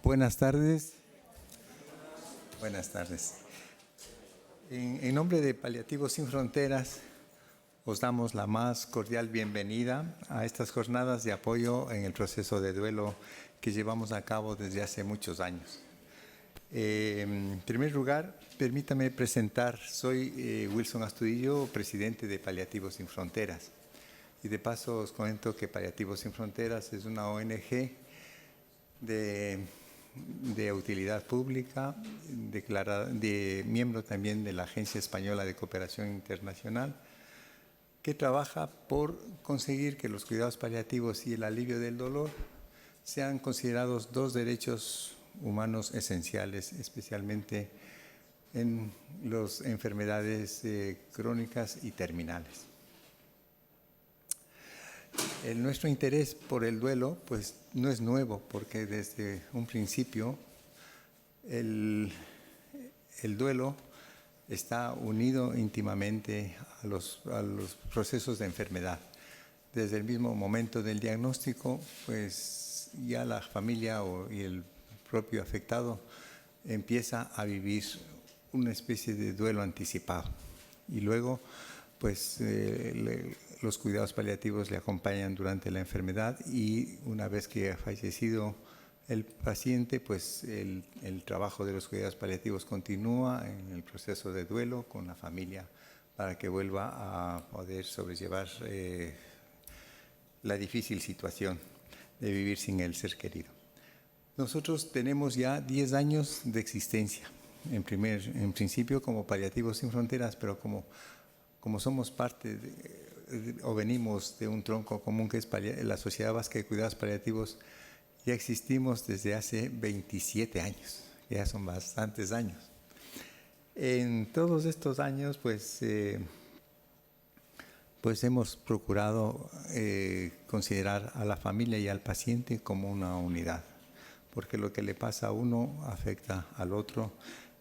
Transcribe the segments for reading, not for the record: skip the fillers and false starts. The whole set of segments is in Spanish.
Buenas tardes. Buenas tardes. En nombre de Paliativos Sin Fronteras, os damos la más cordial bienvenida a estas jornadas de apoyo en el proceso de duelo que llevamos a cabo desde hace muchos años. En primer lugar, permítame presentar, soy Wilson Astudillo, presidente de Paliativos Sin Fronteras. Y de paso os comento que Paliativos Sin Fronteras es una ONG de utilidad pública, miembro también de la Agencia Española de Cooperación Internacional, que trabaja por conseguir que los cuidados paliativos y el alivio del dolor sean considerados dos derechos humanos esenciales, especialmente en las enfermedades crónicas y terminales. Nuestro interés por el duelo pues no es nuevo, porque desde un principio el duelo está unido íntimamente a los procesos de enfermedad. Desde el mismo momento del diagnóstico, pues ya la familia y el propio afectado empieza a vivir una especie de duelo anticipado. Y luego, pues los cuidados paliativos le acompañan durante la enfermedad, y una vez que ha fallecido el paciente, pues el trabajo de los cuidados paliativos continúa en el proceso de duelo con la familia para que vuelva a poder sobrellevar la difícil situación de vivir sin el ser querido. Nosotros tenemos ya 10 años de existencia, en principio como Paliativos Sin Fronteras, pero como somos parte o venimos de un tronco común que es la Sociedad Vasca de Cuidados Paliativos, ya existimos desde hace 27 años, ya son bastantes años. En todos estos años, pues hemos procurado considerar a la familia y al paciente como una unidad, porque lo que le pasa a uno afecta al otro,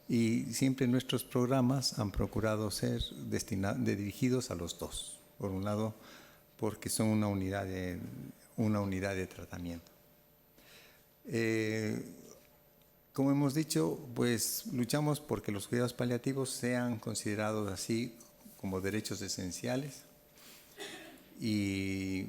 y siempre nuestros programas han procurado ser dirigidos a los dos. Por un lado, porque son una unidad de tratamiento. Como hemos dicho, pues luchamos porque los cuidados paliativos sean considerados así como derechos esenciales, y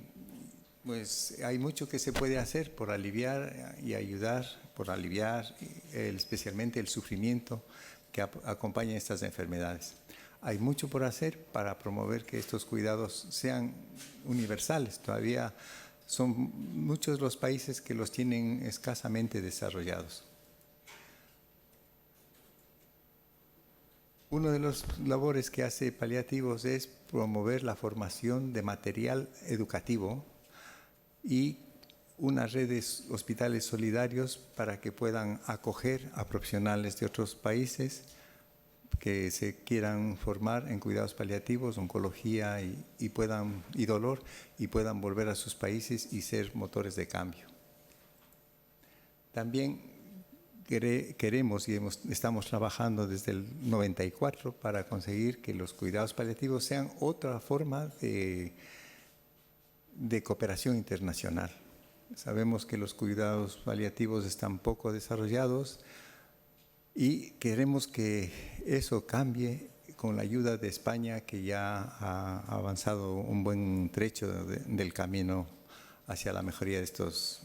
pues hay mucho que se puede hacer por aliviar y ayudar, por aliviar especialmente el sufrimiento que acompaña estas enfermedades. Hay mucho por hacer para promover que estos cuidados sean universales. Todavía son muchos los países que los tienen escasamente desarrollados. Una de las labores que hace Paliativos es promover la formación de material educativo y unas redes hospitales solidarios para que puedan acoger a profesionales de otros países que se quieran formar en cuidados paliativos, oncología y dolor, y puedan volver a sus países y ser motores de cambio. También queremos y estamos trabajando desde el 94 para conseguir que los cuidados paliativos sean otra forma de cooperación internacional. Sabemos que los cuidados paliativos están poco desarrollados, y queremos que eso cambie con la ayuda de España, que ya ha avanzado un buen trecho del camino hacia la mejoría de estos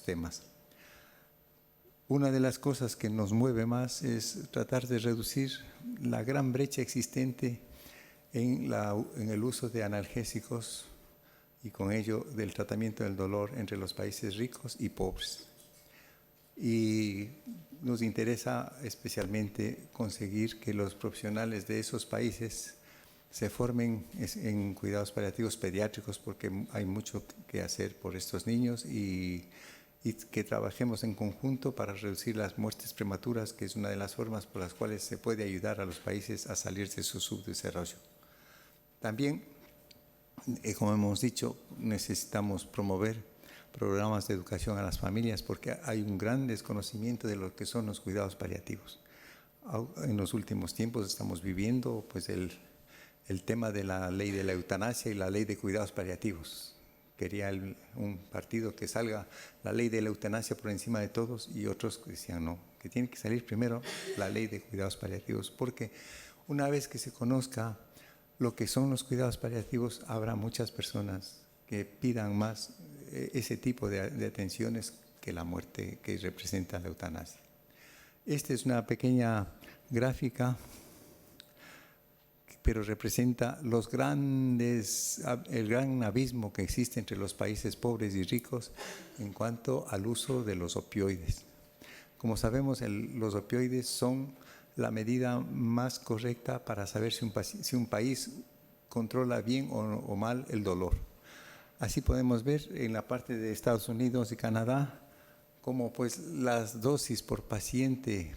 temas. Una de las cosas que nos mueve más es tratar de reducir la gran brecha existente en el uso de analgésicos y con ello del tratamiento del dolor entre los países ricos y pobres. Y nos interesa especialmente conseguir que los profesionales de esos países se formen en cuidados paliativos pediátricos, porque hay mucho que hacer por estos niños, y que trabajemos en conjunto para reducir las muertes prematuras, que es una de las formas por las cuales se puede ayudar a los países a salir de su subdesarrollo. También, como hemos dicho, necesitamos promover programas de educación a las familias, porque hay un gran desconocimiento de lo que son los cuidados paliativos. En los últimos tiempos estamos viviendo pues el tema de la ley de la eutanasia y la ley de cuidados paliativos, quería un partido que salga la ley de la eutanasia por encima de todos, y otros que decían no, que tiene que salir primero la ley de cuidados paliativos, porque una vez que se conozca lo que son los cuidados paliativos, habrá muchas personas que pidan más ese tipo de atenciones que la muerte que representa la eutanasia. Esta es una pequeña gráfica, pero representa el gran abismo que existe entre los países pobres y ricos en cuanto al uso de los opioides. Como sabemos, los opioides son la medida más correcta para saber si un país controla bien o mal el dolor. Así podemos ver en la parte de Estados Unidos y Canadá cómo pues las dosis por paciente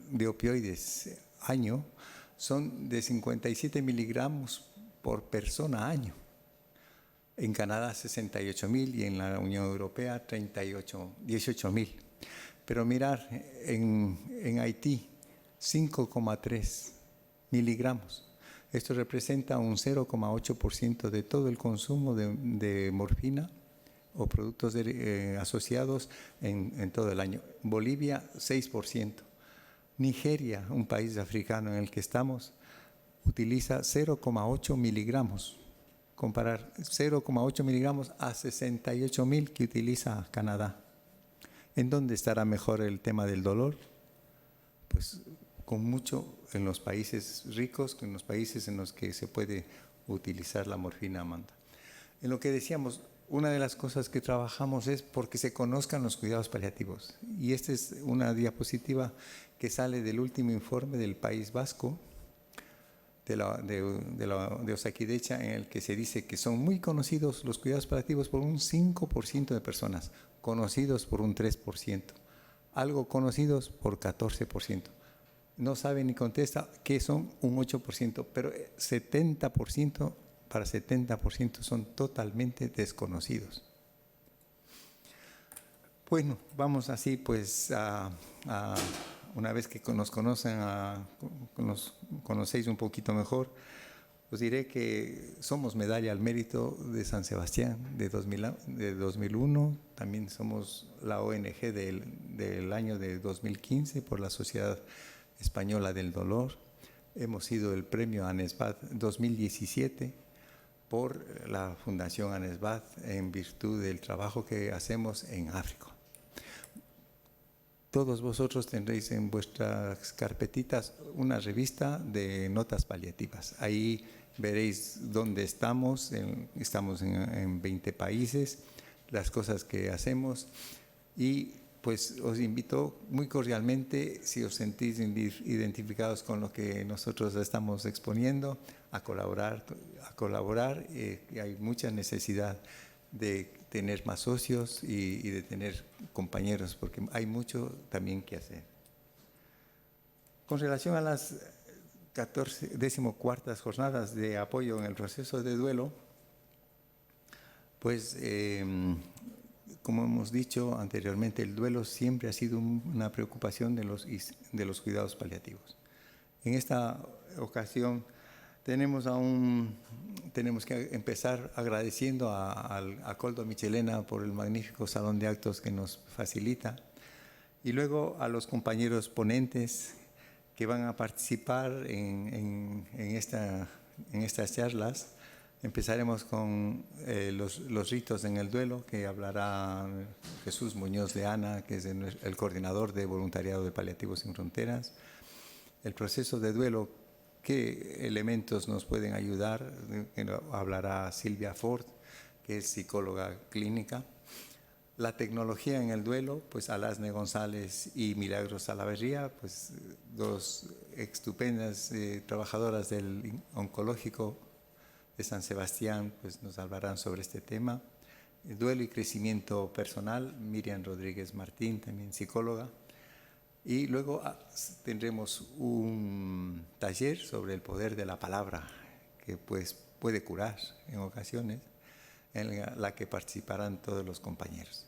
de opioides año son de 57 miligramos por persona año. En Canadá 68.000 y en la Unión Europea 18.000. Pero mirar, en Haití 5,3 miligramos. Esto representa un 0,8% de todo el consumo de morfina o productos asociados en todo el año. Bolivia 6%. Nigeria, un país africano en el que estamos, utiliza 0,8 miligramos. Comparar 0,8 miligramos a 68.000 que utiliza Canadá. ¿En dónde estará mejor el tema del dolor? Pues con mucho en los países ricos, en los países en los que se puede utilizar la morfina, Amanda. En lo que decíamos, una de las cosas que trabajamos es porque se conozcan los cuidados paliativos. Y esta es una diapositiva que sale del último informe del País Vasco, de Osakidecha, en el que se dice que son muy conocidos los cuidados paliativos por un 5% de personas, conocidos por un 3%, algo conocidos por 14%. No sabe ni contesta que son un 8%, pero 70%, para 70% son totalmente desconocidos. Bueno, vamos así pues una vez que nos conocéis un poquito mejor, os diré que somos medalla al mérito de San Sebastián de 2001, también somos la ONG del año de 2015 por la Sociedad Española del Dolor, hemos sido el premio ANESBAT 2017 por la Fundación ANESBAT en virtud del trabajo que hacemos en África. Todos vosotros tendréis en vuestras carpetitas una revista de notas paliativas. Ahí veréis dónde estamos. Estamos en 20 países, las cosas que hacemos. Y pues os invito muy cordialmente, si os sentís identificados con lo que nosotros estamos exponiendo, a colaborar. Hay mucha necesidad de tener más socios y de tener compañeros, porque hay mucho también que hacer. Con relación a las 14º jornadas de apoyo en el proceso de duelo, pues como hemos dicho anteriormente, el duelo siempre ha sido una preocupación de los cuidados paliativos. En esta ocasión tenemos que empezar agradeciendo a Koldo Michelena por el magnífico salón de actos que nos facilita, y luego a los compañeros ponentes que van a participar en estas charlas. Empezaremos con los ritos en el duelo, que hablará Jesús Muñoz de Ana, que es el coordinador de Voluntariado de Paliativos Sin Fronteras. El proceso de duelo, qué elementos nos pueden ayudar, hablará Silvia Ford, que es psicóloga clínica. La tecnología en el duelo, pues Alasne González y Milagros Salaverría, pues dos estupendas trabajadoras del oncológico de San Sebastián, pues nos hablarán sobre este tema. El duelo y crecimiento personal, Miriam Rodríguez Martín, también psicóloga. Y luego tendremos un taller sobre el poder de la palabra, que pues puede curar en ocasiones, en la que participarán todos los compañeros.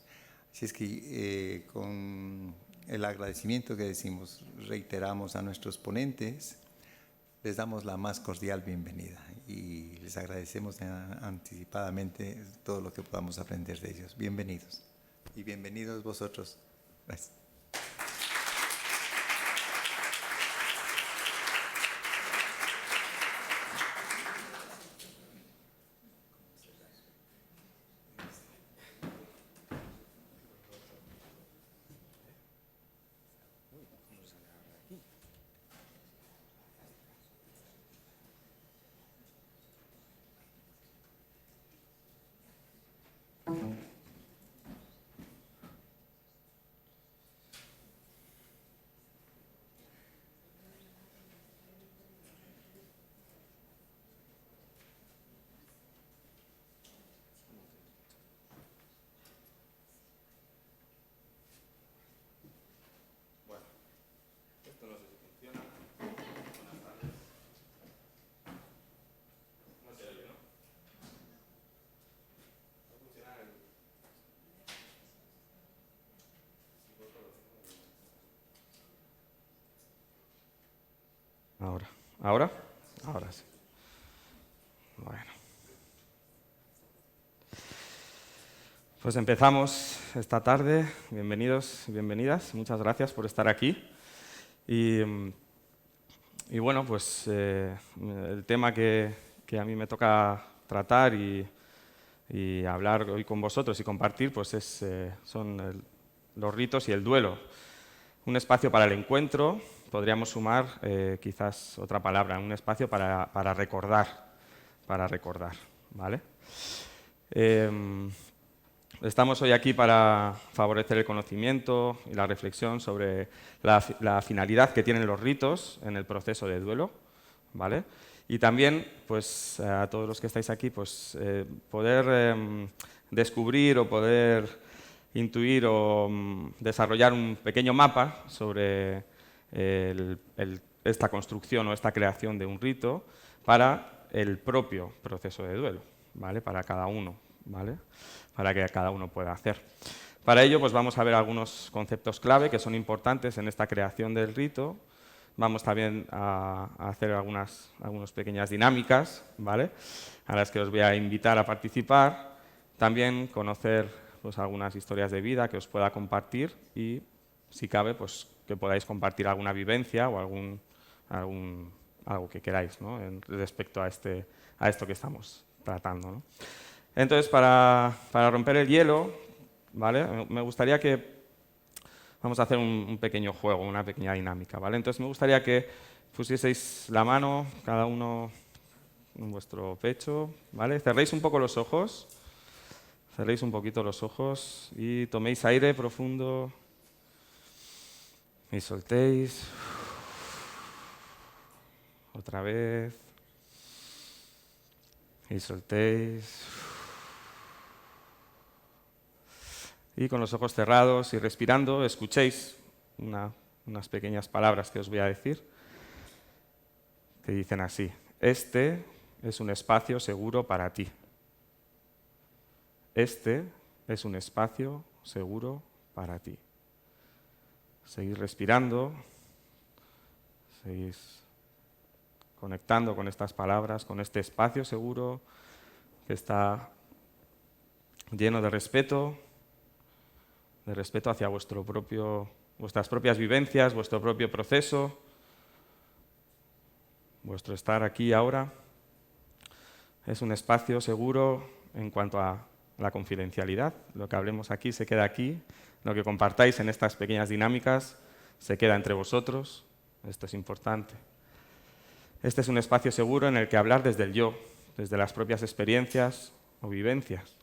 Así es que con el agradecimiento que decimos, reiteramos a nuestros ponentes les damos la más cordial bienvenida y les agradecemos anticipadamente todo lo que podamos aprender de ellos. Bienvenidos y bienvenidos vosotros. Gracias. Ahora. ¿Ahora? Ahora sí. Bueno. Pues empezamos esta tarde. Bienvenidos y bienvenidas. Muchas gracias por estar aquí. Y bueno, pues el tema que a mí me toca tratar y hablar hoy con vosotros y compartir pues son los ritos y el duelo. Un espacio para el encuentro, podríamos sumar quizás otra palabra, un espacio para recordar, ¿vale? Estamos hoy aquí para favorecer el conocimiento y la reflexión sobre la finalidad que tienen los ritos en el proceso de duelo, ¿vale? Y también, pues, a todos los que estáis aquí, pues, poder descubrir o poder intuir o desarrollar un pequeño mapa sobre esta construcción o esta creación de un rito para el propio proceso de duelo, ¿vale? Para cada uno, ¿vale? Para que cada uno pueda hacer. Para ello, pues vamos a ver algunos conceptos clave que son importantes en esta creación del rito. Vamos también a hacer algunas pequeñas dinámicas, ¿vale? A las que os voy a invitar a participar. También conocer pues, algunas historias de vida que os pueda compartir y, si cabe, pues, que podáis compartir alguna vivencia o algo que queráis, ¿no? Respecto a esto que estamos tratando, ¿no? Entonces, para romper el hielo, ¿vale? Me gustaría que vamos a hacer un pequeño juego, una pequeña dinámica, ¿vale? Entonces me gustaría que pusieseis la mano, cada uno en vuestro pecho, ¿vale? Cerréis un poco los ojos, cerréis un poquito los ojos y toméis aire profundo y soltéis. Otra vez. Y soltéis. Y con los ojos cerrados y respirando, escuchéis unas pequeñas palabras que os voy a decir, que dicen así: este es un espacio seguro para ti. Este es un espacio seguro para ti. Seguís respirando, seguís conectando con estas palabras, con este espacio seguro que está lleno de respeto hacia vuestras propias vivencias, vuestro propio proceso, vuestro estar aquí y ahora. Es un espacio seguro en cuanto a la confidencialidad. Lo que hablemos aquí se queda aquí. Lo que compartáis en estas pequeñas dinámicas se queda entre vosotros. Esto es importante. Este es un espacio seguro en el que hablar desde el yo, desde las propias experiencias o vivencias.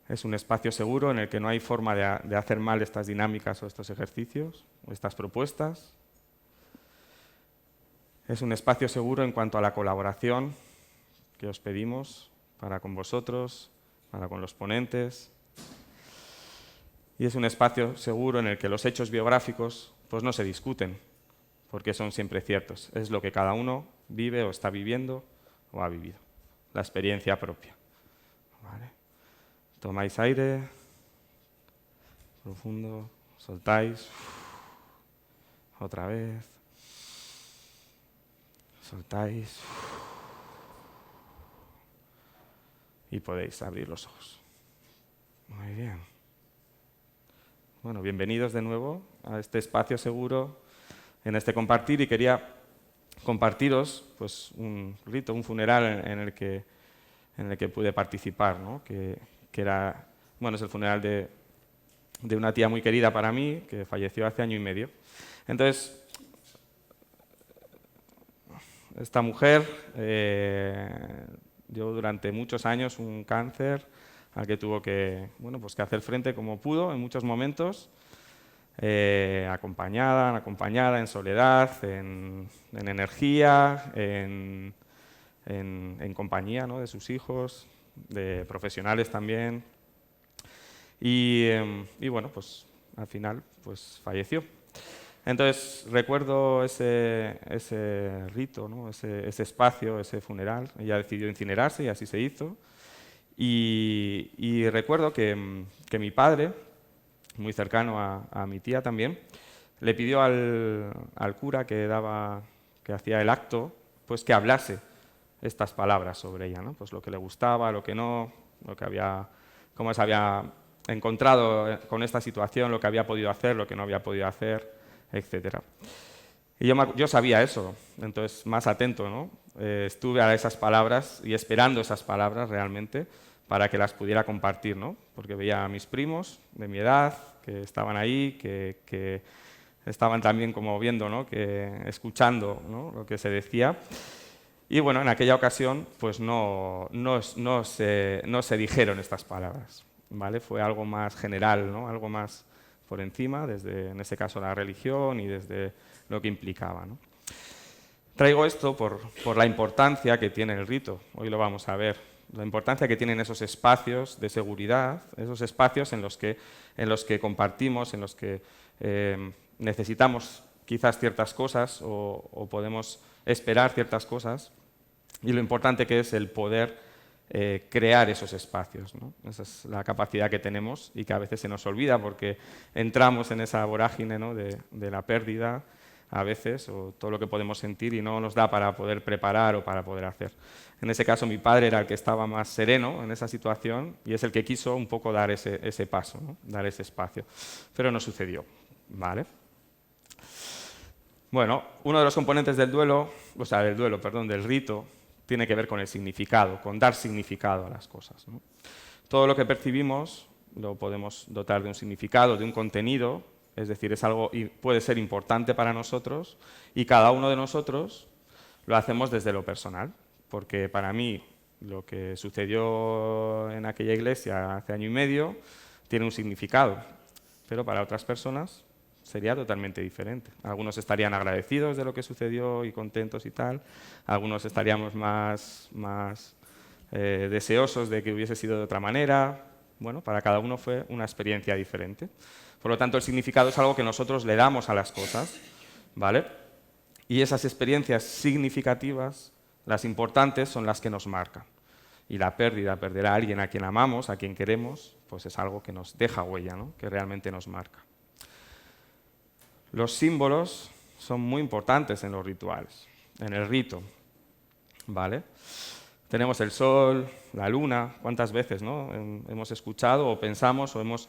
Es un espacio seguro en el que no hay forma de hacer mal estas dinámicas o estos ejercicios o estas propuestas. Es un espacio seguro en cuanto a la colaboración que os pedimos para con vosotros, para con los ponentes. Y es un espacio seguro en el que los hechos biográficos pues, no se discuten, porque son siempre ciertos. Es lo que cada uno vive o está viviendo o ha vivido. La experiencia propia. ¿Vale? Tomáis aire, profundo, soltáis, otra vez. Soltáis. Y podéis abrir los ojos. Muy bien. Bueno, bienvenidos de nuevo a este espacio seguro, en este compartir, y quería compartiros pues, un rito, un funeral en el que pude participar, ¿no? que era, bueno, es el funeral de una tía muy querida para mí, que falleció hace 1 año y medio. Entonces, esta mujer llevó durante muchos años un cáncer al que tuvo que, bueno, pues que hacer frente como pudo en muchos momentos, acompañada, en soledad, en energía, en compañía, ¿no? de sus hijos, de profesionales también. Y bueno, pues al final pues falleció. Entonces recuerdo ese rito, ¿no? ese espacio, ese funeral. Ella decidió incinerarse y así se hizo. Y recuerdo que mi padre, muy cercano a mi tía también, le pidió al cura que hacía el acto, pues que hablase estas palabras sobre ella, ¿no? Pues lo que le gustaba, lo que no, cómo se había encontrado con esta situación, lo que había podido hacer, lo que no había podido hacer, etcétera. Y yo sabía eso, entonces más atento, ¿no? Estuve a esas palabras y esperando esas palabras realmente para que las pudiera compartir, ¿no? Porque veía a mis primos de mi edad que estaban ahí, que estaban también como viendo, ¿no? Escuchando, ¿no? lo que se decía. Y bueno, en aquella ocasión pues no se dijeron estas palabras, ¿vale? Fue algo más general, ¿no? Algo más por encima, desde, en ese caso, la religión y desde lo que implicaba, ¿no? Traigo esto por la importancia que tiene el rito, hoy lo vamos a ver, la importancia que tienen esos espacios de seguridad, esos espacios en los que compartimos, en los que necesitamos quizás ciertas cosas o podemos esperar ciertas cosas, y lo importante que es el poder crear esos espacios, ¿no? Esa es la capacidad que tenemos y que a veces se nos olvida porque entramos en esa vorágine, ¿no? de la pérdida a veces, o todo lo que podemos sentir, y no nos da para poder preparar o para poder hacer. En ese caso mi padre era el que estaba más sereno en esa situación y es el que quiso un poco dar ese paso, ¿no? Dar ese espacio, pero no sucedió, ¿vale? Bueno, uno de los componentes del del rito, tiene que ver con el significado, con dar significado a las cosas, ¿no? Todo lo que percibimos lo podemos dotar de un significado, de un contenido, es decir, es algo y puede ser importante para nosotros, y cada uno de nosotros lo hacemos desde lo personal, porque para mí lo que sucedió en aquella iglesia hace 1 año y medio tiene un significado, pero para otras personas sería totalmente diferente. Algunos estarían agradecidos de lo que sucedió y contentos y tal, algunos estaríamos más deseosos de que hubiese sido de otra manera. Bueno, para cada uno fue una experiencia diferente. Por lo tanto, el significado es algo que nosotros le damos a las cosas, ¿vale? Y esas experiencias significativas, las importantes, son las que nos marcan. Y la pérdida, perder a alguien a quien amamos, a quien queremos, pues es algo que nos deja huella, ¿no? Que realmente nos marca. Los símbolos son muy importantes en los rituales, en el rito, ¿vale? Tenemos el sol, la luna, ¿cuántas veces, ¿no? hemos escuchado o pensamos o hemos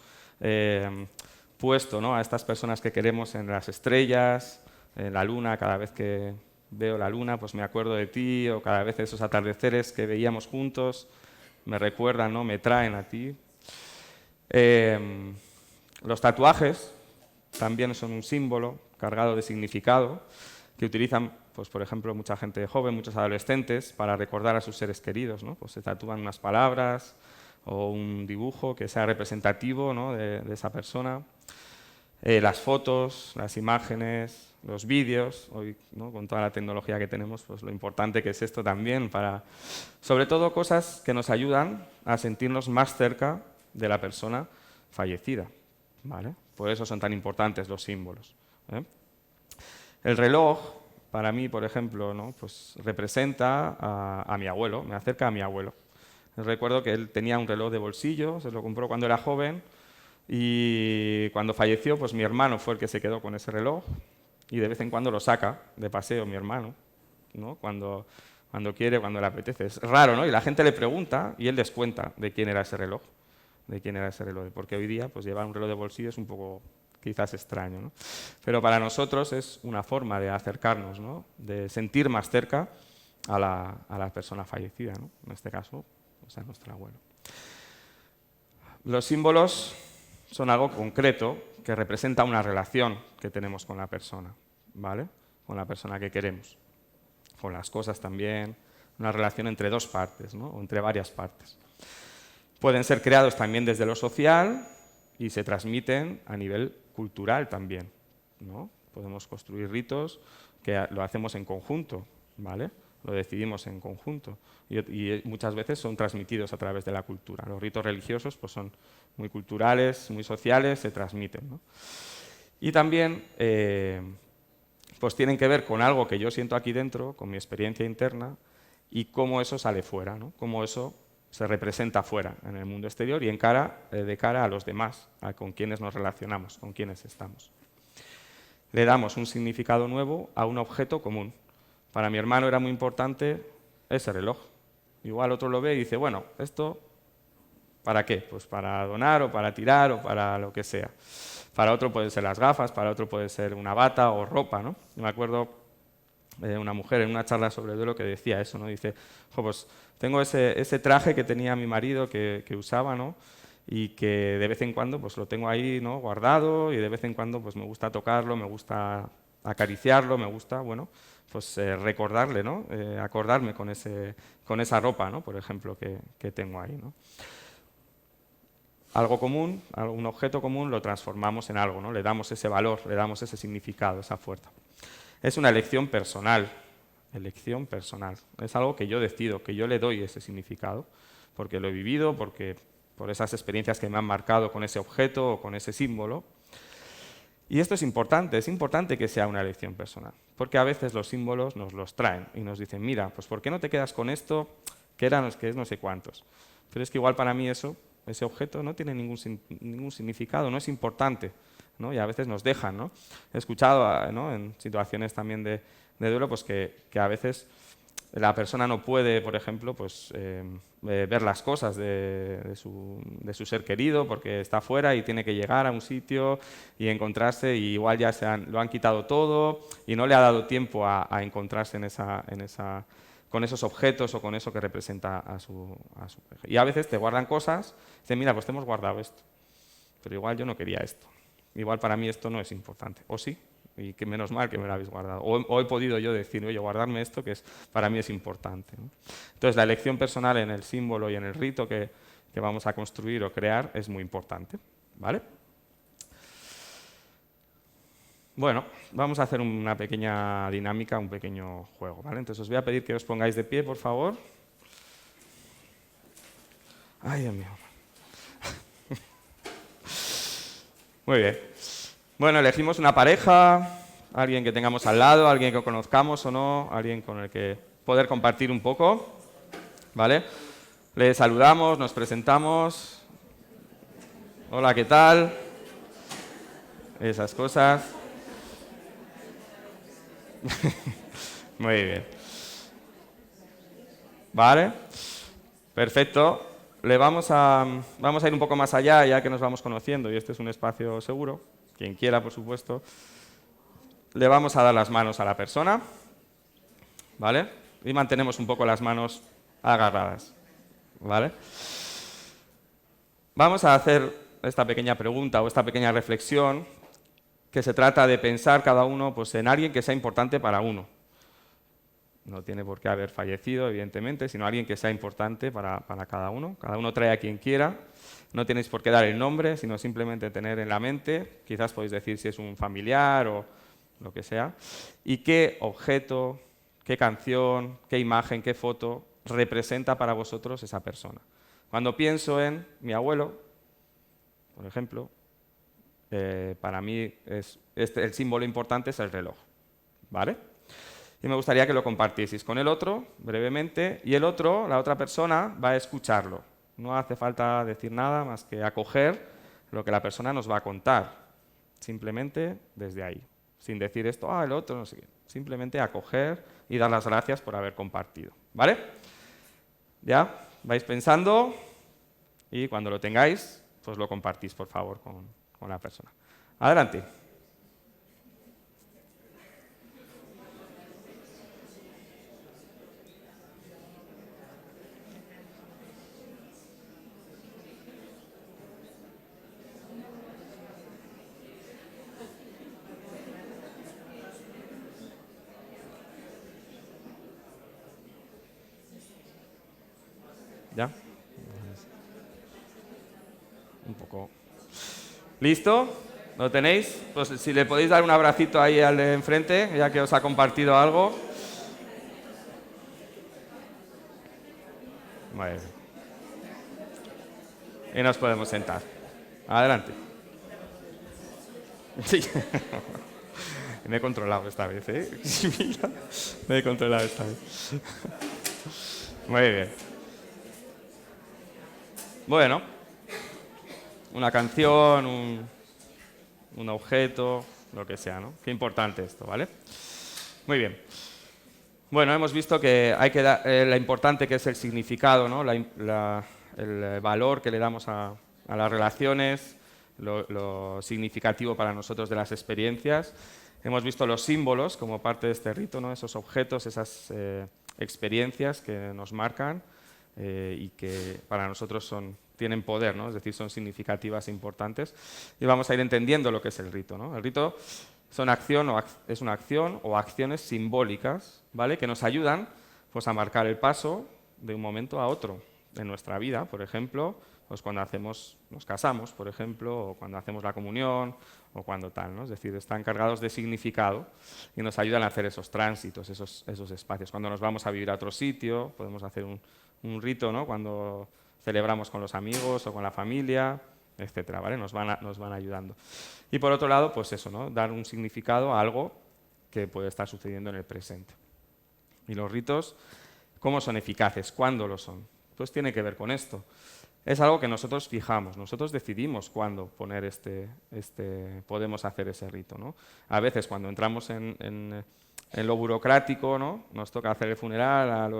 puesto, ¿no? a estas personas que queremos en las estrellas, en la luna? Cada vez que veo la luna pues me acuerdo de ti, o cada vez esos atardeceres que veíamos juntos me recuerdan, ¿no? Me traen a ti. Los tatuajes también son un símbolo cargado de significado que utilizan, pues, por ejemplo, mucha gente joven, muchos adolescentes, para recordar a sus seres queridos, ¿no? Pues se tatúan unas palabras o un dibujo que sea representativo, ¿no? de esa persona. Las fotos, las imágenes, los vídeos, hoy, ¿no? con toda la tecnología que tenemos, pues lo importante que es esto también, para, sobre todo, cosas que nos ayudan a sentirnos más cerca de la persona fallecida, ¿vale? Por eso son tan importantes los símbolos, ¿eh? El reloj, para mí, por ejemplo, ¿no? pues representa a mi abuelo, me acerca a mi abuelo. Recuerdo que él tenía un reloj de bolsillo, se lo compró cuando era joven, y cuando falleció, pues mi hermano fue el que se quedó con ese reloj, y de vez en cuando lo saca de paseo mi hermano, ¿no? Cuando quiere, cuando le apetece. Es raro, ¿no? Y la gente le pregunta y él les cuenta de quién era ese reloj. Porque hoy día pues, llevar un reloj de bolsillo es un poco quizás extraño, ¿no? Pero para nosotros es una forma de acercarnos, ¿no? De sentir más cerca a la persona fallecida, ¿no? En este caso, pues, a nuestro abuelo. Los símbolos son algo concreto que representa una relación que tenemos con la persona, ¿vale? Con la persona que queremos. Con las cosas también, una relación entre dos partes, ¿no? O entre varias partes. Pueden ser creados también desde lo social y se transmiten a nivel cultural también, ¿no? Podemos construir ritos que lo hacemos en conjunto, ¿vale? Lo decidimos en conjunto y muchas veces son transmitidos a través de la cultura. Los ritos religiosos pues, son muy culturales, muy sociales, se transmiten, ¿no? Y también pues tienen que ver con algo que yo siento aquí dentro, con mi experiencia interna y cómo eso sale fuera, ¿no? Cómo eso se representa fuera, en el mundo exterior y de cara a los demás, con quienes nos relacionamos, con quienes estamos. Le damos un significado nuevo a un objeto común. Para mi hermano era muy importante ese reloj. Igual otro lo ve y dice, bueno, ¿esto para qué? Pues para donar o para tirar o para lo que sea. Para otro pueden ser las gafas, para otro puede ser una bata o ropa, ¿no? Yo me acuerdo de una mujer en una charla sobre el duelo que decía eso, ¿no? Dice, pues tengo ese traje que tenía mi marido que usaba, ¿no? Y que de vez en cuando pues lo tengo ahí, ¿no? Guardado y de vez en cuando pues me gusta tocarlo, me gusta acariciarlo, me gusta, bueno, pues recordarle, ¿no? Acordarme con esa ropa, ¿no? Por ejemplo, que tengo ahí, ¿no? Algo común, un objeto común, lo transformamos en algo, ¿no? Le damos ese valor, le damos ese significado, esa fuerza. Es una elección personal, Es algo que yo decido, que yo le doy ese significado, porque lo he vivido, por esas experiencias que me han marcado con ese objeto o con ese símbolo. Y esto es importante que sea una elección personal, porque a veces los símbolos nos los traen y nos dicen, mira, pues ¿por qué no te quedas con esto que es no sé cuántos? Pero es que igual para mí ese objeto no tiene ningún significado, no es importante, ¿no? Y a veces nos dejan, ¿no? He escuchado, ¿no? En situaciones también de duelo pues que a veces la persona no puede, por ejemplo, pues, ver las cosas de su ser querido porque está fuera y tiene que llegar a un sitio y encontrarse y igual ya lo han quitado todo y no le ha dado tiempo a encontrarse con esos objetos o con eso que representa a su pareja. Y a veces te guardan cosas y dicen, mira, pues te hemos guardado esto, pero igual yo no quería esto. Igual para mí esto no es importante. ¿O sí? Y que menos mal que me lo habéis guardado. O he podido yo decir, oye, guardarme esto que para mí es importante, ¿no? Entonces, la elección personal en el símbolo y en el rito que vamos a construir o crear es muy importante, ¿vale? Bueno, vamos a hacer una pequeña dinámica, un pequeño juego, ¿vale? Entonces, os voy a pedir que os pongáis de pie, por favor. Ay, Dios mío. Muy bien. Bueno, elegimos una pareja, alguien que tengamos al lado, alguien que conozcamos o no, alguien con el que poder compartir un poco, ¿vale? Le saludamos, nos presentamos. Hola, ¿qué tal? Esas cosas. Muy bien. ¿Vale? Perfecto. Vamos a ir un poco más allá, ya que nos vamos conociendo, y este es un espacio seguro. Quien quiera, por supuesto. Le vamos a dar las manos a la persona, ¿vale? Y mantenemos un poco las manos agarradas, ¿vale? Vamos a hacer esta pequeña pregunta o esta pequeña reflexión que se trata de pensar cada uno pues, en alguien que sea importante para uno. No tiene por qué haber fallecido, evidentemente, sino alguien que sea importante para cada uno. Cada uno trae a quien quiera. No tenéis por qué dar el nombre, sino simplemente tener en la mente. Quizás podéis decir si es un familiar o lo que sea. Y qué objeto, qué canción, qué imagen, qué foto representa para vosotros esa persona. Cuando pienso en mi abuelo, por ejemplo, para mí el símbolo importante es el reloj, ¿vale? Y me gustaría que lo compartieseis con el otro, brevemente, y el otro, la otra persona, va a escucharlo. No hace falta decir nada más que acoger lo que la persona nos va a contar, simplemente desde ahí. sin decir esto, el otro, no sé qué. Simplemente acoger y dar las gracias por haber compartido, ¿vale? ¿Ya? Vais pensando y cuando lo tengáis, pues lo compartís, por favor, con la persona. Adelante. ¿Ya? Un poco. ¿Listo? ¿Lo tenéis? Pues si le podéis dar un abracito ahí al de enfrente, ya que os ha compartido algo. Muy bien. Y nos podemos sentar. Adelante. Sí. Me he controlado esta vez, ¿eh? Mira, me he controlado esta vez. Muy bien. Bueno, una canción, un objeto, lo que sea, ¿no? Qué importante esto, ¿vale? Muy bien. Bueno, hemos visto que hay que dar lo importante que es el significado, ¿no? El valor que le damos a las relaciones, lo significativo para nosotros de las experiencias. Hemos visto los símbolos como parte de este rito, ¿no? Esos objetos, esas experiencias que nos marcan y que para nosotros tienen poder, ¿no? Es decir, son significativas e importantes. Y vamos a ir entendiendo lo que es el rito, ¿no? El rito es una acción o acciones simbólicas, ¿vale? Que nos ayudan pues, a marcar el paso de un momento a otro en nuestra vida. Por ejemplo, pues cuando nos casamos, por ejemplo, o cuando hacemos la comunión, o cuando tal, ¿no? Es decir, están cargados de significado y nos ayudan a hacer esos tránsitos, esos espacios. Cuando nos vamos a vivir a otro sitio, podemos hacer un rito, ¿no? Cuando celebramos con los amigos o con la familia, etcétera, ¿vale? Nos van ayudando. Y por otro lado, pues eso, ¿no? Dar un significado a algo que puede estar sucediendo en el presente. Y los ritos, ¿cómo son eficaces? ¿Cuándo lo son? Pues tiene que ver con esto. Es algo que nosotros fijamos, nosotros decidimos cuándo poner podemos hacer ese rito, ¿no? A veces cuando entramos en lo burocrático, ¿no? Nos toca hacer el funeral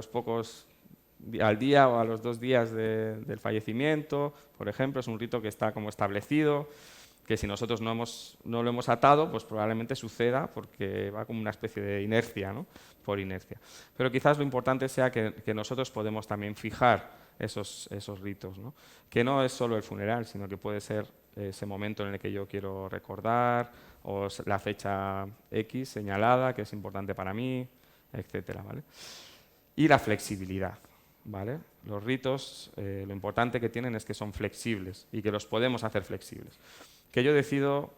al día o a los 2 días del fallecimiento, por ejemplo, es un rito que está como establecido, que si nosotros no lo hemos atado, pues probablemente suceda porque va como una especie de inercia, ¿no? Por inercia. Pero quizás lo importante sea que nosotros podemos también fijar esos ritos, ¿no? Que no es solo el funeral, sino que puede ser ese momento en el que yo quiero recordar, o la fecha X señalada, que es importante para mí, etcétera, ¿vale? Y la flexibilidad, ¿vale? Los ritos, lo importante que tienen es que son flexibles y que los podemos hacer flexibles. Que yo decido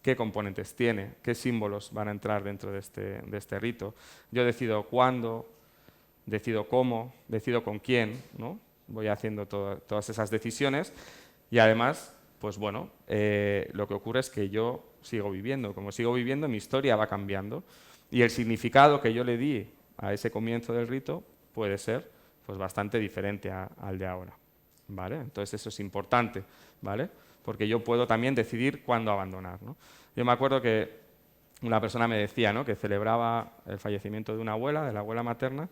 qué componentes tiene, qué símbolos van a entrar dentro de este rito. Yo decido cuándo, decido cómo, decido con quién, ¿no? Voy haciendo todas esas decisiones y además, pues bueno, lo que ocurre es que yo sigo viviendo. Como sigo viviendo, mi historia va cambiando y el significado que yo le di a ese comienzo del rito puede ser pues, bastante diferente al de ahora, ¿vale? Entonces eso es importante, ¿vale? Porque yo puedo también decidir cuándo abandonar, ¿no? Yo me acuerdo que una persona me decía, ¿no? Que celebraba el fallecimiento de una abuela, de la abuela materna,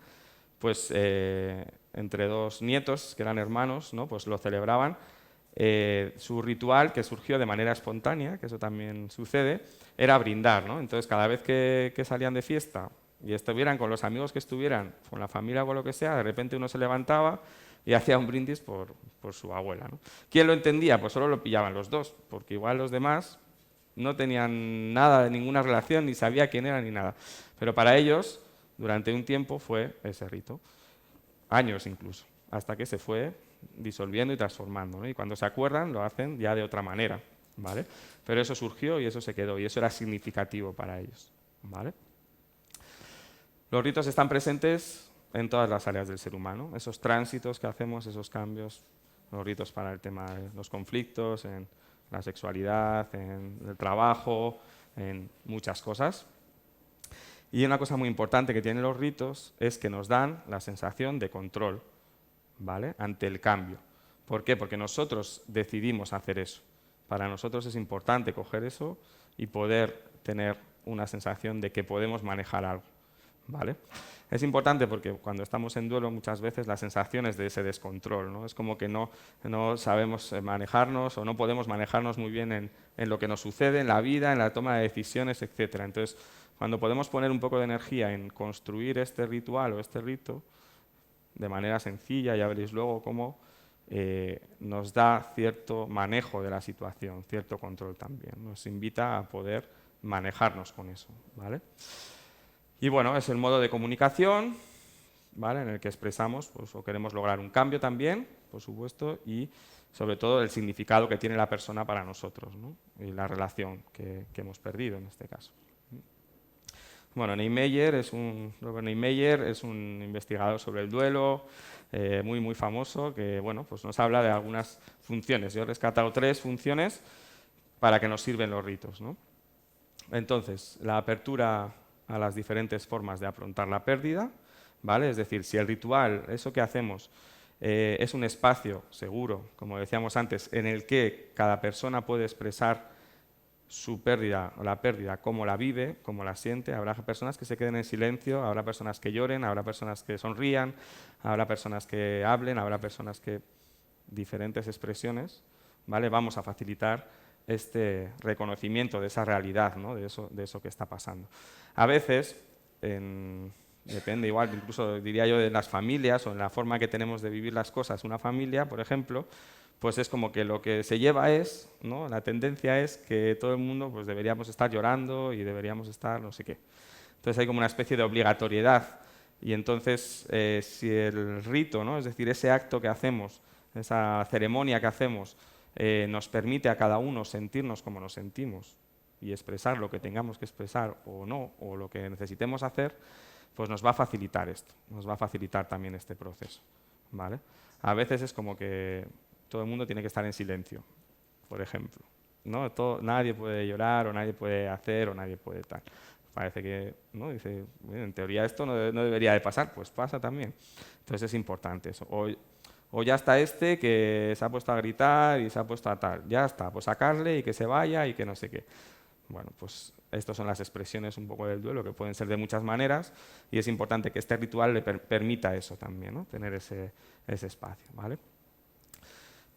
pues entre 2 nietos, que eran hermanos, ¿no? Pues lo celebraban. Su ritual, que surgió de manera espontánea, que eso también sucede, era brindar, ¿no? Entonces, cada vez que salían de fiesta y estuvieran con los amigos que estuvieran, con la familia o con lo que sea, de repente uno se levantaba y hacía un brindis por su abuela, ¿no? ¿Quién lo entendía? Pues solo lo pillaban los dos, porque igual los demás no tenían nada de ninguna relación, ni sabía quién era ni nada. Pero para ellos, durante un tiempo fue ese rito, años incluso, hasta que se fue disolviendo y transformando, ¿no? Y cuando se acuerdan lo hacen ya de otra manera, ¿vale? Pero eso surgió y eso se quedó y eso era significativo para ellos, ¿vale? Los ritos están presentes en todas las áreas del ser humano, esos tránsitos que hacemos, esos cambios, los ritos para el tema de los conflictos, en la sexualidad, en el trabajo, en muchas cosas. Y una cosa muy importante que tienen los ritos es que nos dan la sensación de control, ¿vale? Ante el cambio. ¿Por qué? Porque nosotros decidimos hacer eso. Para nosotros es importante coger eso y poder tener una sensación de que podemos manejar algo, ¿vale? Es importante porque cuando estamos en duelo muchas veces la sensación es de ese descontrol, ¿no? Es como que no sabemos manejarnos o no podemos manejarnos muy bien en lo que nos sucede en la vida, en la toma de decisiones, etc. Entonces, cuando podemos poner un poco de energía en construir este ritual o este rito de manera sencilla, ya veréis luego cómo nos da cierto manejo de la situación, cierto control también. Nos invita a poder manejarnos con eso, ¿vale? Y bueno, es el modo de comunicación, ¿vale? En el que expresamos pues, o queremos lograr un cambio también, por supuesto, y sobre todo el significado que tiene la persona para nosotros, ¿no? Y la relación que hemos perdido en este caso. Bueno, Robert Neimeyer es un investigador sobre el duelo, muy famoso, que bueno, pues nos habla de algunas funciones. Yo he rescatado 3 funciones para que nos sirven los ritos, ¿no? Entonces, la apertura a las diferentes formas de afrontar la pérdida, ¿vale? Es decir, si el ritual, eso que hacemos, es un espacio seguro, como decíamos antes, en el que cada persona puede expresar su pérdida o la pérdida, cómo la vive, cómo la siente. Habrá personas que se queden en silencio, habrá personas que lloren, habrá personas que sonrían, habrá personas que hablen, habrá personas que diferentes expresiones, ¿vale? Vamos a facilitar este reconocimiento de esa realidad, ¿no? de eso que está pasando. A veces, depende igual, incluso diría yo de las familias o en la forma que tenemos de vivir las cosas, una familia, por ejemplo, pues es como que lo que se lleva es, ¿no? La tendencia es que todo el mundo pues deberíamos estar llorando y deberíamos estar no sé qué. Entonces hay como una especie de obligatoriedad y entonces si el rito, ¿no? Es decir, ese acto que hacemos, esa ceremonia que hacemos, nos permite a cada uno sentirnos como nos sentimos y expresar lo que tengamos que expresar o no, o lo que necesitemos hacer, pues nos va a facilitar esto, nos va a facilitar también este proceso, ¿vale? A veces es como que todo el mundo tiene que estar en silencio, por ejemplo, ¿no? Nadie puede llorar o nadie puede hacer o nadie puede tal. Parece que, ¿no? Dice, bueno, en teoría esto no debería de pasar, pues pasa también. Entonces es importante eso. O ya está este que se ha puesto a gritar y se ha puesto a tal. Ya está, pues sacarle y que se vaya y que no sé qué. Bueno, pues estas son las expresiones un poco del duelo, que pueden ser de muchas maneras, y es importante que este ritual le permita eso también, ¿no? Tener ese espacio, ¿vale?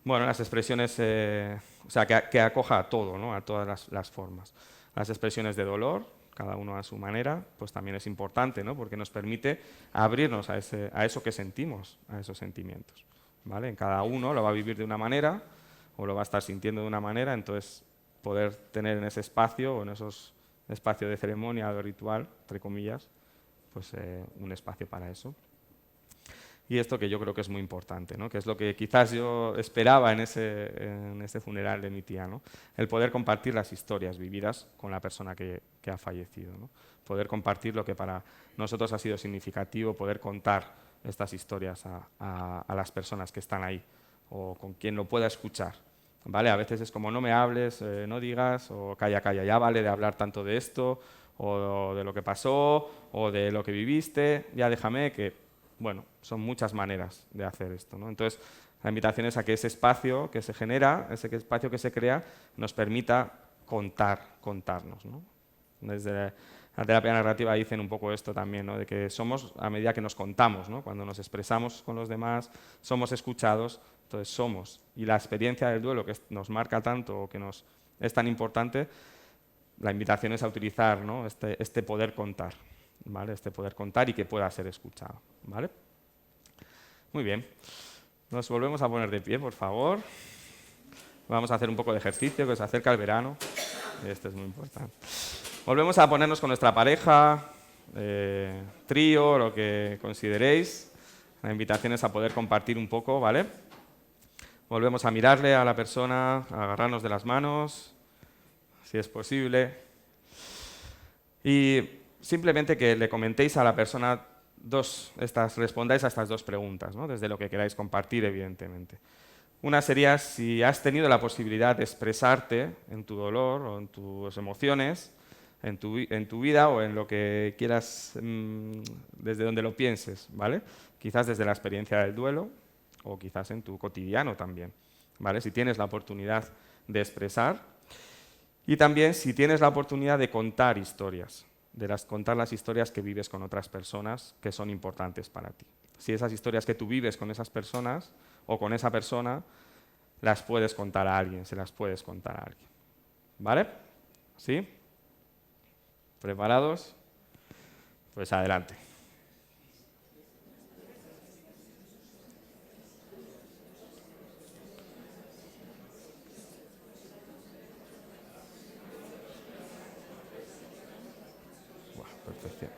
Bueno, las expresiones, o sea, que acoja a todo, ¿no? A todas las formas. Las expresiones de dolor, cada uno a su manera, pues también es importante, ¿no? Porque nos permite abrirnos a eso que sentimos, a esos sentimientos, ¿vale? En cada uno lo va a vivir de una manera o lo va a estar sintiendo de una manera, entonces poder tener en ese espacio o en esos espacios de ceremonia o de ritual, entre comillas, pues un espacio para eso. Y esto que yo creo que es muy importante, ¿no? Que es lo que quizás yo esperaba en ese funeral de mi tía, ¿no? El poder compartir las historias vividas con la persona que ha fallecido, ¿no? Poder compartir lo que para nosotros ha sido significativo, poder contar estas historias a las personas que están ahí o con quien lo pueda escuchar, ¿vale? A veces es como no me hables, no digas, o calla, calla, ya vale de hablar tanto de esto, o de lo que pasó, o de lo que viviste, ya déjame que, bueno, son muchas maneras de hacer esto, ¿no? Entonces, la invitación es a que ese espacio que se genera, ese espacio que se crea, nos permita contarnos, ¿no? Desde la terapia narrativa dicen un poco esto también, ¿no? De que somos a medida que nos contamos, ¿no? Cuando nos expresamos con los demás, somos escuchados, entonces somos. Y la experiencia del duelo que nos marca tanto o que nos es tan importante, la invitación es a utilizar, ¿no? este poder contar, ¿vale? Este poder contar y que pueda ser escuchado, ¿vale? Muy bien. Nos volvemos a poner de pie, por favor. Vamos a hacer un poco de ejercicio, que se acerca el verano. Esto es muy importante. Volvemos a ponernos con nuestra pareja, trío, lo que consideréis. La invitación es a poder compartir un poco, ¿vale? Volvemos a mirarle a la persona, a agarrarnos de las manos, si es posible. Y simplemente que le comentéis a la persona respondáis a estas 2 preguntas, ¿no? Desde lo que queráis compartir, evidentemente. Una sería si has tenido la posibilidad de expresarte en tu dolor o en tus emociones, en tu vida o en lo que quieras, desde donde lo pienses, ¿vale? Quizás desde la experiencia del duelo o quizás en tu cotidiano también, ¿vale? Si tienes la oportunidad de expresar. Y también si tienes la oportunidad de contar historias, contar las historias que vives con otras personas que son importantes para ti. Si esas historias que tú vives con esas personas o con esa persona, las puedes contar a alguien, se las puedes contar a alguien. ¿Vale? ¿Sí? ¿Preparados? Pues adelante. Buah, perfección.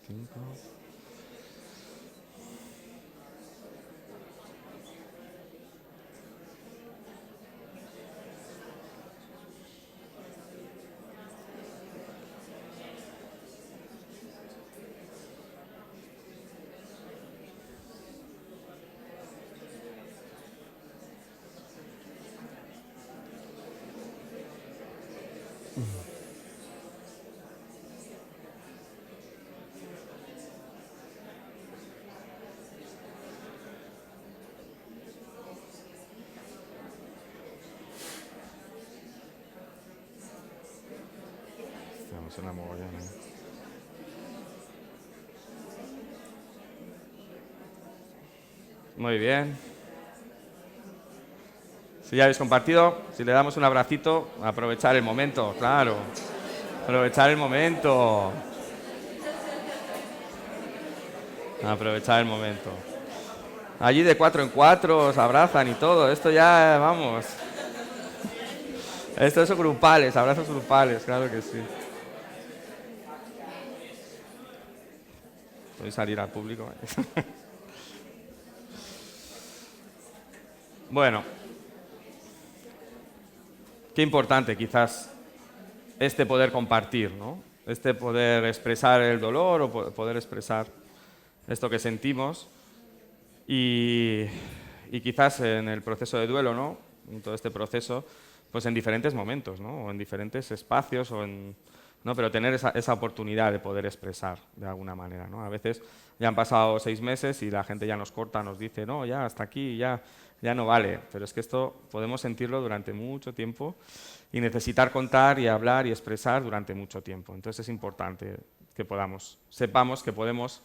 5. Estamos en la mogollón, ¿eh? Muy bien. Si ya habéis compartido, si le damos un abracito, aprovechar el momento, claro. Aprovechar el momento. Aprovechar el momento. Allí de 4 en 4 os abrazan y todo. Esto ya, vamos. Esto es grupales, abrazos grupales, claro que sí. Podéis salir al público. Bueno, qué importante quizás este poder compartir, ¿no? Este poder expresar el dolor o poder expresar esto que sentimos y quizás en el proceso de duelo, ¿no? En todo este proceso, pues en diferentes momentos, ¿no? O en diferentes espacios, ¿no? Pero tener esa oportunidad de poder expresar de alguna manera, ¿no? A veces ya han pasado 6 meses y la gente ya nos corta, nos dice, no, ya hasta aquí, ya no vale. Pero es que esto podemos sentirlo durante mucho tiempo y necesitar contar y hablar y expresar durante mucho tiempo. Entonces es importante que sepamos que podemos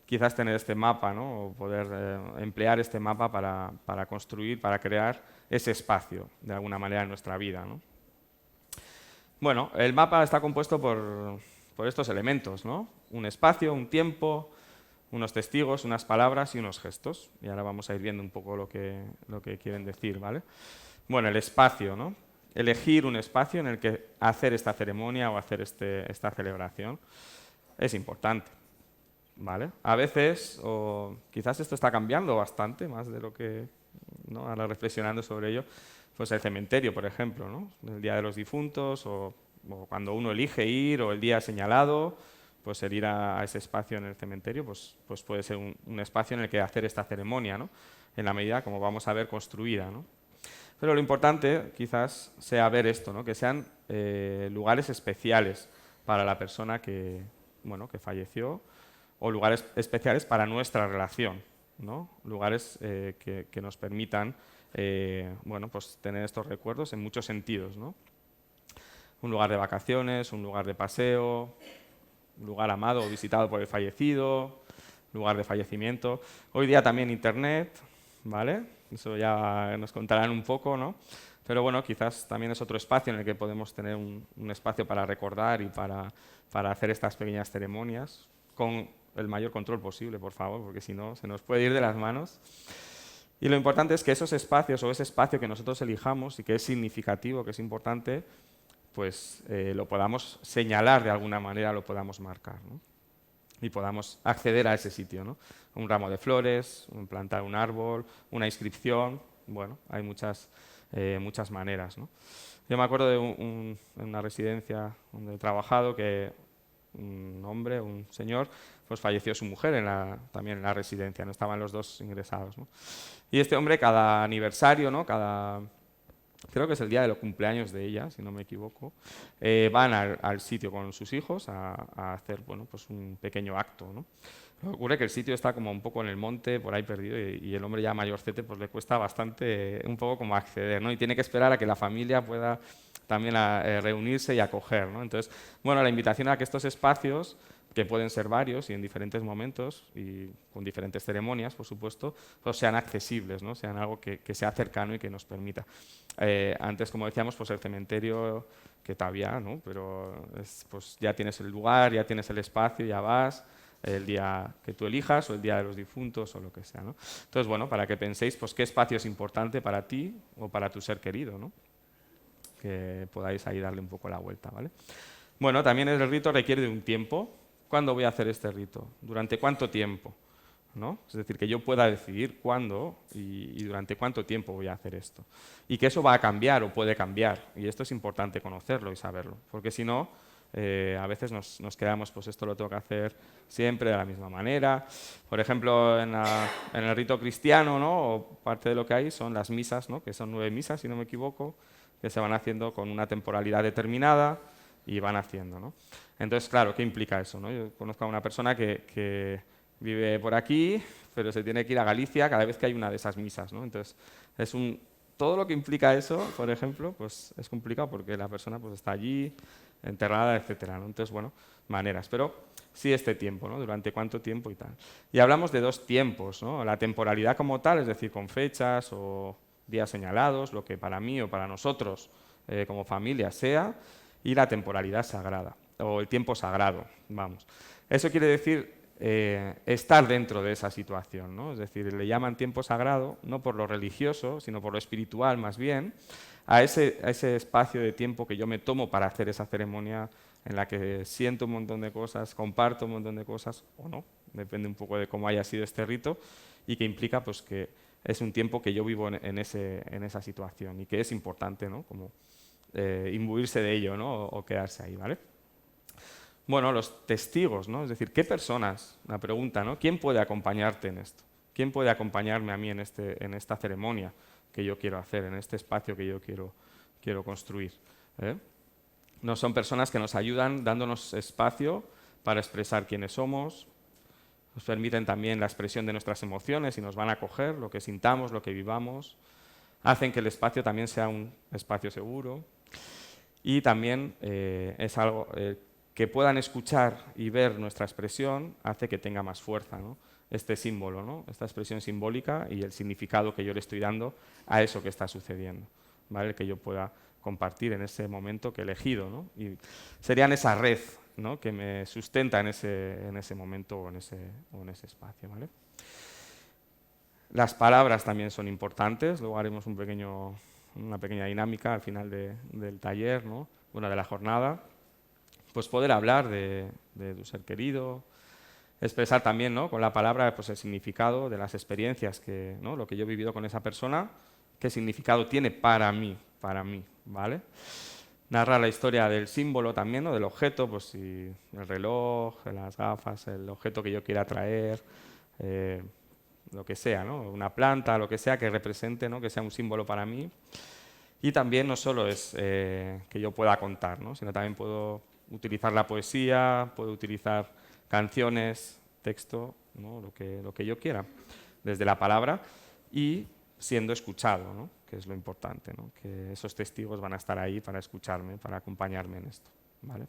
quizás tener este mapa, ¿no? O poder emplear este mapa para construir, para crear ese espacio de alguna manera en nuestra vida, ¿no? Bueno, el mapa está compuesto por estos elementos, ¿no? Un espacio, un tiempo, unos testigos, unas palabras y unos gestos. Y ahora vamos a ir viendo un poco lo que quieren decir, ¿vale? Bueno, el espacio, ¿no? Elegir un espacio en el que hacer esta ceremonia o hacer esta celebración es importante, ¿vale? A veces, o quizás esto está cambiando bastante, más de lo que, ¿no? Ahora reflexionando sobre ello, pues el cementerio, por ejemplo, ¿no? El Día de los Difuntos, o cuando uno elige ir, o el día señalado, pues el ir a ese espacio en el cementerio, pues puede ser un espacio en el que hacer esta ceremonia, ¿no? En la medida como vamos a ver construida, ¿no? Pero lo importante quizás sea ver esto, ¿no? Que sean lugares especiales para la persona que falleció, o lugares especiales para nuestra relación, ¿no? Lugares que nos permitan pues tener estos recuerdos en muchos sentidos, ¿no? Un lugar de vacaciones, un lugar de paseo, un lugar amado o visitado por el fallecido, lugar de fallecimiento. Hoy día también Internet, ¿vale? Eso ya nos contarán un poco, ¿no? Pero bueno, quizás también es otro espacio en el que podemos tener un espacio para recordar y para hacer estas pequeñas ceremonias con el mayor control posible, por favor, porque si no se nos puede ir de las manos. Y lo importante es que esos espacios o ese espacio que nosotros elijamos y que es significativo, que es importante, pues lo podamos señalar de alguna manera, lo podamos marcar, ¿no? Y podamos acceder a ese sitio, ¿no? Un ramo de flores, plantar un árbol, una inscripción, bueno, hay muchas maneras, ¿no? Yo me acuerdo de una residencia donde he trabajado que un hombre, un señor, pues falleció su mujer también en la residencia, no estaban los dos ingresados, ¿no? Y este hombre cada aniversario, ¿no? Creo que es el día de los cumpleaños de ella, si no me equivoco, van al sitio con sus hijos a hacer, bueno, pues un pequeño acto, ¿no? Ocurre que el sitio está como un poco en el monte, por ahí perdido, y el hombre ya mayorcete pues le cuesta bastante, un poco como acceder, ¿no? Y tiene que esperar a que la familia pueda también reunirse y acoger, ¿no? Entonces, bueno, la invitación a que estos espacios, que pueden ser varios y en diferentes momentos y con diferentes ceremonias, por supuesto, pues sean accesibles, ¿no? Sean algo que sea cercano y que nos permita. Antes, como decíamos, pues el cementerio, que todavía, ¿no? Pero pues ya tienes el lugar, ya tienes el espacio, ya vas el día que tú elijas o el día de los difuntos o lo que sea, ¿no? Entonces, bueno, para que penséis pues, qué espacio es importante para ti o para tu ser querido, ¿no? Que podáis ahí darle un poco la vuelta, ¿vale? Bueno, también el rito requiere de un tiempo. ¿Cuándo voy a hacer este rito? ¿Durante cuánto tiempo? ¿No? Es decir, que yo pueda decidir cuándo y durante cuánto tiempo voy a hacer esto. Y que eso va a cambiar o puede cambiar. Y esto es importante conocerlo y saberlo, porque si no, a veces nos quedamos, pues esto lo tengo que hacer siempre de la misma manera. Por ejemplo, en el rito cristiano, ¿no? O parte de lo que hay son las misas, ¿no? Que son 9 misas, si no me equivoco, que se van haciendo con una temporalidad determinada y van haciendo, ¿no? Entonces, claro, ¿qué implica eso, no? Yo conozco a una persona que vive por aquí, pero se tiene que ir a Galicia cada vez que hay una de esas misas, ¿no? Entonces, todo lo que implica eso, por ejemplo, pues es complicado porque la persona pues, está allí, enterrada, etcétera, ¿no? Entonces, bueno, maneras. Pero sí este tiempo, ¿no? Durante cuánto tiempo y tal. Y hablamos de 2 tiempos, ¿no? La temporalidad como tal, es decir, con fechas o días señalados, lo que para mí o para nosotros como familia sea, y la temporalidad sagrada, o el tiempo sagrado, vamos. Eso quiere decir estar dentro de esa situación, ¿no? Es decir, le llaman tiempo sagrado, no por lo religioso, sino por lo espiritual más bien, a ese espacio de tiempo que yo me tomo para hacer esa ceremonia en la que siento un montón de cosas, comparto un montón de cosas, o no, depende un poco de cómo haya sido este rito, y que implica pues, que es un tiempo que yo vivo en esa situación y que es importante, ¿no? Como imbuirse de ello, ¿no? O quedarse ahí, ¿vale? Bueno, los testigos, ¿no? Es decir, ¿qué personas? La pregunta, ¿no? ¿Quién puede acompañarte en esto? ¿Quién puede acompañarme a mí en esta ceremonia que yo quiero hacer, en este espacio que yo quiero construir? No son personas que nos ayudan dándonos espacio para expresar quiénes somos, nos permiten también la expresión de nuestras emociones y nos van a acoger lo que sintamos, lo que vivamos, hacen que el espacio también sea un espacio seguro y también es algo que puedan escuchar y ver nuestra expresión hace que tenga más fuerza, ¿no? Este símbolo, ¿no? Esta expresión simbólica y el significado que yo le estoy dando a eso que está sucediendo, ¿vale? Que yo pueda compartir en ese momento que he elegido, ¿no? Y serían esa red, ¿no? Que me sustenta en ese momento o en ese espacio, ¿vale? Las palabras también son importantes, luego haremos una pequeña dinámica al final del taller, ¿no? De la jornada. Pues poder hablar de tu ser querido, expresar también, ¿no? Con la palabra pues, el significado de las experiencias, ¿no? Lo que yo he vivido con esa persona, qué significado tiene para mí, ¿vale? Narrar la historia del símbolo también, ¿no? Del objeto, pues si el reloj, las gafas, el objeto que yo quiera traer, lo que sea, ¿no? Una planta, lo que sea que represente, ¿no? Que sea un símbolo para mí. Y también no solo es que yo pueda contar, ¿no? Sino también puedo utilizar la poesía, puedo utilizar canciones, texto, ¿no? lo que yo quiera, desde la palabra y siendo escuchado, ¿no? Que es lo importante, ¿no? Que esos testigos van a estar ahí para escucharme, para acompañarme en esto, ¿vale?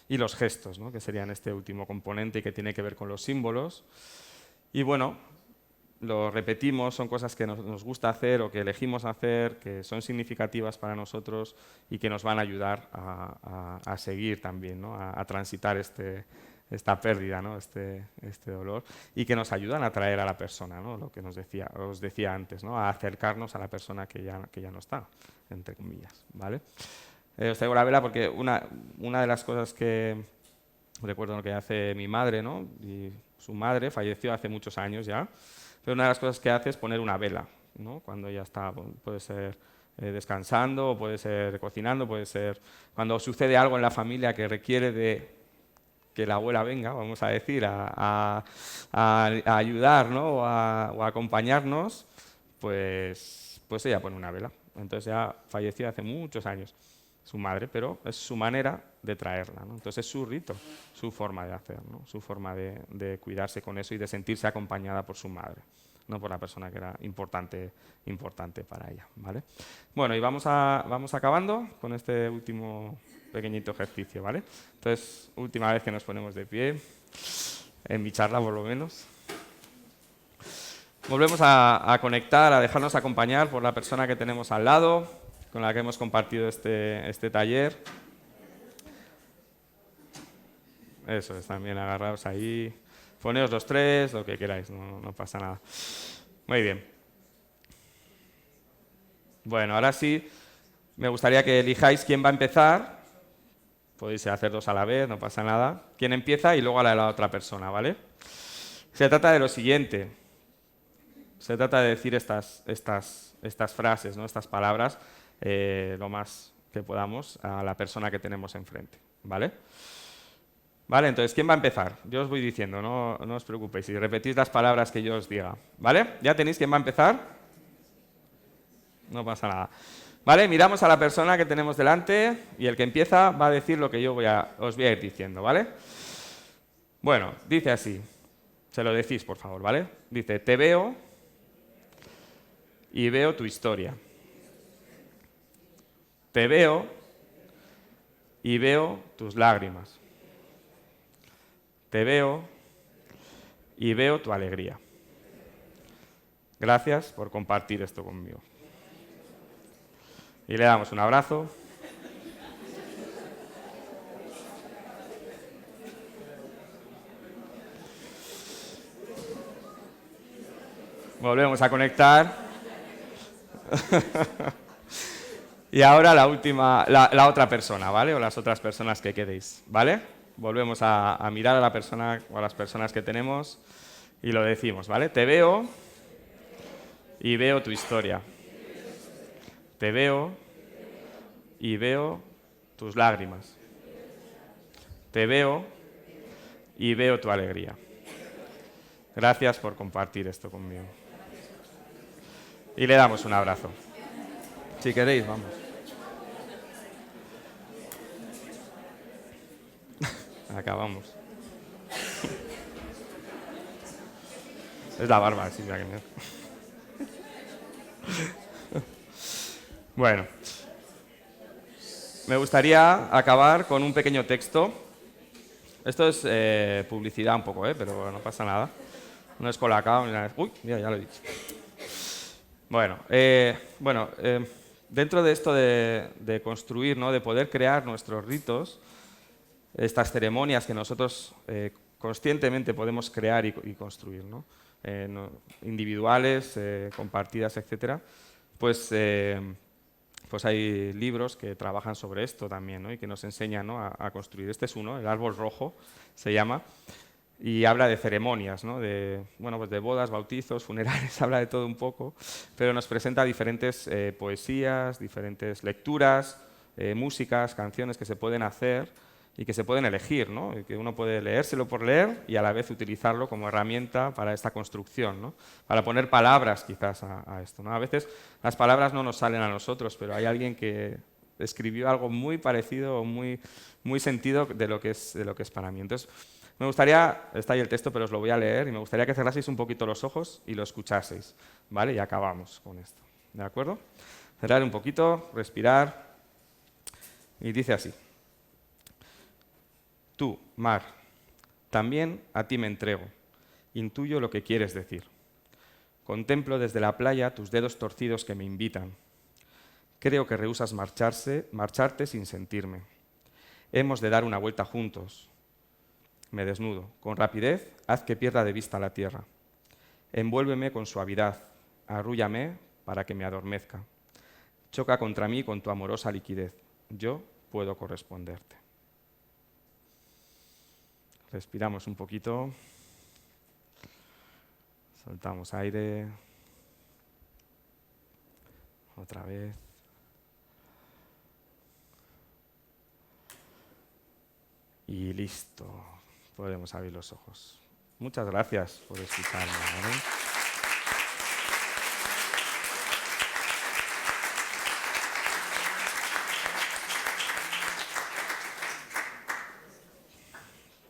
Y los gestos, ¿no? Que serían este último componente que tiene que ver con los símbolos. Y bueno, lo repetimos, son cosas que nos gusta hacer o que elegimos hacer, que son significativas para nosotros y que nos van a ayudar a seguir también, ¿no? a transitar esta pérdida, ¿no? este dolor, y que nos ayudan a atraer a la persona, ¿no? Lo que os decía antes, ¿no? A acercarnos a la persona que ya no está, entre comillas. ¿Vale? Os traigo la vela porque una de las cosas que recuerdo que hace mi madre, ¿no? Y su madre falleció hace muchos años ya, pero una de las cosas que hace es poner una vela, ¿no? Cuando ya está, puede ser descansando, puede ser cocinando, puede ser cuando sucede algo en la familia que requiere de que la abuela venga, vamos a decir, a ayudar, ¿no? o a acompañarnos, pues ella pone una vela. Entonces ya falleció hace muchos años. su madre, pero es su manera de traerla, ¿no? Entonces es su rito, su forma de hacer, ¿no? Su forma de cuidarse con eso y de sentirse acompañada por su madre, no por la persona que era importante para ella, ¿vale? Bueno, y vamos acabando con este último pequeñito ejercicio, ¿vale? Entonces, última vez que nos ponemos de pie, en mi charla por lo menos. Volvemos a conectar, a dejarnos acompañar por la persona que tenemos al lado, con la que hemos compartido este taller. Eso es, también agarraos ahí. Poneos los tres, lo que queráis, no pasa nada. Muy bien. Bueno, ahora sí, me gustaría que elijáis quién va a empezar. Podéis hacer dos a la vez, no pasa nada. ¿Quién empieza? Y luego a la otra persona, ¿vale? Se trata de lo siguiente. Se trata de decir estas frases, ¿no? Estas palabras, lo más que podamos a la persona que tenemos enfrente, ¿vale? Vale, entonces, ¿quién va a empezar? Yo os voy diciendo, no os preocupéis, y repetís las palabras que yo os diga, ¿vale? ¿Ya tenéis quién va a empezar? No pasa nada. Vale, miramos a la persona que tenemos delante y el que empieza va a decir lo que yo os voy a ir diciendo, ¿vale? Bueno, dice así, se lo decís, por favor, ¿vale? Dice, te veo y veo tu historia. Te veo y veo tus lágrimas. Te veo y veo tu alegría. Gracias por compartir esto conmigo. Y le damos un abrazo. Volvemos a conectar. Y ahora la otra persona, ¿vale? O las otras personas que quedéis, ¿vale? Volvemos a mirar a la persona o a las personas que tenemos y lo decimos, ¿vale? Te veo y veo tu historia. Te veo y veo tus lágrimas. Te veo y veo tu alegría. Gracias por compartir esto conmigo. Y le damos un abrazo. Si queréis, vamos. Acabamos. Es la barba, sí, la que me... Bueno. Me gustaría acabar con un pequeño texto. Esto es publicidad un poco, pero no pasa nada. No es colacao ni nada. Uy, mira, ya lo he dicho. Bueno, dentro de esto de construir, ¿no? De poder crear nuestros ritos, estas ceremonias que nosotros conscientemente podemos crear y construir, ¿no? Individuales, compartidas, etcétera, pues hay libros que trabajan sobre esto también, ¿no? Y que nos enseñan, ¿no? a construir. Este es uno, el árbol rojo se llama, y habla de ceremonias, ¿no? De bodas, bautizos, funerales, habla de todo un poco, pero nos presenta diferentes poesías, diferentes lecturas, músicas, canciones que se pueden hacer y que se pueden elegir, ¿no? Y que uno puede leérselo por leer y a la vez utilizarlo como herramienta para esta construcción, ¿no? Para poner palabras quizás a esto, ¿no? A veces las palabras no nos salen a nosotros, pero hay alguien que escribió algo muy parecido o muy sentido de lo que es para mí. Entonces, me gustaría, está ahí el texto, pero os lo voy a leer, y me gustaría que cerraseis un poquito los ojos y lo escuchaseis, ¿vale? Y acabamos con esto, ¿de acuerdo? Cerrar un poquito, respirar, y dice así. Tú, mar, también a ti me entrego, intuyo lo que quieres decir. Contemplo desde la playa tus dedos torcidos que me invitan. Creo que rehúsas marcharte sin sentirme. Hemos de dar una vuelta juntos. Me desnudo. Con rapidez, haz que pierda de vista la tierra. Envuélveme con suavidad. Arrúllame para que me adormezca. Choca contra mí con tu amorosa liquidez. Yo puedo corresponderte. Respiramos un poquito. Soltamos aire. Otra vez. Y listo. Podemos abrir los ojos. Muchas gracias por escucharme, ¿vale?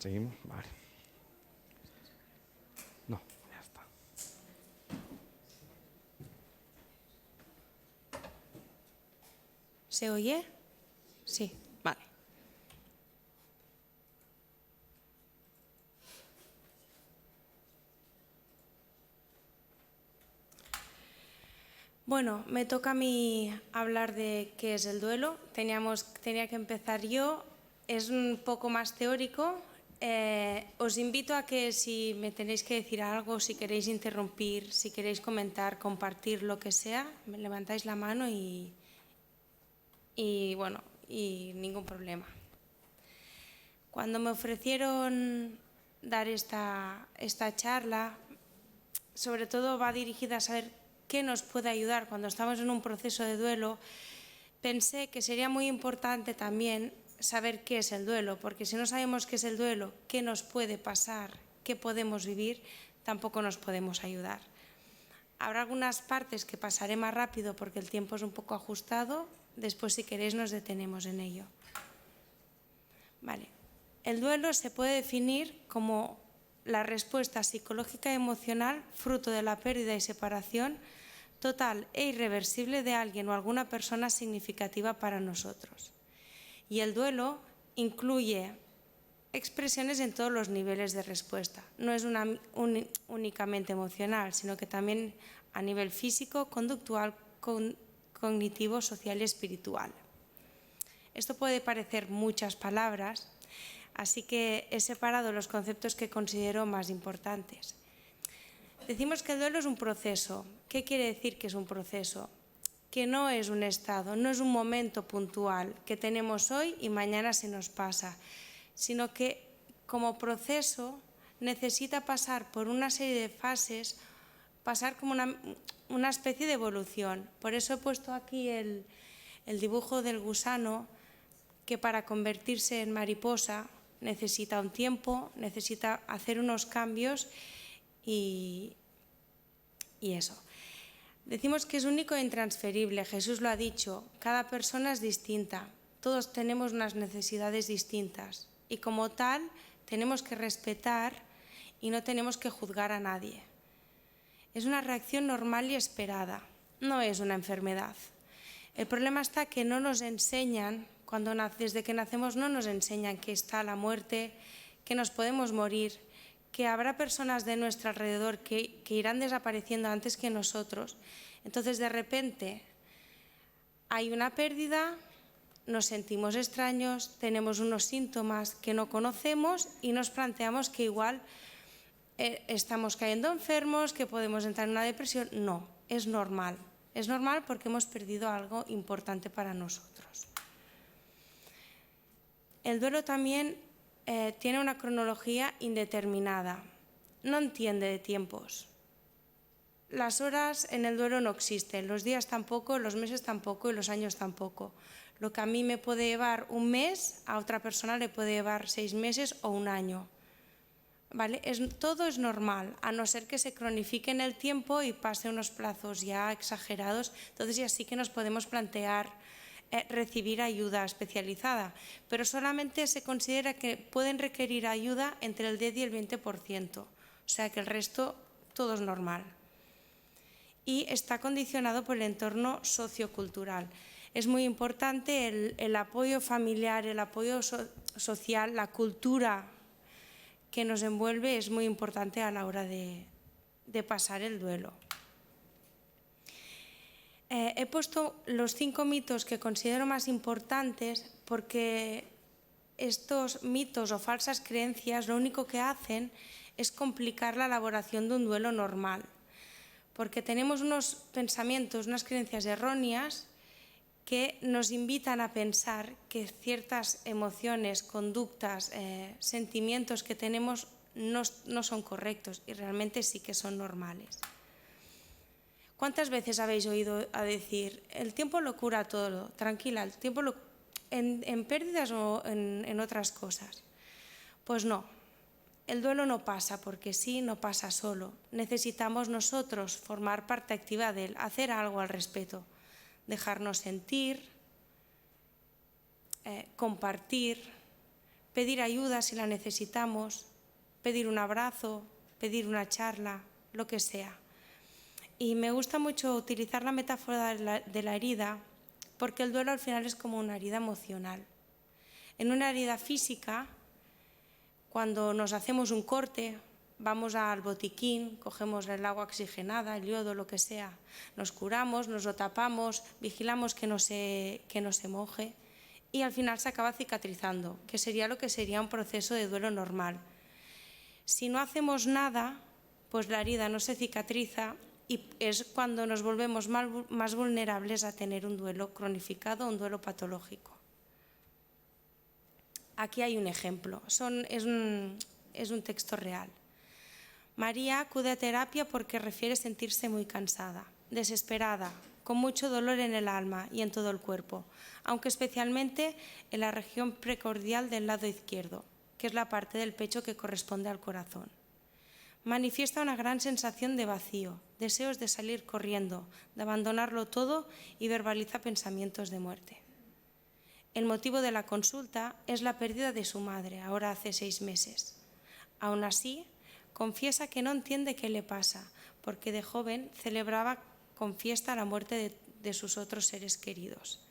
Seguimos, vale. No, ya está. ¿Se oye? Sí, vale. Bueno, me toca a mí hablar de qué es el duelo. Tenía que empezar yo. Es un poco más teórico. Os invito a que si me tenéis que decir algo, si queréis interrumpir, si queréis comentar, compartir, lo que sea, me levantáis la mano y bueno, y ningún problema. Cuando me ofrecieron dar esta charla, sobre todo va dirigida a saber qué nos puede ayudar cuando estamos en un proceso de duelo, pensé que sería muy importante también saber qué es el duelo, porque si no sabemos qué es el duelo, qué nos puede pasar, qué podemos vivir, tampoco nos podemos ayudar. Habrá algunas partes que pasaré más rápido porque el tiempo es un poco ajustado, después si queréis nos detenemos en ello. Vale. El duelo se puede definir como la respuesta psicológica y emocional fruto de la pérdida y separación total e irreversible de alguien o alguna persona significativa para nosotros. Y el duelo incluye expresiones en todos los niveles de respuesta. No es únicamente emocional, sino que también a nivel físico, conductual, cognitivo, social y espiritual. Esto puede parecer muchas palabras, así que he separado los conceptos que considero más importantes. Decimos que el duelo es un proceso. ¿Qué quiere decir que es un proceso? Que no es un estado, no es un momento puntual que tenemos hoy y mañana se nos pasa, sino que como proceso necesita pasar por una serie de fases, pasar como una especie de evolución. Por eso he puesto aquí el dibujo del gusano, que para convertirse en mariposa necesita un tiempo, necesita hacer unos cambios y eso. Decimos que es único e intransferible, Jesús lo ha dicho, cada persona es distinta, todos tenemos unas necesidades distintas y como tal tenemos que respetar y no tenemos que juzgar a nadie. Es una reacción normal y esperada, no es una enfermedad. El problema está que no nos enseñan, desde que nacemos no nos enseñan que está la muerte, que nos podemos morir, que habrá personas de nuestro alrededor que irán desapareciendo antes que nosotros. Entonces, de repente, hay una pérdida, nos sentimos extraños, tenemos unos síntomas que no conocemos y nos planteamos que igual estamos cayendo enfermos, que podemos entrar en una depresión. No, es normal. Es normal porque hemos perdido algo importante para nosotros. El duelo también tiene una cronología indeterminada, no entiende de tiempos. Las horas en el duelo no existen, los días tampoco, los meses tampoco y los años tampoco. Lo que a mí me puede llevar un mes, a otra persona le puede llevar 6 meses o un año. ¿Vale? Todo es normal, a no ser que se cronifique en el tiempo y pase unos plazos ya exagerados, entonces ya sí que nos podemos plantear recibir ayuda especializada, pero solamente se considera que pueden requerir ayuda entre el 10 y el 20%, o sea que el resto todo es normal. Y está condicionado por el entorno sociocultural. Es muy importante el apoyo familiar, el apoyo social, la cultura que nos envuelve es muy importante a la hora de pasar el duelo. He puesto los 5 mitos que considero más importantes porque estos mitos o falsas creencias lo único que hacen es complicar la elaboración de un duelo normal, porque tenemos unos pensamientos, unas creencias erróneas que nos invitan a pensar que ciertas emociones, conductas, sentimientos que tenemos no son correctos y realmente sí que son normales. ¿Cuántas veces habéis oído a decir, el tiempo lo cura todo, tranquila, el tiempo en pérdidas o en otras cosas? Pues no, el duelo no pasa porque sí, no pasa solo. Necesitamos nosotros formar parte activa de él, hacer algo al respecto, dejarnos sentir, compartir, pedir ayuda si la necesitamos, pedir un abrazo, pedir una charla, lo que sea. Y me gusta mucho utilizar la metáfora de la herida, porque el duelo al final es como una herida emocional. En una herida física, cuando nos hacemos un corte, vamos al botiquín, cogemos el agua oxigenada, el yodo, lo que sea, nos curamos, nos lo tapamos, vigilamos que no se moje y al final se acaba cicatrizando, que sería lo que sería un proceso de duelo normal. Si no hacemos nada, pues la herida no se cicatriza y es cuando nos volvemos más vulnerables a tener un duelo cronificado, un duelo patológico. Aquí hay un ejemplo, es un texto real. María acude a terapia porque refiere sentirse muy cansada, desesperada, con mucho dolor en el alma y en todo el cuerpo, aunque especialmente en la región precordial del lado izquierdo, que es la parte del pecho que corresponde al corazón. Manifiesta una gran sensación de vacío, deseos de salir corriendo, de abandonarlo todo y verbaliza pensamientos de muerte. El motivo de la consulta es la pérdida de su madre, ahora hace 6 meses. Aún así, confiesa que no entiende qué le pasa, porque de joven celebraba con fiesta la muerte de sus otros seres queridos.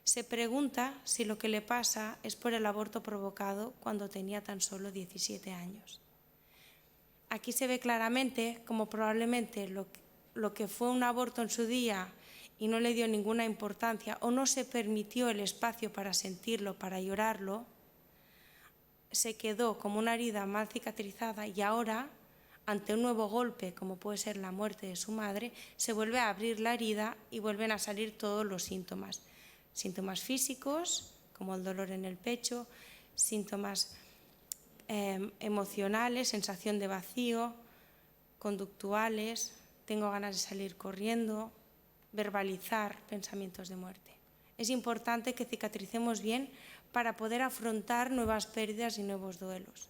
Se pregunta si lo que le pasa es por el aborto provocado cuando tenía tan solo 17 años. Aquí se ve claramente cómo probablemente lo que fue un aborto en su día y no le dio ninguna importancia o no se permitió el espacio para sentirlo, para llorarlo, se quedó como una herida mal cicatrizada y ahora, ante un nuevo golpe, como puede ser la muerte de su madre, se vuelve a abrir la herida y vuelven a salir todos los síntomas. Síntomas físicos, como el dolor en el pecho, síntomas emocionales, sensación de vacío, conductuales, tengo ganas de salir corriendo, verbalizar pensamientos de muerte. Es importante que cicatricemos bien para poder afrontar nuevas pérdidas y nuevos duelos.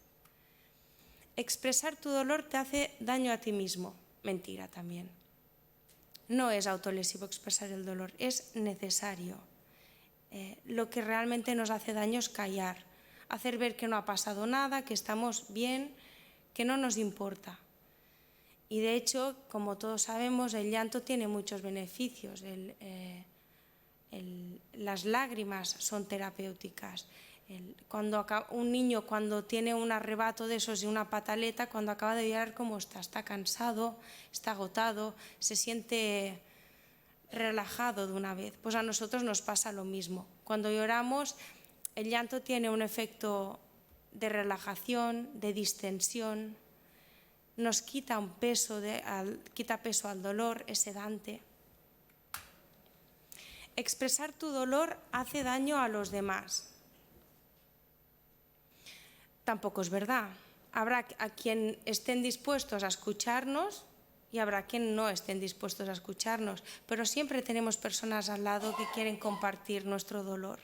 Expresar tu dolor te hace daño a ti mismo. Mentira también. No es autolesivo expresar el dolor, es necesario. Lo que realmente nos hace daño es callar, hacer ver que no ha pasado nada, que estamos bien, que no nos importa. Y de hecho, como todos sabemos, el llanto tiene muchos beneficios. Las lágrimas son terapéuticas. Un niño cuando tiene un arrebato de esos y una pataleta, cuando acaba de llorar, ¿cómo está? Está cansado, está agotado, se siente relajado de una vez. Pues a nosotros nos pasa lo mismo. Cuando lloramos, el llanto tiene un efecto de relajación, de distensión, nos quita quita peso al dolor, es sedante. Expresar tu dolor hace daño a los demás. Tampoco es verdad. Habrá a quien estén dispuestos a escucharnos y habrá quien no estén dispuestos a escucharnos, pero siempre tenemos personas al lado que quieren compartir nuestro dolor.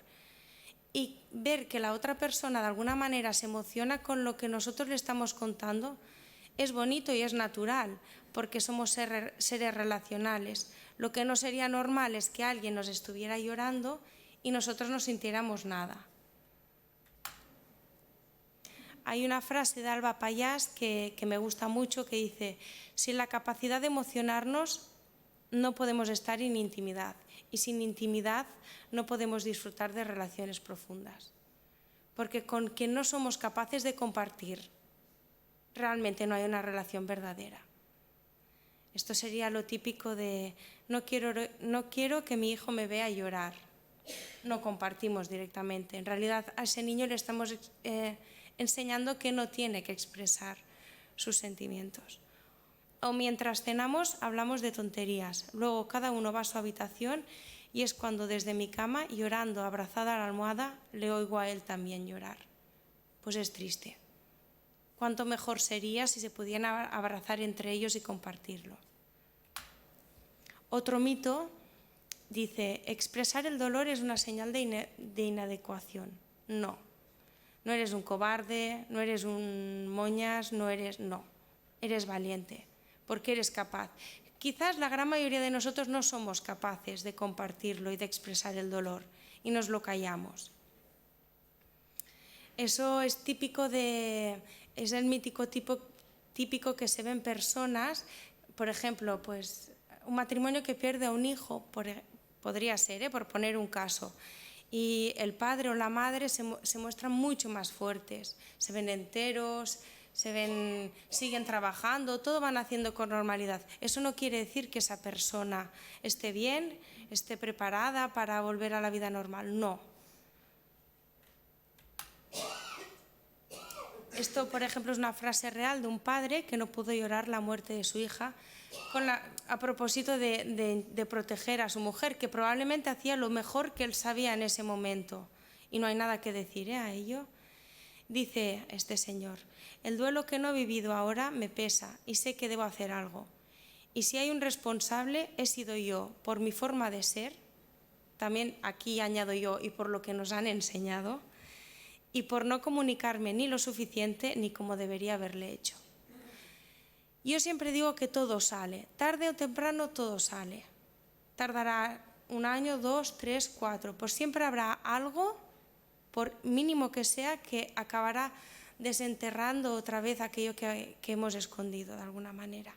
Y ver que la otra persona de alguna manera se emociona con lo que nosotros le estamos contando es bonito y es natural, porque somos seres relacionales. Lo que no sería normal es que alguien nos estuviera llorando y nosotros no sintiéramos nada. Hay una frase de Alba Pallás que me gusta mucho que dice: sin la capacidad de emocionarnos no podemos estar en intimidad y sin intimidad no podemos disfrutar de relaciones profundas. Porque con quien no somos capaces de compartir, realmente no hay una relación verdadera. Esto sería lo típico de no quiero que mi hijo me vea llorar. No compartimos directamente. En realidad a ese niño le estamos enseñando que no tiene que expresar sus sentimientos. O mientras cenamos hablamos de tonterías. Luego cada uno va a su habitación y es cuando desde mi cama, llorando, abrazada a la almohada, le oigo a él también llorar. Pues es triste. Cuánto mejor sería si se pudieran abrazar entre ellos y compartirlo. Otro mito dice: expresar el dolor es una señal de inadecuación. No. No eres un cobarde, no eres un moñas, no. Eres valiente, porque eres capaz. Quizás la gran mayoría de nosotros no somos capaces de compartirlo y de expresar el dolor y nos lo callamos. Eso es es el mítico típico que se ve en personas, por ejemplo, pues un matrimonio que pierde a un hijo, podría ser, por poner un caso, y el padre o la madre se muestran mucho más fuertes, se ven enteros, siguen trabajando, todo van haciendo con normalidad. Eso no quiere decir que esa persona esté bien, esté preparada para volver a la vida normal, no. Esto, por ejemplo, es una frase real de un padre que no pudo llorar la muerte de su hija a propósito de proteger a su mujer, que probablemente hacía lo mejor que él sabía en ese momento. Y no hay nada que decir a ello. Dice este señor: el duelo que no he vivido ahora me pesa y sé que debo hacer algo. Y si hay un responsable, he sido yo, por mi forma de ser, también aquí añado yo, y por lo que nos han enseñado, y por no comunicarme ni lo suficiente ni como debería haberle hecho. Yo siempre digo que todo sale, tarde o temprano todo sale. Tardará 1 año, 2, 3, 4, pues siempre habrá algo, por mínimo que sea, que acabará desenterrando otra vez aquello que hemos escondido de alguna manera.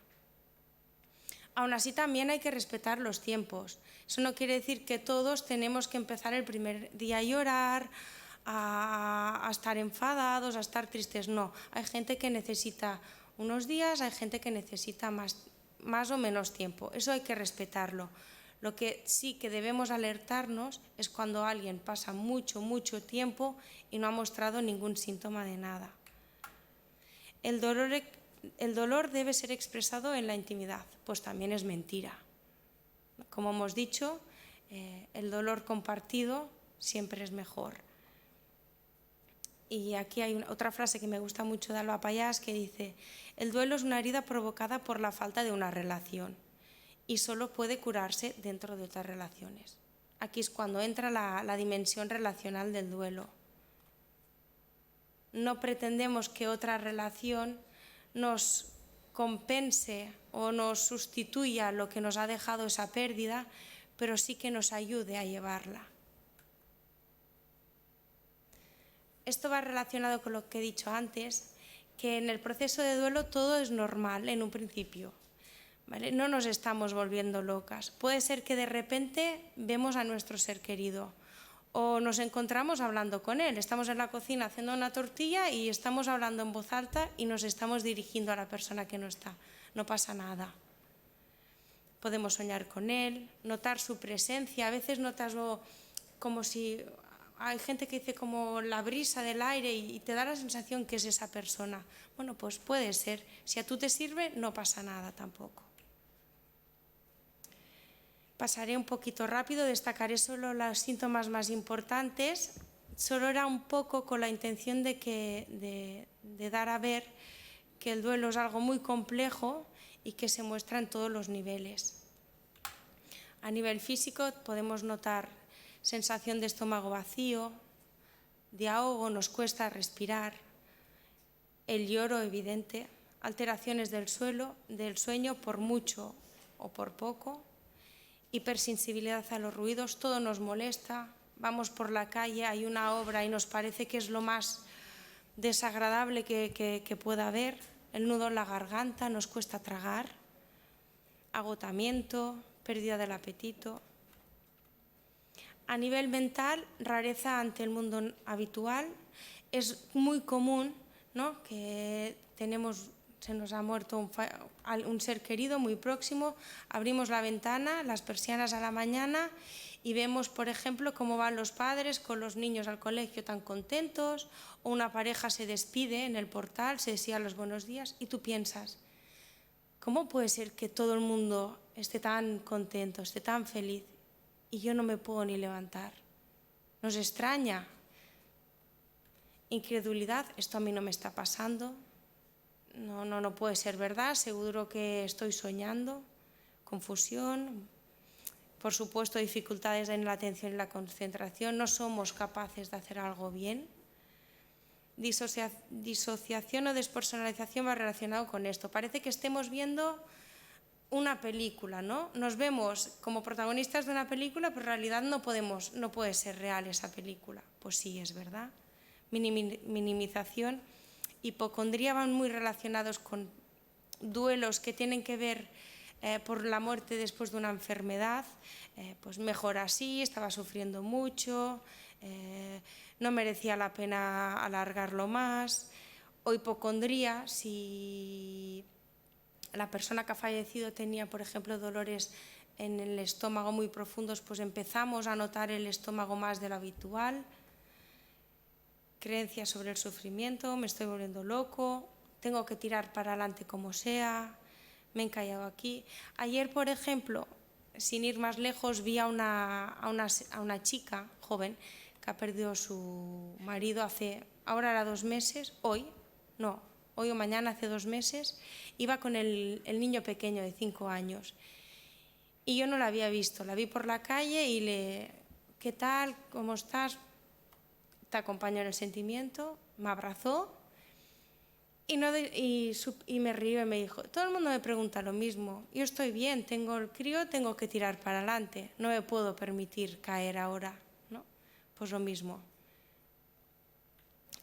Aún así también hay que respetar los tiempos. Eso no quiere decir que todos tenemos que empezar el primer día a llorar, a estar enfadados, a estar tristes. No, hay gente que necesita unos días, hay gente que necesita más o menos tiempo. Eso hay que respetarlo. Lo que sí que debemos alertarnos es cuando alguien pasa mucho tiempo y no ha mostrado ningún síntoma de nada. El dolor debe ser expresado en la intimidad, pues también es mentira. Como hemos dicho, el dolor compartido siempre es mejor. Y aquí hay otra frase que me gusta mucho de Alba Pallás que dice: el duelo es una herida provocada por la falta de una relación y solo puede curarse dentro de otras relaciones. Aquí es cuando entra la dimensión relacional del duelo. No pretendemos que otra relación nos compense o nos sustituya lo que nos ha dejado esa pérdida, pero sí que nos ayude a llevarla. Esto va relacionado con lo que he dicho antes, que en el proceso de duelo todo es normal en un principio, ¿vale? No nos estamos volviendo locas. Puede ser que de repente vemos a nuestro ser querido o nos encontramos hablando con él. Estamos en la cocina haciendo una tortilla y estamos hablando en voz alta y nos estamos dirigiendo a la persona que no está. No pasa nada. Podemos soñar con él, notar su presencia. A veces notas como si... Hay gente que dice como la brisa del aire y te da la sensación que es esa persona. Bueno, pues puede ser. Si a tú te sirve, no pasa nada tampoco. Pasaré un poquito rápido, destacaré solo los síntomas más importantes. Solo era un poco con la intención de dar a ver que el duelo es algo muy complejo y que se muestra en todos los niveles. A nivel físico podemos notar sensación de estómago vacío, de ahogo, nos cuesta respirar, el lloro evidente, alteraciones del sueño por mucho o por poco, hipersensibilidad a los ruidos, todo nos molesta, vamos por la calle, hay una obra y nos parece que es lo más desagradable que pueda haber, el nudo en la garganta, nos cuesta tragar, agotamiento, pérdida del apetito. A nivel mental, rareza ante el mundo habitual. Es muy común, ¿no?, que se nos ha muerto un ser querido muy próximo, abrimos la ventana, las persianas a la mañana y vemos, por ejemplo, cómo van los padres con los niños al colegio tan contentos, o una pareja se despide en el portal, se desea los buenos días y tú piensas, ¿cómo puede ser que todo el mundo esté tan contento, esté tan feliz? Y yo no me puedo ni levantar. Nos extraña. Incredulidad, esto a mí no me está pasando. No puede ser verdad, seguro que estoy soñando. Confusión, por supuesto dificultades en la atención y la concentración. No somos capaces de hacer algo bien. Disociación o despersonalización va relacionado con esto. Parece que estemos viendo una película, ¿no? Nos vemos como protagonistas de una película, pero en realidad no puede ser real esa película. Pues sí, es verdad. minimización. Hipocondría van muy relacionados con duelos que tienen que ver por la muerte después de una enfermedad, pues mejor así, estaba sufriendo mucho, no merecía la pena alargarlo más. O hipocondría, si la persona que ha fallecido tenía, por ejemplo, dolores en el estómago muy profundos, pues empezamos a notar el estómago más de lo habitual. Creencias sobre el sufrimiento, me estoy volviendo loco, tengo que tirar para adelante como sea, me he encallado aquí. Ayer, por ejemplo, sin ir más lejos, vi a una chica joven que ha perdido a su marido ahora era 2 meses, hoy o mañana, hace 2 meses, iba con el niño pequeño de 5 años. Y yo no la había visto, la vi por la calle y ¿qué tal? ¿Cómo estás? Te acompañó en el sentimiento, me abrazó y me rió y me dijo, todo el mundo me pregunta lo mismo, yo estoy bien, tengo el crío, tengo que tirar para adelante, no me puedo permitir caer ahora, ¿no? Pues lo mismo.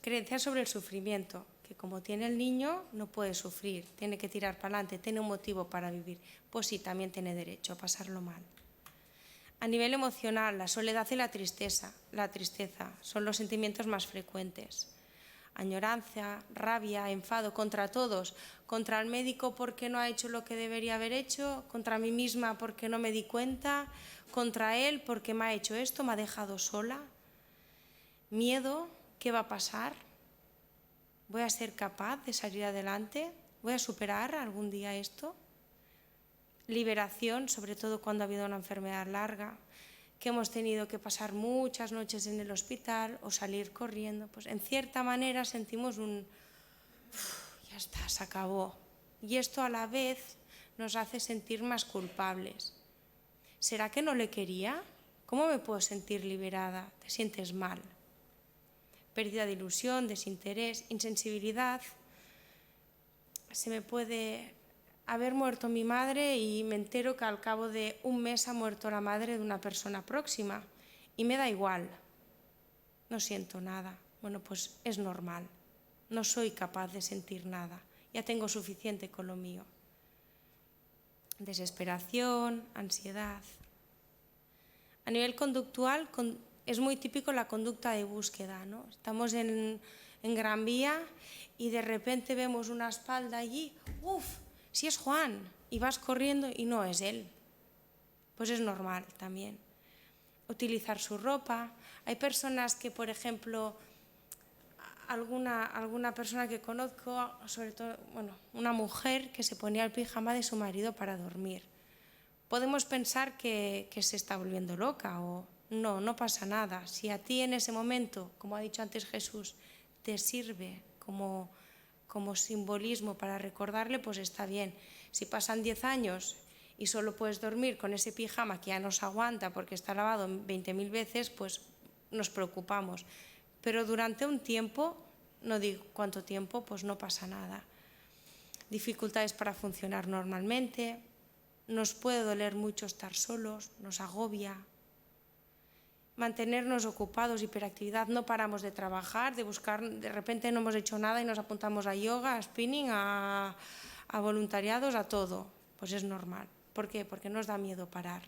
Creencias sobre el sufrimiento, que como tiene el niño no puede sufrir, tiene que tirar para adelante, tiene un motivo para vivir, pues sí, también tiene derecho a pasarlo mal. A nivel emocional, la soledad y la tristeza son los sentimientos más frecuentes. Añoranza, rabia, enfado contra todos, contra el médico porque no ha hecho lo que debería haber hecho, contra mí misma porque no me di cuenta, contra él porque me ha hecho esto, me ha dejado sola. Miedo, ¿qué va a pasar? ¿Voy a ser capaz de salir adelante? ¿Voy a superar algún día esto? Liberación, sobre todo cuando ha habido una enfermedad larga, que hemos tenido que pasar muchas noches en el hospital o salir corriendo, pues en cierta manera sentimos ya está, se acabó. Y esto a la vez nos hace sentir más culpables. ¿Será que no le quería? ¿Cómo me puedo sentir liberada? Te sientes mal. Pérdida de ilusión, desinterés, insensibilidad. Se me puede haber muerto mi madre y me entero que al cabo de 1 mes ha muerto la madre de una persona próxima y me da igual, no siento nada. Bueno, pues es normal, no soy capaz de sentir nada, ya tengo suficiente con lo mío. Desesperación, ansiedad. A nivel conductual es muy típico la conducta de búsqueda, ¿no? Estamos en Gran Vía y de repente vemos una espalda allí, si es Juan, y vas corriendo y no es él, pues es normal también. Utilizar su ropa. Hay personas que, por ejemplo, alguna persona que conozco, sobre todo, una mujer que se ponía el pijama de su marido para dormir. Podemos pensar que se está volviendo loca o no pasa nada. Si a ti en ese momento, como ha dicho antes Jesús, te sirve como simbolismo para recordarle, pues está bien. Si pasan 10 años y solo puedes dormir con ese pijama que ya no se aguanta porque está lavado 20.000 veces, pues nos preocupamos. Pero durante un tiempo, no digo cuánto tiempo, pues no pasa nada. Dificultades para funcionar normalmente, nos puede doler mucho estar solos, nos agobia. Mantenernos ocupados, hiperactividad, no paramos de trabajar, de buscar, de repente no hemos hecho nada y nos apuntamos a yoga, a spinning, a voluntariados, a todo. Pues es normal. ¿Por qué? Porque nos da miedo parar.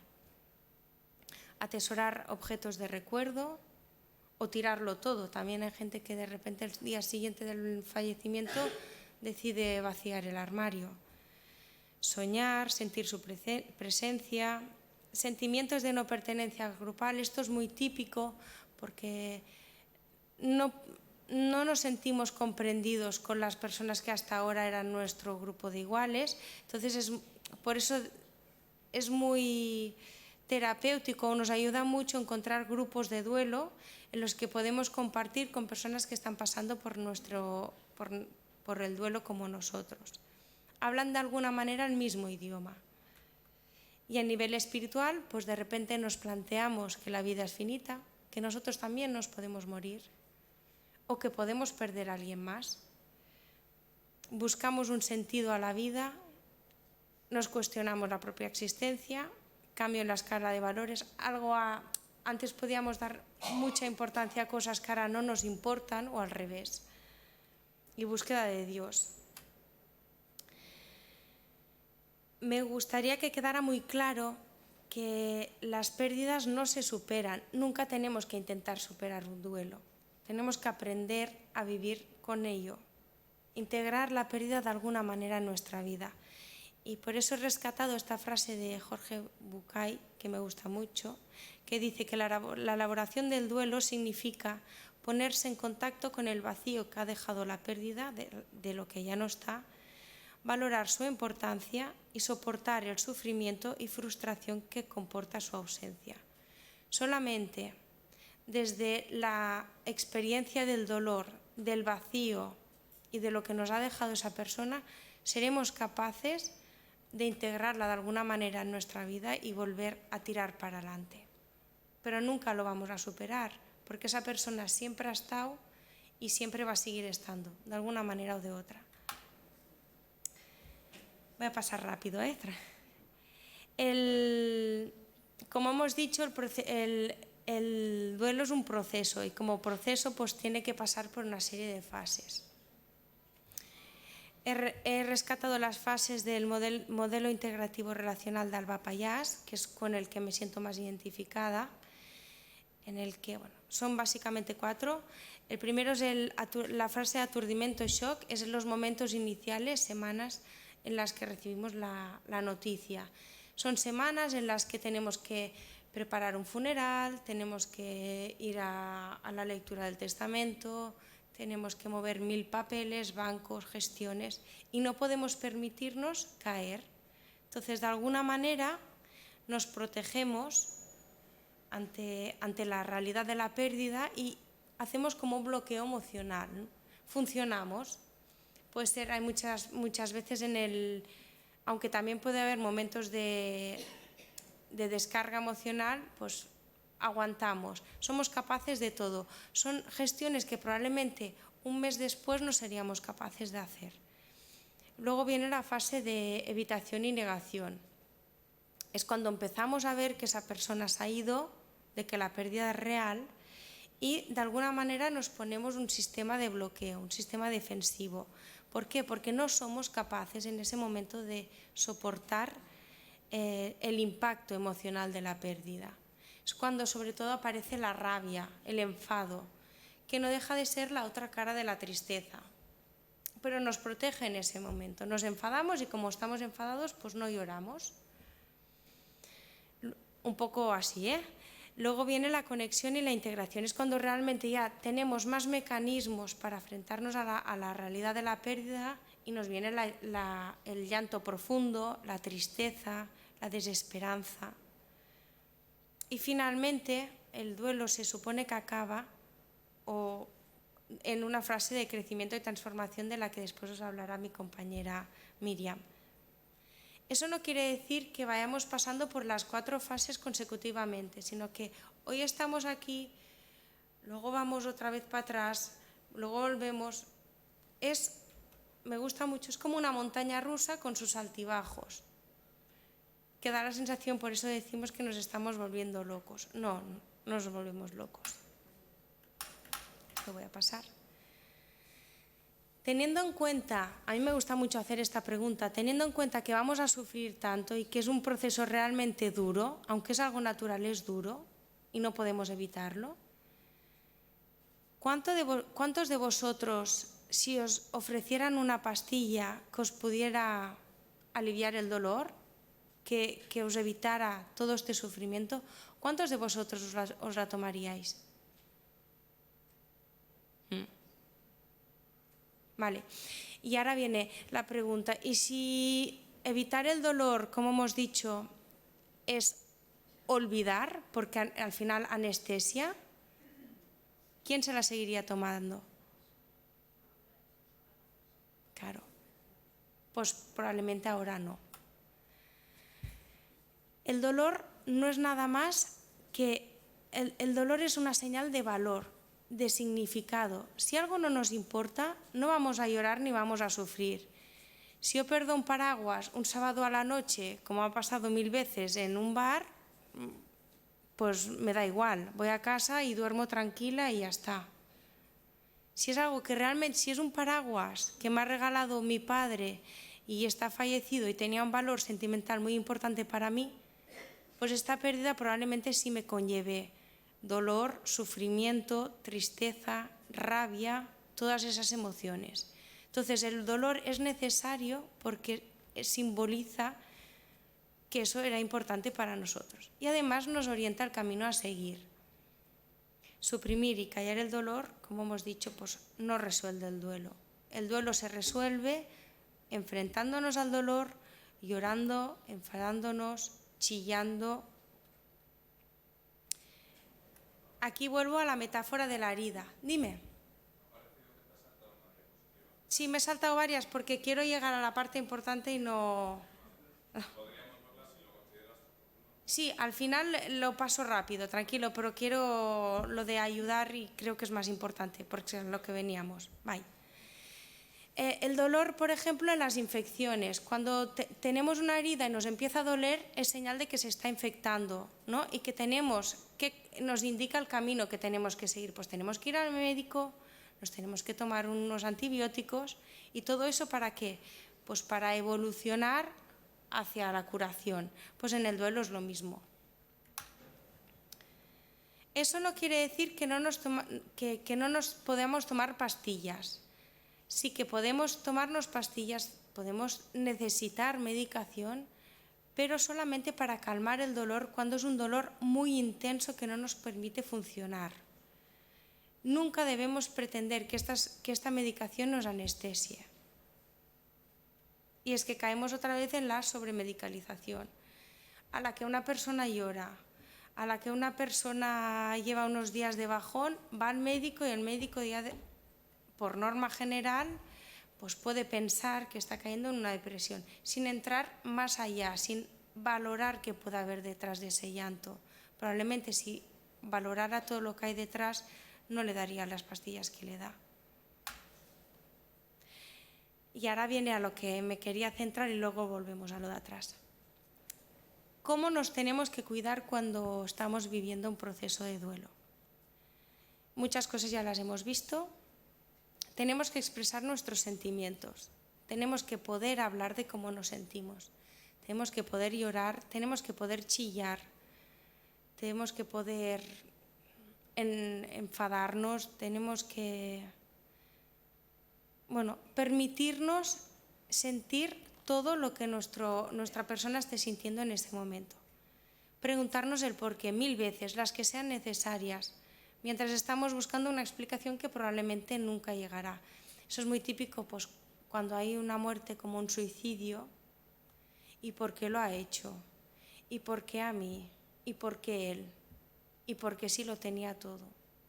Atesorar objetos de recuerdo o tirarlo todo. También hay gente que de repente el día siguiente del fallecimiento decide vaciar el armario. Soñar, sentir su presencia. Sentimientos de no pertenencia grupal, esto es muy típico porque no nos sentimos comprendidos con las personas que hasta ahora eran nuestro grupo de iguales, entonces por eso es muy terapéutico, nos ayuda mucho a encontrar grupos de duelo en los que podemos compartir con personas que están pasando por el duelo como nosotros. Hablan de alguna manera el mismo idioma. Y a nivel espiritual, pues de repente nos planteamos que la vida es finita, que nosotros también nos podemos morir o que podemos perder a alguien más. Buscamos un sentido a la vida, nos cuestionamos la propia existencia, cambio en la escala de valores, algo ha antes podíamos dar mucha importancia a cosas que ahora no nos importan o al revés. Y búsqueda de Dios. Me gustaría que quedara muy claro que las pérdidas no se superan. Nunca tenemos que intentar superar un duelo. Tenemos que aprender a vivir con ello, integrar la pérdida de alguna manera en nuestra vida. Y por eso he rescatado esta frase de Jorge Bucay, que me gusta mucho, que dice que la elaboración del duelo significa ponerse en contacto con el vacío que ha dejado la pérdida de lo que ya no está, valorar su importancia y soportar el sufrimiento y frustración que comporta su ausencia. Solamente desde la experiencia del dolor, del vacío y de lo que nos ha dejado esa persona, seremos capaces de integrarla de alguna manera en nuestra vida y volver a tirar para adelante. Pero nunca lo vamos a superar, porque esa persona siempre ha estado y siempre va a seguir estando, de alguna manera o de otra. Voy a pasar rápido, como hemos dicho, el duelo es un proceso y como proceso pues tiene que pasar por una serie de fases. He rescatado las fases del modelo integrativo relacional de Alba Pallás, que es con el que me siento más identificada, en el que son básicamente 4. El primero es la fase de aturdimiento y shock, es en los momentos iniciales, semanas, en las que recibimos la noticia. Son semanas en las que tenemos que preparar un funeral, tenemos que ir a la lectura del testamento, tenemos que mover 1000 papeles, bancos, gestiones y no podemos permitirnos caer. Entonces, de alguna manera, nos protegemos ante la realidad de la pérdida y hacemos como un bloqueo emocional, ¿no? Funcionamos. Puede ser, hay muchas veces aunque también puede haber momentos de descarga emocional, pues aguantamos, somos capaces de todo. Son gestiones que probablemente un mes después no seríamos capaces de hacer. Luego viene la fase de evitación y negación. Es cuando empezamos a ver que esa persona se ha ido, de que la pérdida es real y de alguna manera nos ponemos un sistema de bloqueo, un sistema defensivo. ¿Por qué? Porque no somos capaces en ese momento de soportar el impacto emocional de la pérdida. Es cuando sobre todo aparece la rabia, el enfado, que no deja de ser la otra cara de la tristeza. Pero nos protege en ese momento. Nos enfadamos y como estamos enfadados, pues no lloramos. Un poco así, Luego viene la conexión y la integración. Es cuando realmente ya tenemos más mecanismos para enfrentarnos a la realidad de la pérdida y nos viene el llanto profundo, la tristeza, la desesperanza. Y finalmente, el duelo se supone que acaba en una frase de crecimiento y transformación de la que después os hablará mi compañera Miriam. Eso no quiere decir que vayamos pasando por las 4 fases consecutivamente, sino que hoy estamos aquí, luego vamos otra vez para atrás, luego volvemos. Me gusta mucho, es como una montaña rusa con sus altibajos, que da la sensación, por eso decimos que nos estamos volviendo locos. No nos volvemos locos. Lo voy a pasar. Teniendo en cuenta, a mí me gusta mucho hacer esta pregunta, teniendo en cuenta que vamos a sufrir tanto y que es un proceso realmente duro, aunque es algo natural, es duro y no podemos evitarlo, ¿cuántos de vosotros, si os ofrecieran una pastilla que os pudiera aliviar el dolor, que os evitara todo este sufrimiento, cuántos de vosotros os la tomaríais? Vale, y ahora viene la pregunta, ¿y si evitar el dolor, como hemos dicho, es olvidar, porque al final anestesia, ¿quién se la seguiría tomando? Claro, pues probablemente ahora no. El dolor no es nada más que, el dolor es una señal de valor, de significado. Si algo no nos importa, no vamos a llorar ni vamos a sufrir. Si yo pierdo un paraguas un sábado a la noche, como ha pasado 1000 veces en un bar, pues me da igual, voy a casa y duermo tranquila y ya está. Si es algo que realmente, si es un paraguas que me ha regalado mi padre y está fallecido y tenía un valor sentimental muy importante para mí, pues esta pérdida probablemente sí me conlleve dolor, sufrimiento, tristeza, rabia, todas esas emociones. Entonces el dolor es necesario porque simboliza que eso era importante para nosotros y además nos orienta el camino a seguir. Suprimir y callar el dolor, como hemos dicho, pues no resuelve el duelo. El duelo se resuelve enfrentándonos al dolor, llorando, enfadándonos, chillando. Aquí vuelvo a la metáfora de la herida. Dime. Sí, me he saltado varias porque quiero llegar a la parte importante y no... Sí, al final lo paso rápido, tranquilo, pero quiero lo de ayudar y creo que es más importante porque es lo que veníamos. Bye. El dolor, por ejemplo, en las infecciones. Cuando tenemos una herida y nos empieza a doler, es señal de que se está infectando, ¿no? Y que nos indica el camino que tenemos que seguir. Pues tenemos que ir al médico, nos tenemos que tomar unos antibióticos y todo eso ¿para qué? Pues para evolucionar hacia la curación. Pues en el duelo es lo mismo. Eso no quiere decir que no nos podemos tomar pastillas. Sí que podemos tomarnos pastillas, podemos necesitar medicación, pero solamente para calmar el dolor cuando es un dolor muy intenso que no nos permite funcionar. Nunca debemos pretender que esta medicación nos anestesie. Y es que caemos otra vez en la sobremedicalización. A la que una persona llora, a la que una persona lleva unos días de bajón, va al médico y el médico por norma general pues puede pensar que está cayendo en una depresión, sin entrar más allá, sin valorar qué puede haber detrás de ese llanto. Probablemente si valorara todo lo que hay detrás, no le daría las pastillas que le da. Y ahora viene a lo que me quería centrar y luego volvemos a lo de atrás. ¿Cómo nos tenemos que cuidar cuando estamos viviendo un proceso de duelo? Muchas cosas ya las hemos visto. Tenemos que expresar nuestros sentimientos. Tenemos que poder hablar de cómo nos sentimos. Tenemos que poder llorar, tenemos que poder chillar, tenemos que poder enfadarnos, tenemos que permitirnos sentir todo lo que nuestra persona esté sintiendo en este momento. Preguntarnos el porqué 1000 veces, las que sean necesarias, mientras estamos buscando una explicación que probablemente nunca llegará. Eso es muy típico pues, cuando hay una muerte como un suicidio. ¿Y por qué lo ha hecho? ¿Y por qué a mí? ¿Y por qué él? ¿Y por qué sí lo tenía todo?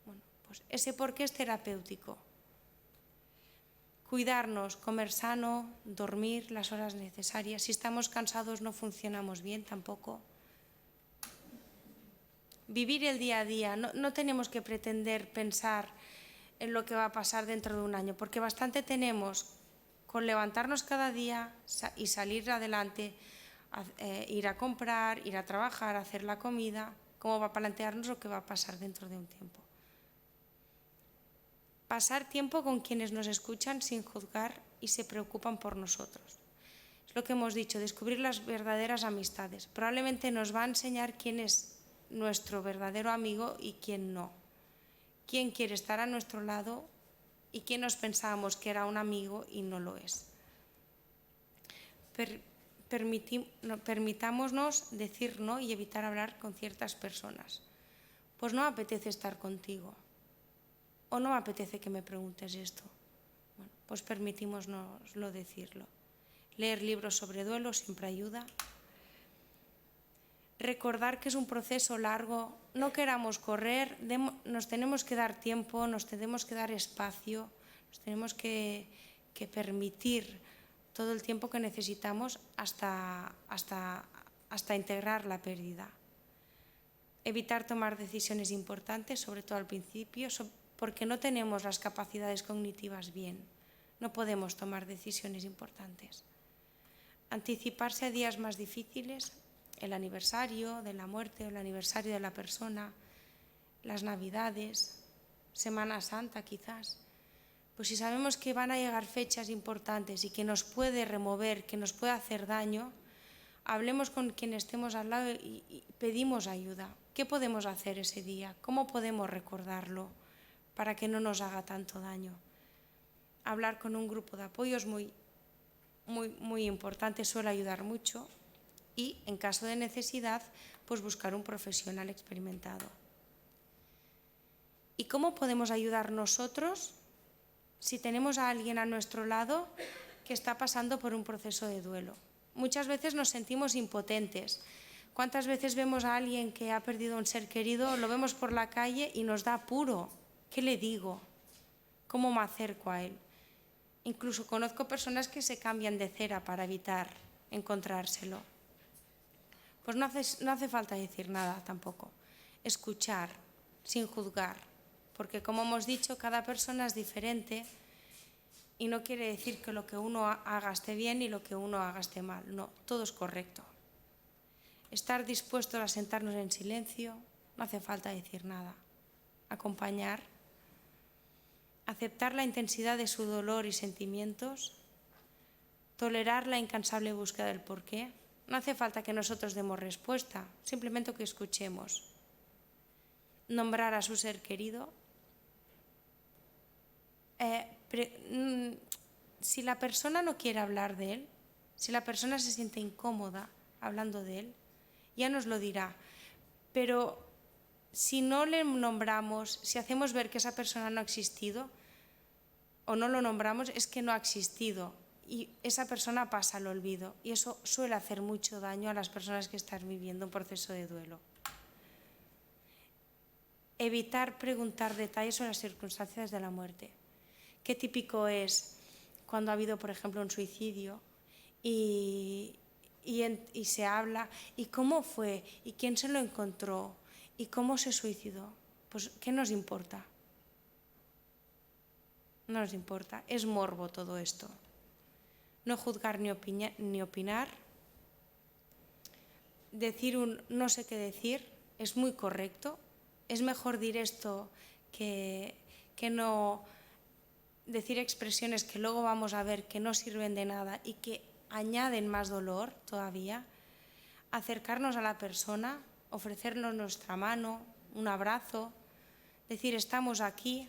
Bueno, pues ese porqué es terapéutico. Cuidarnos, comer sano, dormir las horas necesarias. Si estamos cansados no funcionamos bien tampoco. Vivir el día a día. No tenemos que pretender pensar en lo que va a pasar dentro de un año, porque bastante tenemos con levantarnos cada día y salir adelante, ir a comprar, ir a trabajar, hacer la comida, como para plantearnos lo que va a pasar dentro de un tiempo. Pasar tiempo con quienes nos escuchan sin juzgar y se preocupan por nosotros. Es lo que hemos dicho, descubrir las verdaderas amistades. Probablemente nos va a enseñar quién es nuestro verdadero amigo y quién no. Quién quiere estar a nuestro lado y quién nos pensábamos que era un amigo y no lo es. Permitámonos decir no y evitar hablar con ciertas personas. Pues no me apetece estar contigo. O no me apetece que me preguntes esto. Bueno, pues permitímonoslo decirlo. Leer libros sobre duelo siempre ayuda. Recordar que es un proceso largo, no queramos correr, nos tenemos que dar tiempo, nos tenemos que dar espacio, nos tenemos que permitir todo el tiempo que necesitamos hasta integrar la pérdida. Evitar tomar decisiones importantes, sobre todo al principio, porque no tenemos las capacidades cognitivas bien, no podemos tomar decisiones importantes. Anticiparse a días más difíciles, el aniversario de la muerte o el aniversario de la persona, las Navidades, Semana Santa quizás. Pues si sabemos que van a llegar fechas importantes y que nos puede remover, que nos puede hacer daño, hablemos con quien estemos al lado y pedimos ayuda. ¿Qué podemos hacer ese día? ¿Cómo podemos recordarlo para que no nos haga tanto daño? Hablar con un grupo de apoyo es muy importante, suele ayudar mucho, y en caso de necesidad, pues buscar un profesional experimentado. ¿Y cómo podemos ayudar nosotros si tenemos a alguien a nuestro lado que está pasando por un proceso de duelo? Muchas veces nos sentimos impotentes. ¿Cuántas veces vemos a alguien que ha perdido un ser querido, lo vemos por la calle y nos da apuro? ¿Qué le digo? ¿Cómo me acerco a él? Incluso conozco personas que se cambian de cera para evitar encontrárselo. Pues no hace falta decir nada tampoco. Escuchar, sin juzgar. Porque como hemos dicho, cada persona es diferente y no quiere decir que lo que uno haga esté bien y lo que uno haga esté mal. No, todo es correcto. Estar dispuestos a sentarnos en silencio, no hace falta decir nada. Acompañar. Aceptar la intensidad de su dolor y sentimientos. Tolerar la incansable búsqueda del porqué. No hace falta que nosotros demos respuesta, simplemente que escuchemos. Nombrar a su ser querido. Si la persona no quiere hablar de él, si la persona se siente incómoda hablando de él, ya nos lo dirá. Pero si no le nombramos, si hacemos ver que esa persona no ha existido o no lo nombramos, es que no ha existido y esa persona pasa al olvido, y eso suele hacer mucho daño a las personas que están viviendo un proceso de duelo. Evitar preguntar detalles sobre las circunstancias de la muerte. Qué típico es cuando ha habido, por ejemplo, un suicidio y se habla, ¿y cómo fue? ¿Y quién se lo encontró? ¿Y cómo se suicidó? Pues, ¿qué nos importa? No nos importa, es morbo todo esto. No juzgar ni opinar. Decir un no sé qué decir es muy correcto. Es mejor decir esto que no decir expresiones que luego vamos a ver que no sirven de nada y que añaden más dolor todavía. Acercarnos a la persona, ofrecernos nuestra mano, un abrazo, decir estamos aquí.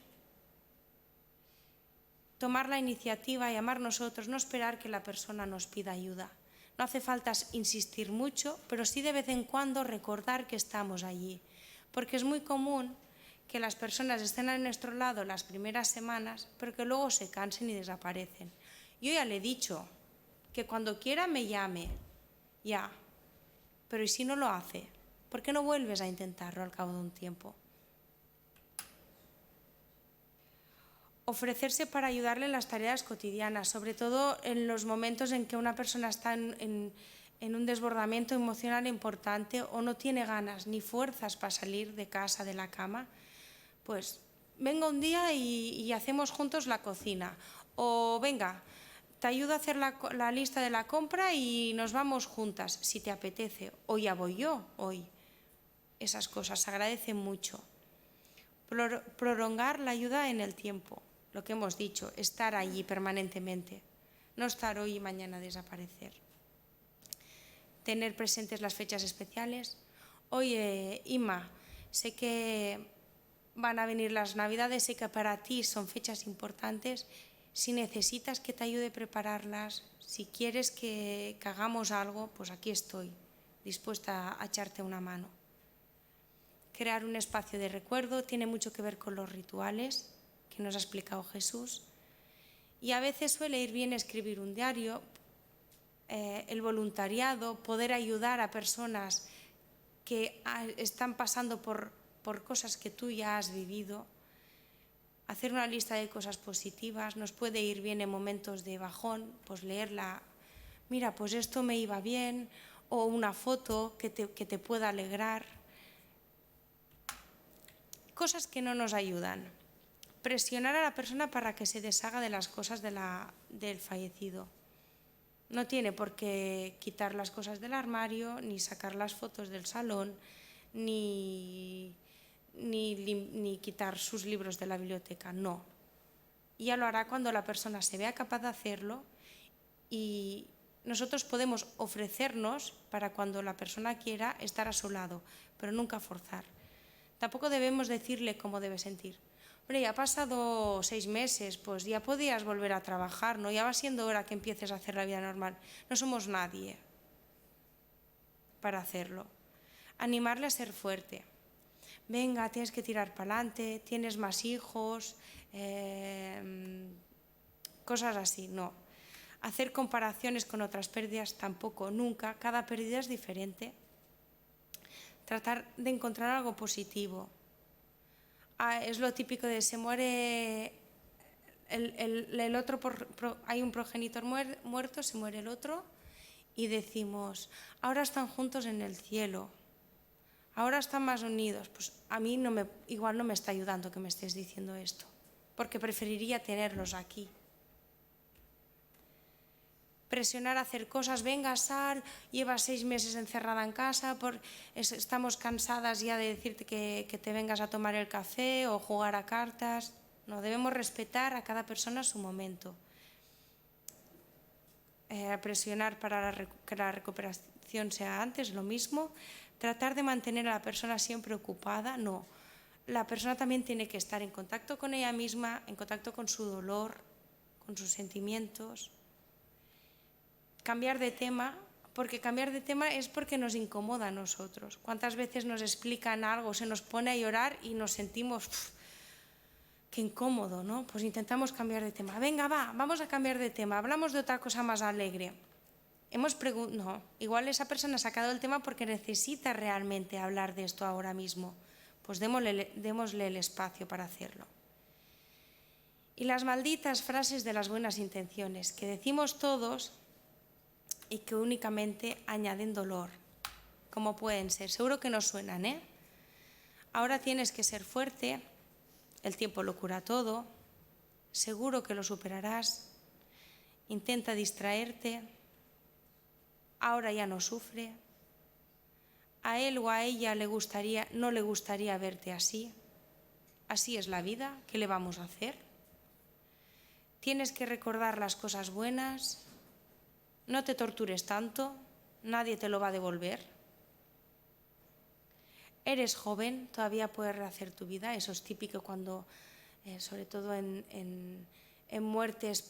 Tomar la iniciativa, llamar nosotros, no esperar que la persona nos pida ayuda. No hace falta insistir mucho, pero sí de vez en cuando recordar que estamos allí. Porque es muy común que las personas estén a nuestro lado las primeras semanas, pero que luego se cansen y desaparecen. Yo ya le he dicho que cuando quiera me llame, ya. Pero ¿y si no lo hace? ¿Por qué no vuelves a intentarlo al cabo de un tiempo? Ofrecerse para ayudarle en las tareas cotidianas, sobre todo en los momentos en que una persona está en un desbordamiento emocional importante o no tiene ganas ni fuerzas para salir de casa, de la cama. Pues venga un día y hacemos juntos la cocina. O venga, te ayudo a hacer la lista de la compra y nos vamos juntas, si te apetece. O ya voy yo hoy. Esas cosas se agradecen mucho. Prolongar la ayuda en el tiempo. Lo que hemos dicho, estar allí permanentemente. No estar hoy y mañana desaparecer. Tener presentes las fechas especiales. Oye, Inma, sé que van a venir las Navidades, sé que para ti son fechas importantes. Si necesitas que te ayude a prepararlas, si quieres que hagamos algo, pues aquí estoy, dispuesta a echarte una mano. Crear un espacio de recuerdo tiene mucho que ver con los rituales que nos ha explicado Jesús. Y a veces suele ir bien escribir un diario, el voluntariado, poder ayudar a personas que están pasando por cosas que tú ya has vivido. Hacer una lista de cosas positivas, nos puede ir bien en momentos de bajón, pues leerla, mira, pues esto me iba bien, o una foto que te pueda alegrar. Cosas que no nos ayudan. Presionar a la persona para que se deshaga de las cosas del fallecido. No tiene por qué quitar las cosas del armario, ni sacar las fotos del salón, ni quitar sus libros de la biblioteca, no. Ya lo hará cuando la persona se vea capaz de hacerlo, y nosotros podemos ofrecernos para cuando la persona quiera estar a su lado, pero nunca forzar. Tampoco debemos decirle cómo debe sentir. Hombre, ya ha pasado 6 meses, pues ya podías volver a trabajar, ¿no? Ya va siendo hora que empieces a hacer la vida normal. No somos nadie para hacerlo. Animarle a ser fuerte. Venga, tienes que tirar para adelante, tienes más hijos, cosas así, no. Hacer comparaciones con otras pérdidas tampoco, nunca. Cada pérdida es diferente. Tratar de encontrar algo positivo. Es lo típico de se muere el otro, hay un progenitor muerto, se muere el otro y decimos, ahora están juntos en el cielo, ahora están más unidos. Pues a mí igual no me está ayudando que me estés diciendo esto, porque preferiría tenerlos aquí. Presionar a hacer cosas, venga, sal, llevas 6 meses encerrada en casa, estamos cansadas ya de decirte que te vengas a tomar el café o jugar a cartas. No, debemos respetar a cada persona su momento. Presionar para que la recuperación sea antes, lo mismo. Tratar de mantener a la persona siempre ocupada, no. La persona también tiene que estar en contacto con ella misma, en contacto con su dolor, con sus sentimientos. Cambiar de tema, porque cambiar de tema es porque nos incomoda a nosotros. ¿Cuántas veces nos explican algo, se nos pone a llorar y nos sentimos qué incómodo, ¿no? Pues intentamos cambiar de tema. Venga, vamos a cambiar de tema, hablamos de otra cosa más alegre. No, igual esa persona ha sacado el tema porque necesita realmente hablar de esto ahora mismo. Pues démosle el espacio para hacerlo. Y las malditas frases de las buenas intenciones, que decimos todos y que únicamente añaden dolor, como pueden ser. Seguro que nos suenan, ¿eh? Ahora tienes que ser fuerte, el tiempo lo cura todo, seguro que lo superarás, intenta distraerte, ahora ya no sufre, a él o a ella no le gustaría verte así, así es la vida, ¿qué le vamos a hacer? Tienes que recordar las cosas buenas. No te tortures tanto, nadie te lo va a devolver. Eres joven, todavía puedes rehacer tu vida. Eso es típico cuando, sobre todo en muertes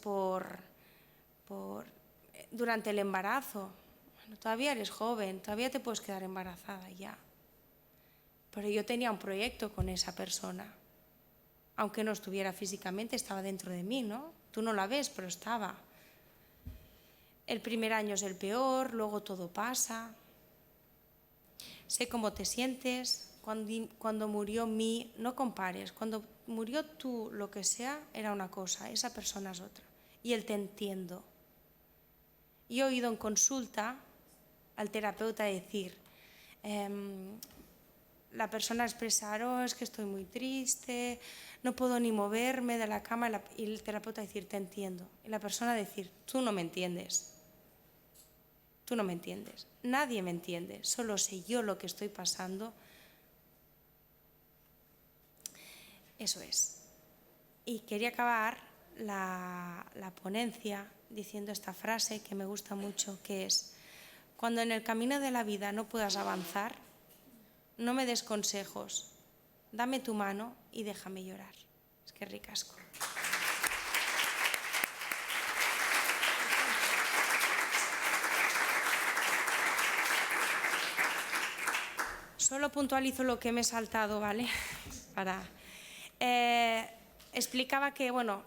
durante el embarazo. Bueno, todavía eres joven, todavía te puedes quedar embarazada ya. Pero yo tenía un proyecto con esa persona. Aunque no estuviera físicamente, estaba dentro de mí, ¿no? Tú no la ves, pero estaba. El primer año es el peor, luego todo pasa. Sé cómo te sientes. Cuando murió no compares. Cuando murió tú, lo que sea, era una cosa, esa persona es otra. Y el te entiendo. Y he oído en consulta al terapeuta decir, la persona expresar, es que estoy muy triste, no puedo ni moverme de la cama, y el terapeuta decir, te entiendo. Y la persona decir, tú no me entiendes. Tú no me entiendes, nadie me entiende, solo sé yo lo que estoy pasando. Eso es. Y quería acabar la ponencia diciendo esta frase que me gusta mucho, que es, cuando en el camino de la vida no puedas avanzar, no me des consejos, dame tu mano y déjame llorar. Es que ricasco. Solo puntualizo lo que me he saltado, ¿vale? Explicaba que, bueno,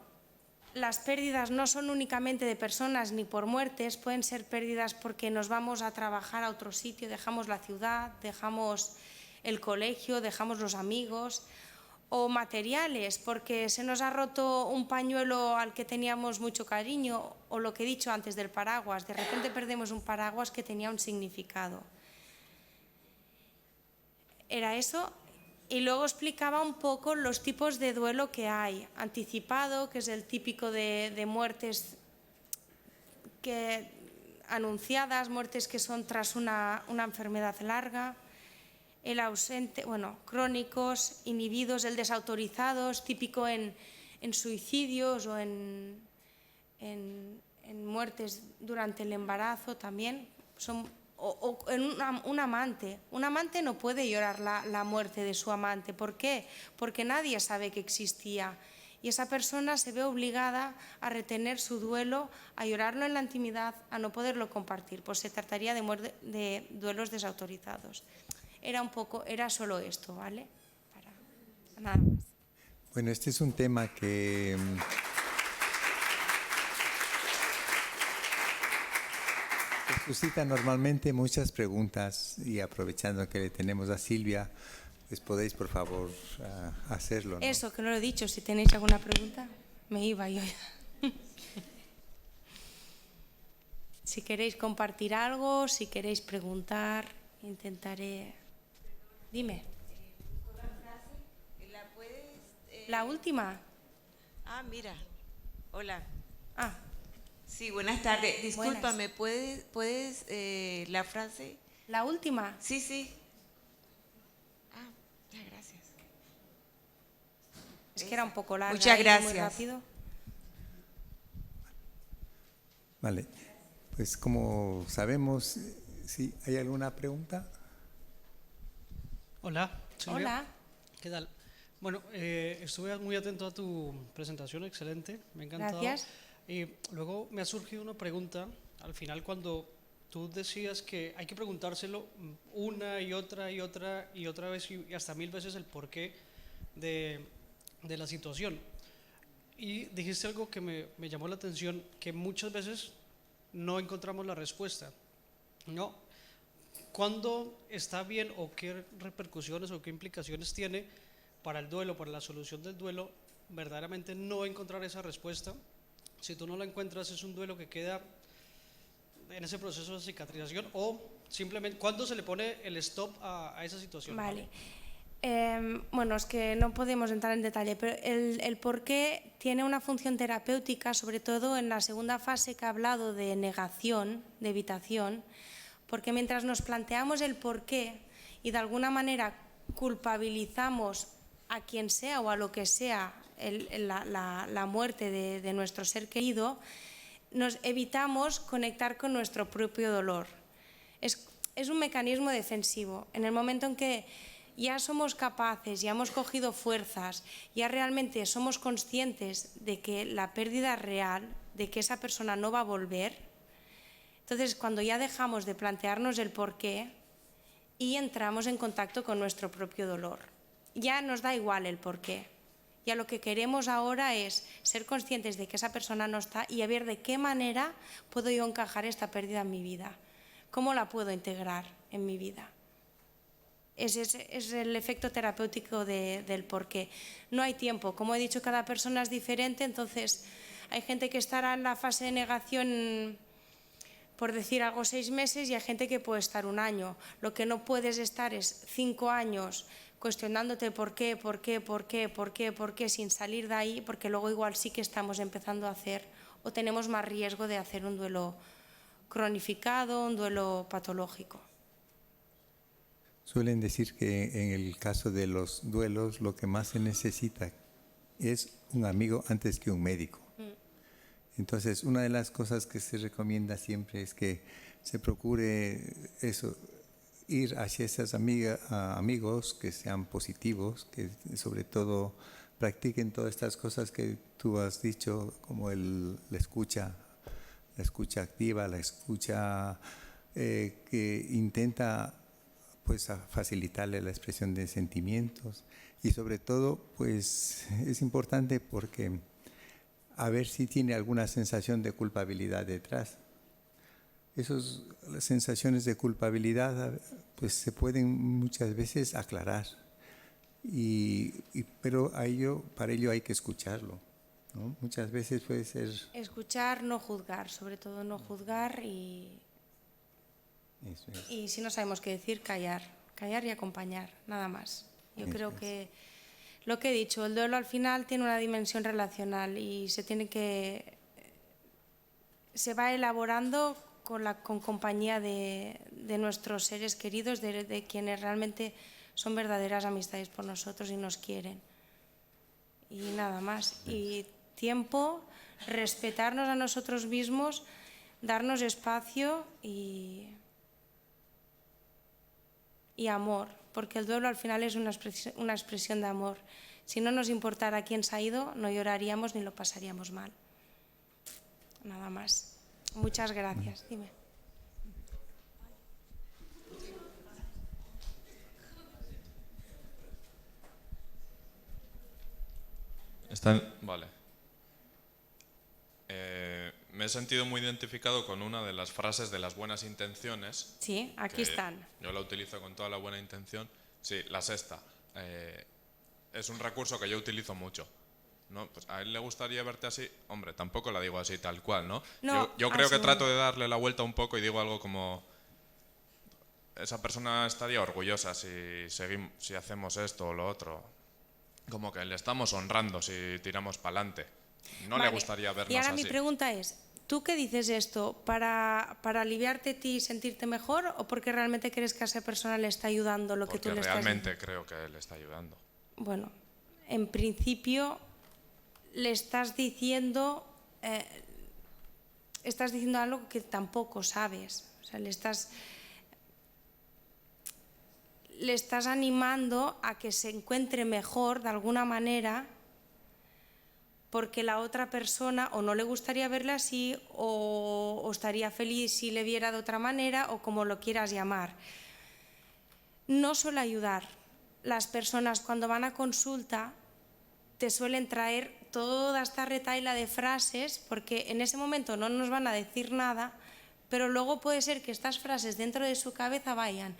las pérdidas no son únicamente de personas ni por muertes, pueden ser pérdidas porque nos vamos a trabajar a otro sitio, dejamos la ciudad, dejamos el colegio, dejamos los amigos, o materiales, porque se nos ha roto un pañuelo al que teníamos mucho cariño, o lo que he dicho antes del paraguas, de repente perdemos un paraguas que tenía un significado. Era eso, y luego explicaba un poco los tipos de duelo que hay. Anticipado, que es el típico de muertes que anunciadas, muertes que son tras una enfermedad larga, el ausente, bueno, crónicos, inhibidos, el desautorizados, típico en suicidios o en muertes durante el embarazo también. O en un amante. Un amante no puede llorar la muerte de su amante. ¿Por qué? Porque nadie sabe que existía. Y esa persona se ve obligada a retener su duelo, a llorarlo en la intimidad, a no poderlo compartir. Pues se trataría de duelos desautorizados. Era solo esto, ¿vale? Nada más. Bueno, este es un tema que suscita normalmente muchas preguntas, y aprovechando que le tenemos a Silvia, pues podéis por favor hacerlo, ¿no? Eso, que no lo he dicho, si tenéis alguna pregunta, me iba yo ya. Si queréis compartir algo, si queréis preguntar, intentaré. Dime. ¿La puedes? ¿La última? Ah, mira. Hola. Ah. Sí, buenas tardes. Discúlpame, Buenas. ¿puedes la frase? ¿La última? Sí, sí. Ah, ya, gracias. Es que era un poco larga. Muchas gracias. Muy rápido. Vale. Pues como sabemos, ¿sí? ¿Hay alguna pregunta? Hola, Silvia. Hola. ¿Qué tal? Bueno, estuve muy atento a tu presentación, excelente, me ha encantado. Gracias. Y luego me ha surgido una pregunta, al final cuando tú decías que hay que preguntárselo una y otra y otra y otra vez y hasta 1000 veces el porqué de la situación. Y dijiste algo que me llamó la atención, que muchas veces no encontramos la respuesta, ¿no? ¿Cuándo está bien o qué repercusiones o qué implicaciones tiene para el duelo, para la solución del duelo, verdaderamente no encontrar esa respuesta? Si tú no la encuentras, es un duelo que queda en ese proceso de cicatrización, o simplemente, ¿cuándo se le pone el stop a esa situación? Vale. Bueno, es que no podemos entrar en detalle, pero el porqué tiene una función terapéutica, sobre todo en la segunda fase que ha hablado de negación, de evitación, porque mientras nos planteamos el porqué y de alguna manera culpabilizamos a quien sea o a lo que sea la muerte de nuestro ser querido, nos evitamos conectar con nuestro propio dolor. Es un mecanismo defensivo. En el momento en que ya somos capaces, ya hemos cogido fuerzas, ya realmente somos conscientes de que la pérdida es real, de que esa persona no va a volver, entonces cuando ya dejamos de plantearnos el porqué y entramos en contacto con nuestro propio dolor, ya nos da igual el porqué. Ya lo que queremos ahora es ser conscientes de que esa persona no está y a ver de qué manera puedo yo encajar esta pérdida en mi vida, cómo la puedo integrar en mi vida. Ese es el efecto terapéutico del porqué. No hay tiempo, como he dicho, cada persona es diferente, entonces hay gente que estará en la fase de negación, por decir algo, 6 meses, y hay gente que puede estar 1 año. Lo que no puedes estar es 5 años cuestionándote por qué, sin salir de ahí, porque luego igual sí que estamos empezando a hacer o tenemos más riesgo de hacer un duelo cronificado, un duelo patológico. Suelen decir que en el caso de los duelos lo que más se necesita es un amigo antes que un médico. Entonces, una de las cosas que se recomienda siempre es que se procure eso, ir hacia esos amigos que sean positivos, que sobre todo practiquen todas estas cosas que tú has dicho, como la escucha activa, la escucha que intenta pues facilitarle la expresión de sentimientos, y sobre todo pues es importante porque a ver si tiene alguna sensación de culpabilidad detrás. Esas sensaciones de culpabilidad pues se pueden muchas veces aclarar, pero para ello hay que escucharlo, ¿no? Muchas veces puede ser... Escuchar, no juzgar, sobre todo no juzgar, y si no sabemos qué decir, callar y acompañar, nada más. Yo creo que lo que he dicho, el duelo al final tiene una dimensión relacional y se va elaborando con compañía de nuestros seres queridos, de quienes realmente son verdaderas amistades por nosotros y nos quieren. Y nada más. Y tiempo, respetarnos a nosotros mismos, darnos espacio y amor, porque el duelo al final es una expresión de amor. Si no nos importara quién se ha ido, no lloraríamos ni lo pasaríamos mal. Nada más. Muchas gracias. Dime. Vale. Me he sentido muy identificado con una de las frases de las buenas intenciones. Sí, aquí están. Yo la utilizo con toda la buena intención. Sí, la sexta. Es un recurso que yo utilizo mucho. ¿No? Pues a él le gustaría verte así. Hombre, tampoco la digo así tal cual, ¿no? No, yo creo que trato de darle la vuelta un poco y digo algo como: esa persona estaría orgullosa si hacemos esto o lo otro. Como que le estamos honrando si tiramos para adelante. No Vale. le gustaría vernos así. Y ahora mi pregunta es, ¿tú qué dices esto? ¿Para aliviarte a ti y sentirte mejor o porque realmente crees que a esa persona le está ayudando lo que tú le estás diciendo? Porque realmente creo que le está ayudando. Bueno, en principio le estás diciendo algo que tampoco sabes. O sea, le estás animando a que se encuentre mejor de alguna manera, porque la otra persona o no le gustaría verle así o estaría feliz si le viera de otra manera, o como lo quieras llamar. No suele ayudar. Las personas cuando van a consulta te suelen traer toda esta retahíla de frases, porque en ese momento no nos van a decir nada, pero luego puede ser que estas frases dentro de su cabeza vayan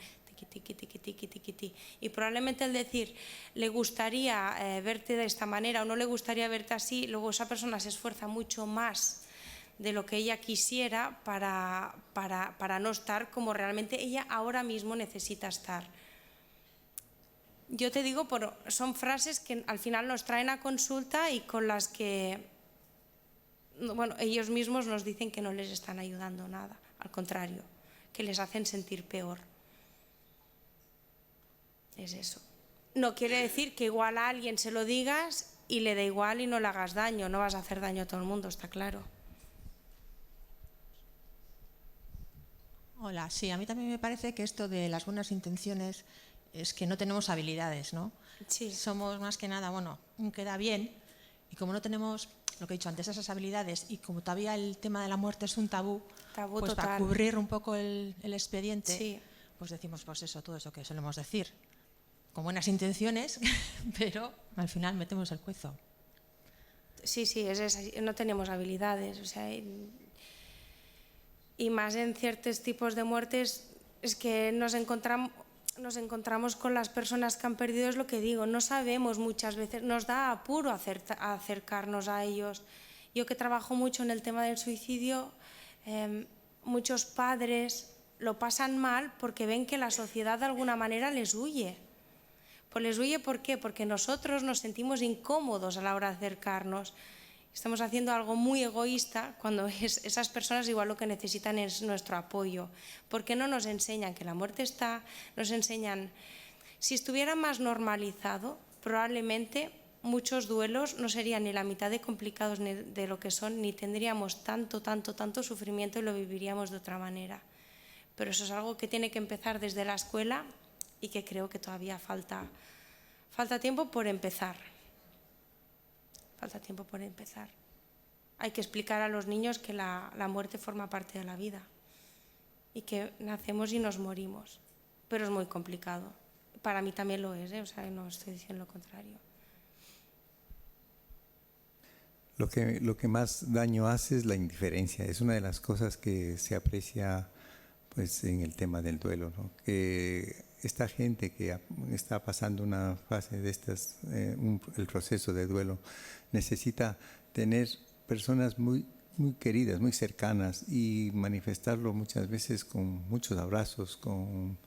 tiqui, tiqui, tiqui, tiqui, tiqui. Y probablemente el decir le gustaría verte de esta manera o no le gustaría verte así, luego esa persona se esfuerza mucho más de lo que ella quisiera para no estar como realmente ella ahora mismo necesita estar. Yo te digo, son frases que al final nos traen a consulta y con las que, bueno, ellos mismos nos dicen que no les están ayudando nada, al contrario, que les hacen sentir peor. Es eso. No quiere decir que igual a alguien se lo digas y le da igual y no le hagas daño, no vas a hacer daño a todo el mundo, está claro. Hola, sí, a mí también me parece que esto de las buenas intenciones es que no tenemos habilidades, ¿no? Sí. Somos más que nada, bueno, queda bien, y como no tenemos, lo que he dicho antes, esas habilidades, y como todavía el tema de la muerte es un tabú pues total. para cubrir un poco el expediente, sí, pues decimos pues eso, todo eso que solemos decir, con buenas intenciones, pero al final metemos el cuezo. Sí, no tenemos habilidades, o sea, y más en ciertos tipos de muertes es que nos encontramos con las personas que han perdido, es lo que digo, no sabemos muchas veces, nos da apuro acercarnos a ellos. Yo que trabajo mucho en el tema del suicidio, muchos padres lo pasan mal porque ven que la sociedad de alguna manera les huye. Pues les huye, ¿por qué? Porque nosotros nos sentimos incómodos a la hora de acercarnos. Estamos haciendo algo muy egoísta cuando esas personas igual lo que necesitan es nuestro apoyo. Porque no nos enseñan que la muerte está, nos enseñan... Si estuviera más normalizado, probablemente muchos duelos no serían ni la mitad de complicados de lo que son, ni tendríamos tanto sufrimiento y lo viviríamos de otra manera. Pero eso es algo que tiene que empezar desde la escuela y que creo que todavía falta tiempo por empezar. Falta tiempo por empezar. Hay que explicar a los niños que la muerte forma parte de la vida y que nacemos y nos morimos. Pero es muy complicado. Para mí también lo es, o sea, no estoy diciendo lo contrario. Lo que más daño hace es la indiferencia. Es una de las cosas que se aprecia pues, en el tema del duelo, ¿no? Que esta gente que está pasando una fase de estas, el proceso de duelo, necesita tener personas muy queridas, muy cercanas y manifestarlo muchas veces con muchos abrazos, con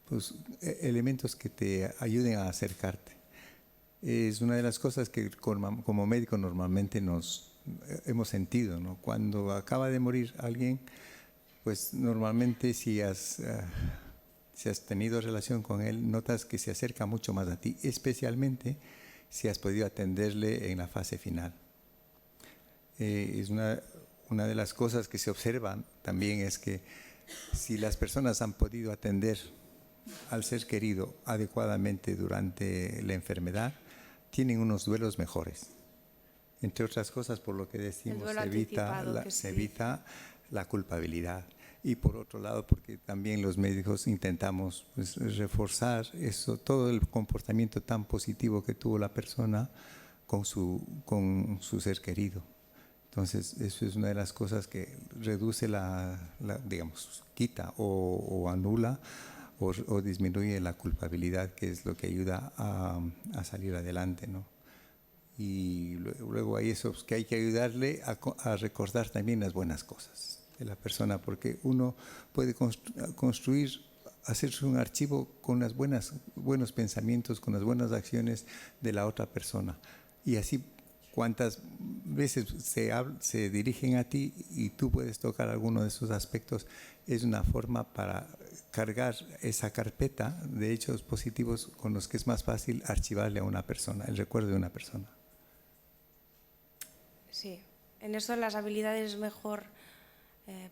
pues, elementos que te ayuden a acercarte. Es una de las cosas que como médico normalmente hemos sentido, ¿no? Cuando acaba de morir alguien, pues normalmente si has tenido relación con él, notas que se acerca mucho más a ti, especialmente si has podido atenderle en la fase final. Es una de las cosas que se observan también es que si las personas han podido atender al ser querido adecuadamente durante la enfermedad, tienen unos duelos mejores. Entre otras cosas, por lo que decimos, se evita la culpabilidad. Y por otro lado, porque también los médicos intentamos pues, reforzar eso, todo el comportamiento tan positivo que tuvo la persona con su ser querido. Entonces, eso es una de las cosas que reduce digamos, quita o anula o disminuye la culpabilidad, que es lo que ayuda a salir adelante, ¿no? Y luego hay eso que hay que ayudarle a recordar también las buenas cosas de la persona, porque uno puede construir, hacerse un archivo con los buenos pensamientos, con las buenas acciones de la otra persona. Y así, cuántas veces se dirigen a ti y tú puedes tocar alguno de esos aspectos, es una forma para cargar esa carpeta de hechos positivos con los que es más fácil archivarle a una persona, el recuerdo de una persona. Sí, en eso de las habilidades es mejor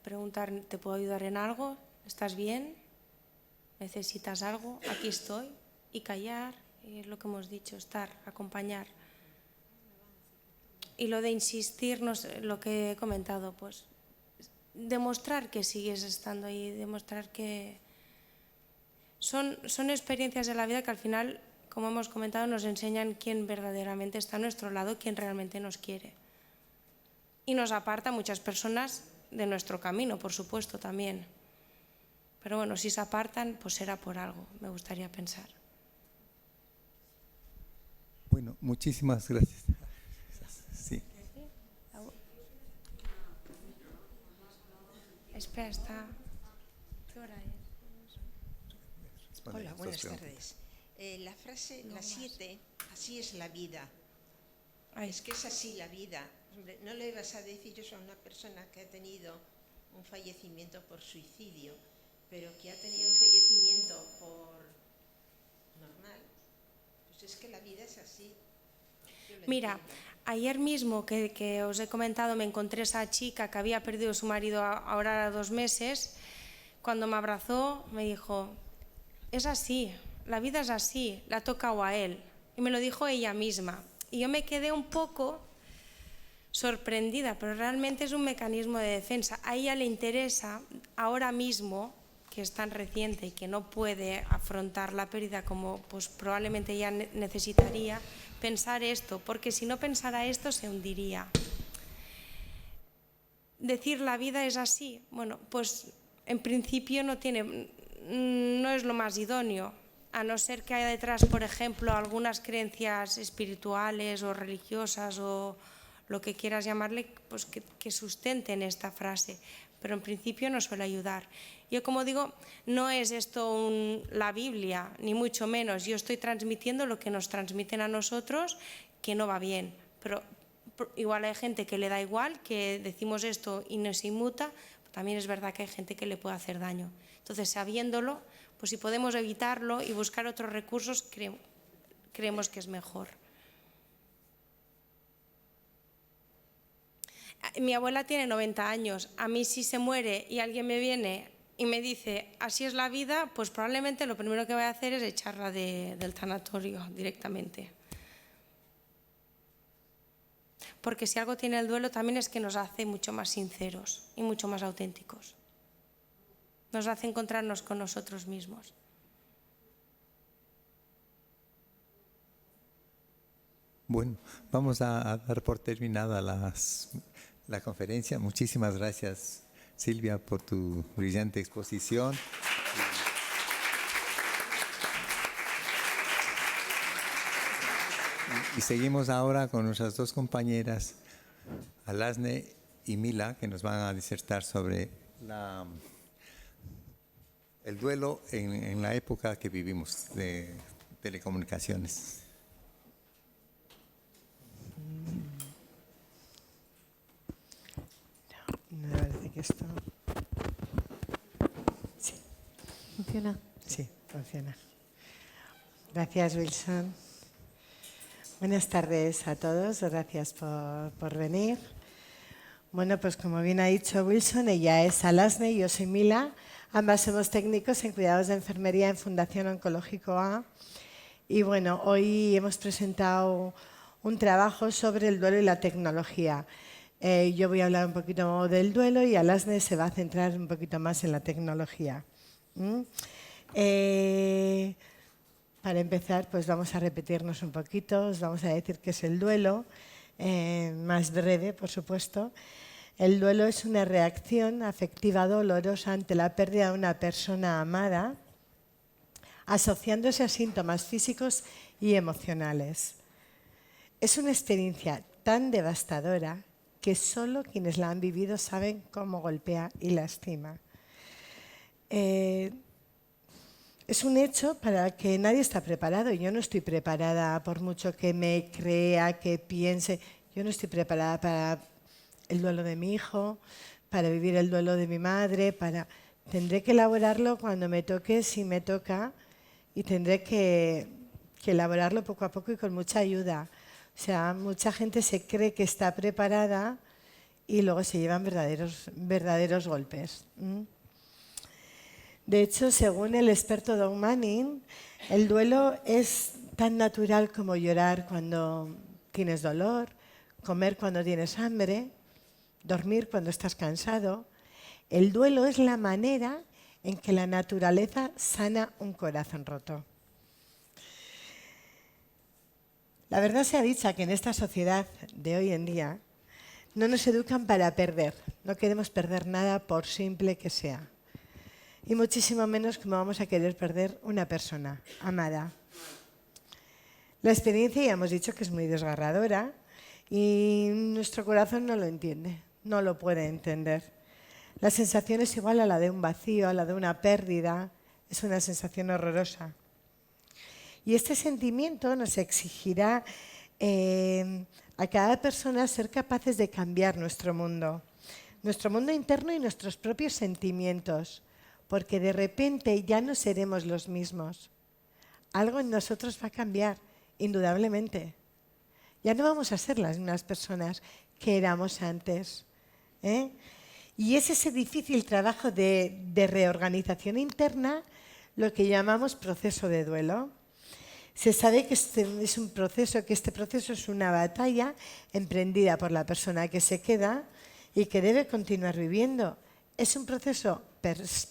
preguntar, ¿te puedo ayudar en algo? ¿Estás bien? ¿Necesitas algo? Aquí estoy. Y callar, y es lo que hemos dicho, estar, acompañar. Y lo de insistir, lo que he comentado, pues demostrar que sigues estando ahí, demostrar que son experiencias de la vida que al final, como hemos comentado, nos enseñan quién verdaderamente está a nuestro lado, quién realmente nos quiere. Y nos aparta muchas personas de nuestro camino, por supuesto, también. Pero bueno, si se apartan, pues será por algo, me gustaría pensar. Bueno, muchísimas gracias. Sí. Espera, está... ¿Qué hora es? Hola, buenas tardes. La frase, la 7, así es la vida. Ay. Es que es así la vida. Hombre, no le vas a decir eso a una persona que ha tenido un fallecimiento por suicidio, pero que ha tenido un fallecimiento por normal. Pues es que la vida es así. Mira, ayer mismo que os he comentado, me encontré esa chica que había perdido a su marido ahora 2 meses. Cuando me abrazó, me dijo, es así, la vida es así, le ha tocado a él. Y me lo dijo ella misma. Y yo me quedé un poco sorprendida, pero realmente es un mecanismo de defensa. A ella le interesa ahora mismo, que es tan reciente y que no puede afrontar la pérdida como pues, probablemente ella necesitaría, pensar esto, porque si no pensara esto se hundiría. Decir la vida es así, bueno, pues en principio no es lo más idóneo, a no ser que haya detrás, por ejemplo, algunas creencias espirituales o religiosas o lo que quieras llamarle, pues que sustenten esta frase, pero en principio no suele ayudar. Yo, como digo, no es esto la Biblia, ni mucho menos. Yo estoy transmitiendo lo que nos transmiten a nosotros, que no va bien. Pero igual hay gente que le da igual, que decimos esto y no se inmuta. También es verdad que hay gente que le puede hacer daño. Entonces, sabiéndolo, pues si podemos evitarlo y buscar otros recursos, creemos que es mejor. Mi abuela tiene 90 años. A mí si se muere y alguien me viene y me dice, así es la vida, pues probablemente lo primero que voy a hacer es echarla del tanatorio directamente. Porque si algo tiene el duelo también es que nos hace mucho más sinceros y mucho más auténticos. Nos hace encontrarnos con nosotros mismos. Bueno, vamos a dar por terminada la conferencia. Muchísimas gracias, Silvia, por tu brillante exposición. Y seguimos ahora con nuestras 2 compañeras, Alasne y Mila, que nos van a disertar sobre el duelo en la época que vivimos de telecomunicaciones. Me parece que está... ¿Funciona? Sí, funciona. Gracias, Wilson. Buenas tardes a todos, gracias por venir. Bueno, pues como bien ha dicho Wilson, ella es Alasne y yo soy Mila. Ambas somos técnicos en cuidados de enfermería en Fundación Oncológico A. Y bueno, hoy hemos presentado un trabajo sobre el duelo y la tecnología. Yo voy a hablar un poquito del duelo y Alasne se va a centrar un poquito más en la tecnología. Para empezar, pues vamos a repetirnos un poquito, os vamos a decir qué es el duelo, más breve, por supuesto. El duelo es una reacción afectiva dolorosa ante la pérdida de una persona amada, asociándose a síntomas físicos y emocionales. Es una experiencia tan devastadora que solo quienes la han vivido saben cómo golpea y lastima. Es un hecho para el que nadie está preparado. Yo no estoy preparada, por mucho que me crea, que piense. Yo no estoy preparada para el duelo de mi hijo, para vivir el duelo de mi madre. Tendré que elaborarlo cuando me toque, si me toca, y tendré que elaborarlo poco a poco y con mucha ayuda. O sea, mucha gente se cree que está preparada y luego se llevan verdaderos golpes. De hecho, según el experto Don Manning, el duelo es tan natural como llorar cuando tienes dolor, comer cuando tienes hambre, dormir cuando estás cansado. El duelo es la manera en que la naturaleza sana un corazón roto. La verdad sea dicha que en esta sociedad de hoy en día no nos educan para perder. No queremos perder nada por simple que sea. Y muchísimo menos como vamos a querer perder una persona amada. La experiencia ya hemos dicho que es muy desgarradora y nuestro corazón no lo entiende, no lo puede entender. La sensación es igual a la de un vacío, a la de una pérdida. Es una sensación horrorosa. Y este sentimiento nos exigirá a cada persona ser capaces de cambiar nuestro mundo interno y nuestros propios sentimientos, porque de repente ya no seremos los mismos. Algo en nosotros va a cambiar, indudablemente. Ya no vamos a ser las mismas personas que éramos antes. Y es ese difícil trabajo de reorganización interna lo que llamamos proceso de duelo. Se sabe que este proceso es una batalla emprendida por la persona que se queda y que debe continuar viviendo. Es un proceso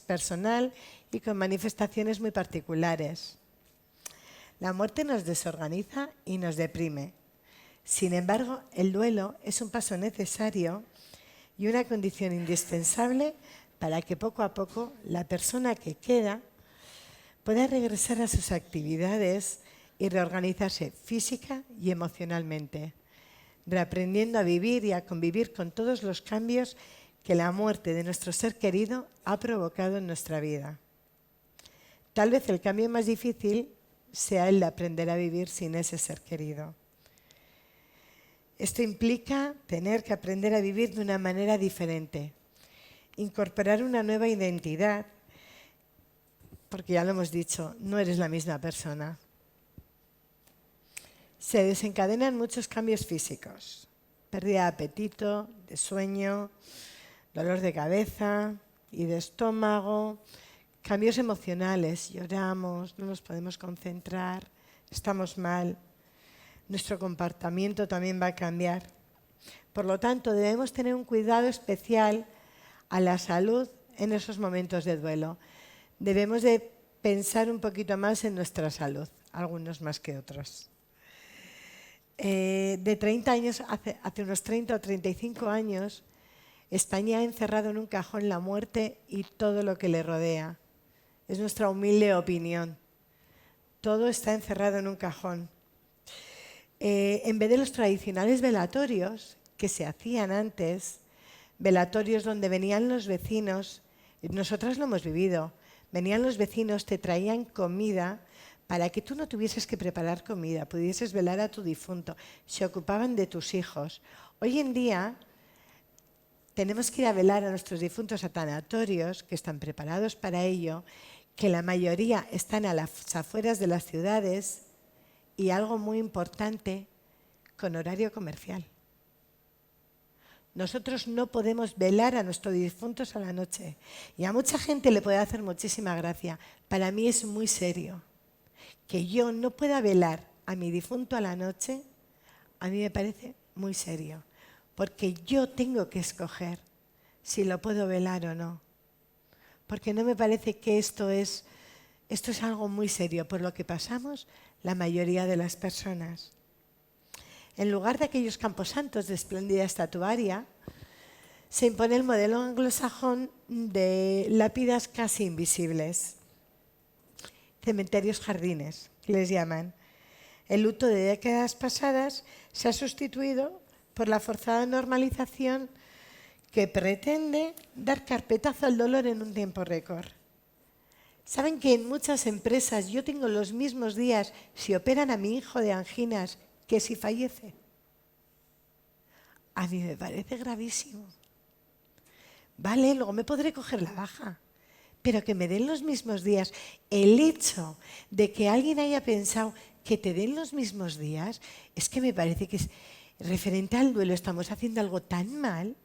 personal y con manifestaciones muy particulares. La muerte nos desorganiza y nos deprime. Sin embargo, el duelo es un paso necesario y una condición indispensable para que poco a poco la persona que queda pueda regresar a sus actividades y reorganizarse física y emocionalmente, reaprendiendo a vivir y a convivir con todos los cambios que la muerte de nuestro ser querido ha provocado en nuestra vida. Tal vez el cambio más difícil sea el de aprender a vivir sin ese ser querido. Esto implica tener que aprender a vivir de una manera diferente, incorporar una nueva identidad, porque ya lo hemos dicho, no eres la misma persona. Se desencadenan muchos cambios físicos, pérdida de apetito, de sueño, dolor de cabeza y de estómago, cambios emocionales, lloramos, no nos podemos concentrar, estamos mal. Nuestro comportamiento también va a cambiar. Por lo tanto, debemos tener un cuidado especial a la salud en esos momentos de duelo. Debemos de pensar un poquito más en nuestra salud, algunos más que otros. De 30 años, hace unos 30 o 35 años, España ha encerrado en un cajón la muerte y todo lo que le rodea. Es nuestra humilde opinión. Todo está encerrado en un cajón. En vez de los tradicionales velatorios que se hacían antes, velatorios donde venían los vecinos, nosotras lo hemos vivido, venían los vecinos, te traían comida para que tú no tuvieses que preparar comida, pudieses velar a tu difunto, se ocupaban de tus hijos. Hoy en día tenemos que ir a velar a nuestros difuntos a tanatorios que están preparados para ello, que la mayoría están a las afueras de las ciudades y, algo muy importante, con horario comercial. Nosotros no podemos velar a nuestros difuntos a la noche. Y a mucha gente le puede hacer muchísima gracia. Para mí es muy serio. Que yo no pueda velar a mi difunto a la noche, a mí me parece muy serio. Porque yo tengo que escoger si lo puedo velar o no. Porque no me parece que esto es algo muy serio por lo que pasamos la mayoría de las personas. En lugar de aquellos camposantos de espléndida estatuaria, se impone el modelo anglosajón de lápidas casi invisibles, cementerios jardines, que les llaman. El luto de décadas pasadas se ha sustituido por la forzada normalización que pretende dar carpetazo al dolor en un tiempo récord. ¿Saben que en muchas empresas yo tengo los mismos días si operan a mi hijo de anginas que si fallece? A mí me parece gravísimo. Vale, luego me podré coger la baja, pero que me den los mismos días. El hecho de que alguien haya pensado que te den los mismos días, es que me parece que es referente al duelo. Estamos haciendo algo tan mal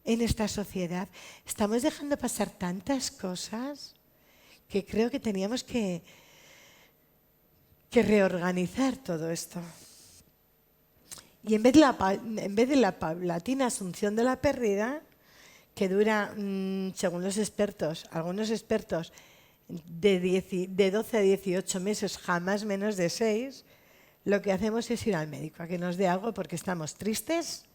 en esta sociedad. Estamos dejando pasar tantas cosas que creo que teníamos que reorganizar todo esto. Y en vez de la paulatina asunción de la pérdida, que dura, según los expertos, algunos expertos, de 12 a 18 meses, jamás menos de 6, lo que hacemos es ir al médico a que nos dé algo porque estamos tristes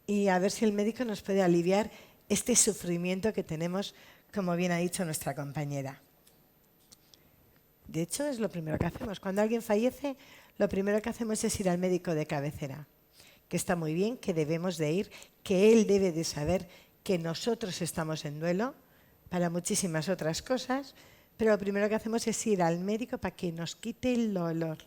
y a ver si el médico nos puede aliviar este sufrimiento que tenemos, como bien ha dicho nuestra compañera. De hecho, es lo primero que hacemos. Cuando alguien fallece, lo primero que hacemos es ir al médico de cabecera, que está muy bien, que debemos de ir, que él debe de saber que nosotros estamos en duelo para muchísimas otras cosas, pero lo primero que hacemos es ir al médico para que nos quite el dolor.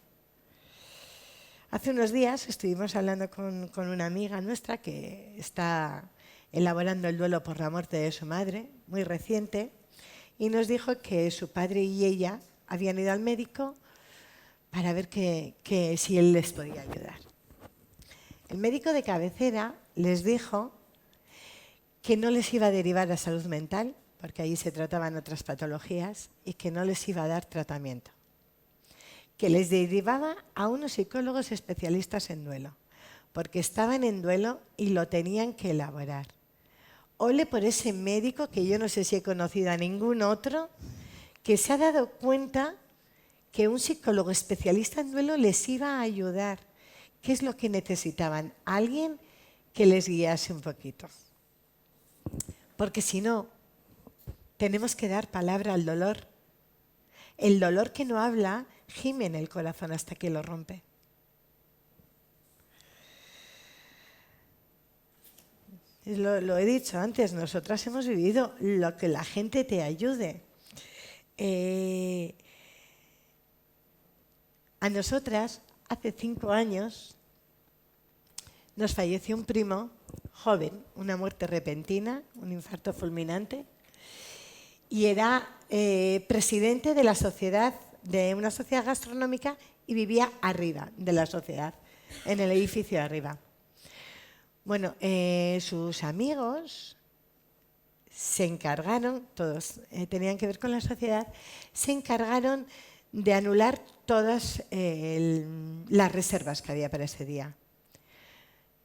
Hace unos días estuvimos hablando con una amiga nuestra que está elaborando el duelo por la muerte de su madre, muy reciente, y nos dijo que su padre y ella habían ido al médico para ver si él les podía ayudar. El médico de cabecera les dijo que no les iba a derivar a salud mental, porque allí se trataban otras patologías, y que no les iba a dar tratamiento. Que les derivaba a unos psicólogos especialistas en duelo, porque estaban en duelo y lo tenían que elaborar. Ole por ese médico, que yo no sé si he conocido a ningún otro, que se ha dado cuenta que un psicólogo especialista en duelo les iba a ayudar. ¿Qué es lo que necesitaban? Alguien que les guiase un poquito. Porque si no, tenemos que dar palabra al dolor. El dolor que no habla gime en el corazón hasta que lo rompe. Lo he dicho antes, nosotras hemos vivido lo que la gente te ayude. A nosotras, hace 5 años, nos falleció un primo joven, una muerte repentina, un infarto fulminante, y era presidente de la sociedad, de una sociedad gastronómica, y vivía arriba de la sociedad, en el edificio de arriba. Bueno, sus amigos se encargaron, todos tenían que ver con la sociedad, se encargaron de anular todas las reservas que había para ese día.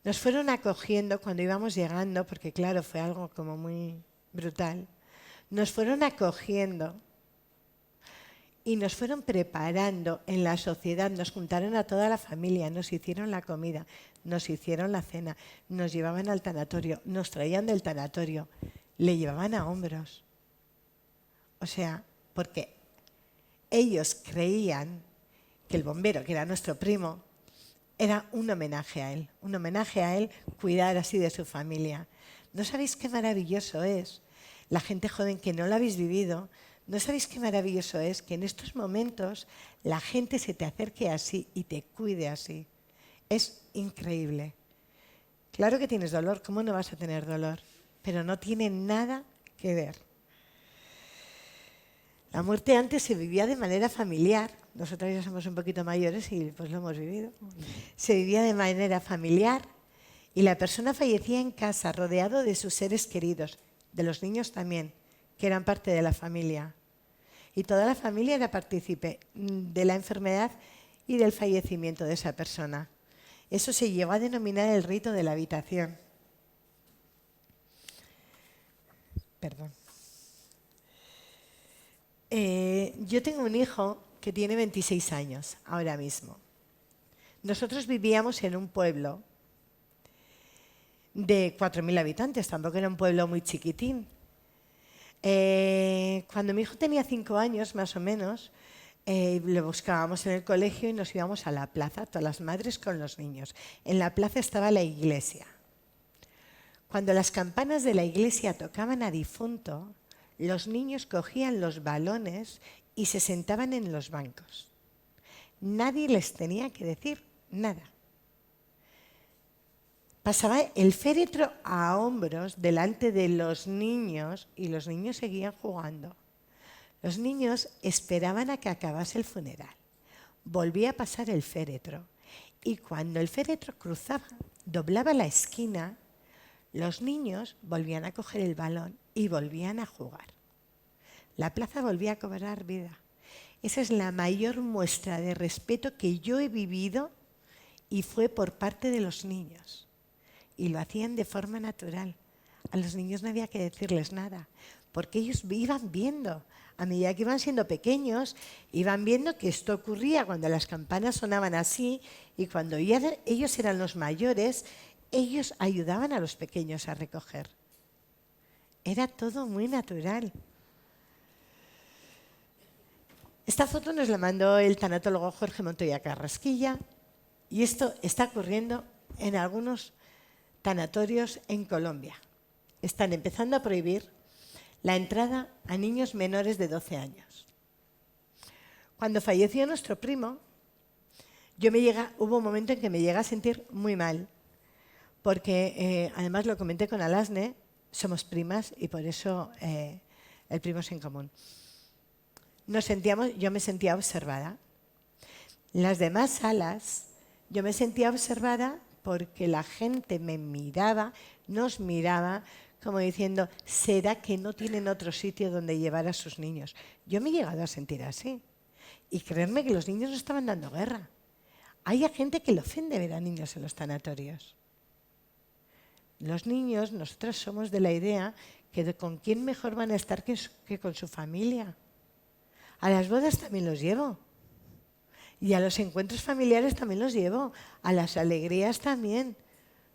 Nos fueron acogiendo cuando íbamos llegando, porque claro, fue algo como muy brutal. Nos fueron acogiendo y nos fueron preparando en la sociedad. Nos juntaron a toda la familia, nos hicieron la comida, nos hicieron la cena, nos llevaban al tanatorio, nos traían del tanatorio, le llevaban a hombros. O sea, porque ellos creían que el bombero, que era nuestro primo, era un homenaje a él cuidar así de su familia. ¿No sabéis qué maravilloso es? La gente joven que no lo habéis vivido, ¿no sabéis qué maravilloso es que en estos momentos la gente se te acerque así y te cuide así? Es increíble. Claro que tienes dolor, ¿cómo no vas a tener dolor? Pero no tiene nada que ver. La muerte antes se vivía de manera familiar. Nosotros ya somos un poquito mayores y pues lo hemos vivido. Se vivía de manera familiar y la persona fallecía en casa, rodeado de sus seres queridos, de los niños también, que eran parte de la familia. Y toda la familia era partícipe de la enfermedad y del fallecimiento de esa persona. Eso se llegó a denominar el rito de la habitación. Perdón. Yo tengo un hijo que tiene 26 años ahora mismo. Nosotros vivíamos en un pueblo de 4.000 habitantes, tampoco era un pueblo muy chiquitín. Cuando mi hijo tenía 5 años, más o menos, lo buscábamos en el colegio y nos íbamos a la plaza, todas las madres con los niños. En la plaza estaba la iglesia. Cuando las campanas de la iglesia tocaban a difunto, los niños cogían los balones y se sentaban en los bancos. Nadie les tenía que decir nada. Pasaba el féretro a hombros delante de los niños y los niños seguían jugando. Los niños esperaban a que acabase el funeral. Volvía a pasar el féretro y cuando el féretro cruzaba, doblaba la esquina, los niños volvían a coger el balón y volvían a jugar. La plaza volvía a cobrar vida. Esa es la mayor muestra de respeto que yo he vivido y fue por parte de los niños. Y lo hacían de forma natural. A los niños no había que decirles nada, porque ellos iban viendo. A medida que iban siendo pequeños, iban viendo que esto ocurría cuando las campanas sonaban así y cuando ellos eran los mayores, ellos ayudaban a los pequeños a recoger. Era todo muy natural. Esta foto nos la mandó el tanatólogo Jorge Montoya Carrasquilla y esto está ocurriendo en algunos tanatorios en Colombia. Están empezando a prohibir la entrada a niños menores de 12 años. Cuando falleció nuestro primo, hubo un momento en que me llegué a sentir muy mal, porque además lo comenté con Alasne, somos primas y por eso el primo es en común. Yo me sentía observada. En las demás salas yo me sentía observada porque la gente me miraba, nos miraba, como diciendo, ¿será que no tienen otro sitio donde llevar a sus niños? Yo me he llegado a sentir así. Y creerme que los niños no estaban dando guerra. Hay gente que le ofende ver a niños en los tanatorios. Los niños, nosotros somos de la idea que con quién mejor van a estar que con su familia. A las bodas también los llevo. Y a los encuentros familiares también los llevo. A las alegrías también.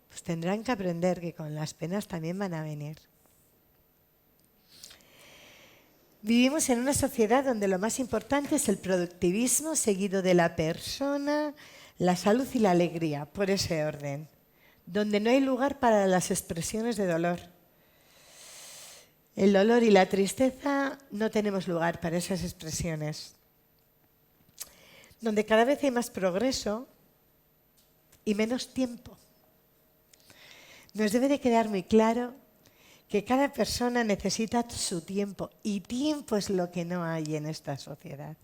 Pues tendrán que aprender que con las penas también van a venir. Vivimos en una sociedad donde lo más importante es el productivismo, seguido de la persona, la salud y la alegría, por ese orden. Donde no hay lugar para las expresiones de dolor. El dolor y la tristeza no tenemos lugar para esas expresiones. Donde cada vez hay más progreso y menos tiempo. Nos debe de quedar muy claro que cada persona necesita su tiempo y tiempo es lo que no hay en esta sociedad.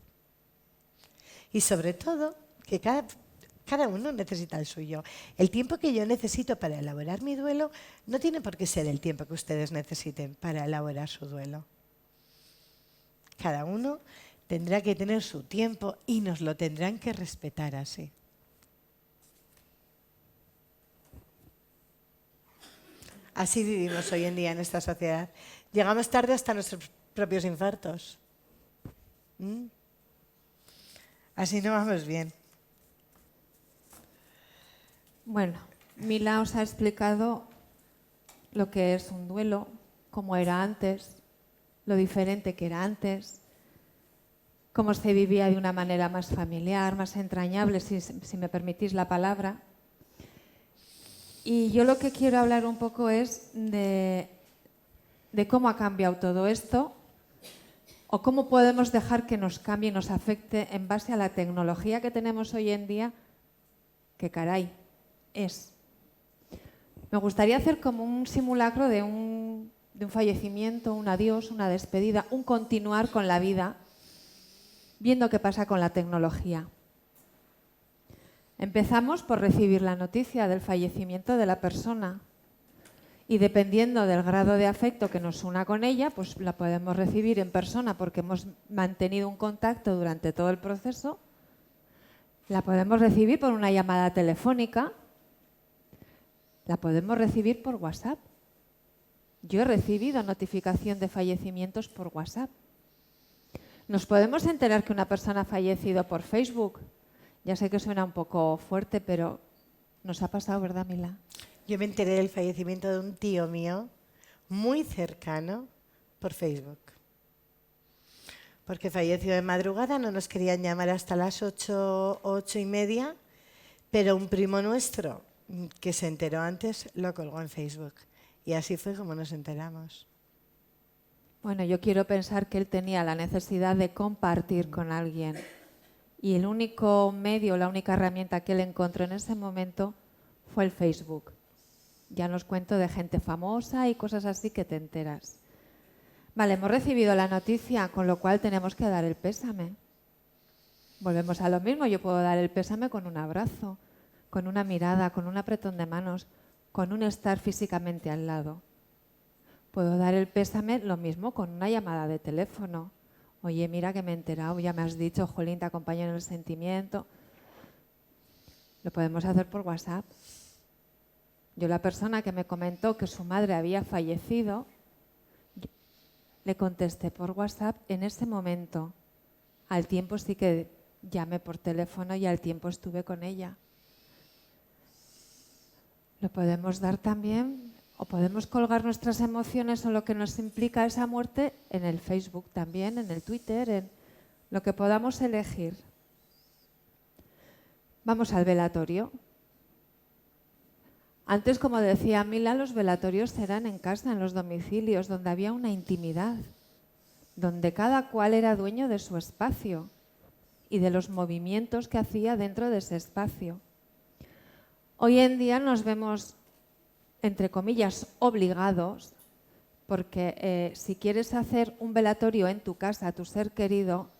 Y sobre todo que cada uno necesita el suyo. El tiempo que yo necesito para elaborar mi duelo no tiene por qué ser el tiempo que ustedes necesiten para elaborar su duelo. Cada uno tendrá que tener su tiempo y nos lo tendrán que respetar así. Así vivimos hoy en día en esta sociedad. Llegamos tarde hasta nuestros propios infartos. Así no vamos bien. Bueno, Mila os ha explicado lo que es un duelo, cómo era antes, lo diferente que era antes, cómo se vivía de una manera más familiar, más entrañable, si me permitís la palabra. Y yo lo que quiero hablar un poco es de cómo ha cambiado todo esto o cómo podemos dejar que nos cambie y nos afecte en base a la tecnología que tenemos hoy en día, que caray, es. Me gustaría hacer como un simulacro de un fallecimiento, un adiós, una despedida, un continuar con la vida viendo qué pasa con la tecnología. Empezamos por recibir la noticia del fallecimiento de la persona y dependiendo del grado de afecto que nos una con ella, pues la podemos recibir en persona porque hemos mantenido un contacto durante todo el proceso, la podemos recibir por una llamada telefónica, la podemos recibir por WhatsApp. Yo he recibido notificación de fallecimientos por WhatsApp. Nos podemos enterar que una persona ha fallecido por Facebook. Ya sé que suena un poco fuerte, pero nos ha pasado, ¿verdad, Mila? Yo me enteré del fallecimiento de un tío mío, muy cercano, por Facebook. Porque falleció de madrugada, no nos querían llamar hasta las 8, 8:30, pero un primo nuestro, que se enteró antes, lo colgó en Facebook. Y así fue como nos enteramos. Bueno, yo quiero pensar que él tenía la necesidad de compartir con alguien. Y el único medio, la única herramienta que él encontró en ese momento fue el Facebook. Ya nos cuento de gente famosa y cosas así que te enteras. Vale, hemos recibido la noticia, con lo cual tenemos que dar el pésame. Volvemos a lo mismo, yo puedo dar el pésame con un abrazo, con una mirada, con un apretón de manos, con un estar físicamente al lado. Puedo dar el pésame lo mismo con una llamada de teléfono. Oye, mira que me he enterado, ya me has dicho, Jolín, te acompaño en el sentimiento. Lo podemos hacer por WhatsApp. Yo, la persona que me comentó que su madre había fallecido, le contesté por WhatsApp en ese momento. Al tiempo sí que llamé por teléfono y al tiempo estuve con ella. Lo podemos dar también, o podemos colgar nuestras emociones o lo que nos implica esa muerte en el Facebook también, en el Twitter, en lo que podamos elegir. Vamos al velatorio. Antes, como decía Mila, los velatorios eran en casa, en los domicilios, donde había una intimidad, donde cada cual era dueño de su espacio y de los movimientos que hacía dentro de ese espacio. Hoy en día nos vemos, entre comillas, obligados, porque si quieres hacer un velatorio en tu casa a tu ser querido,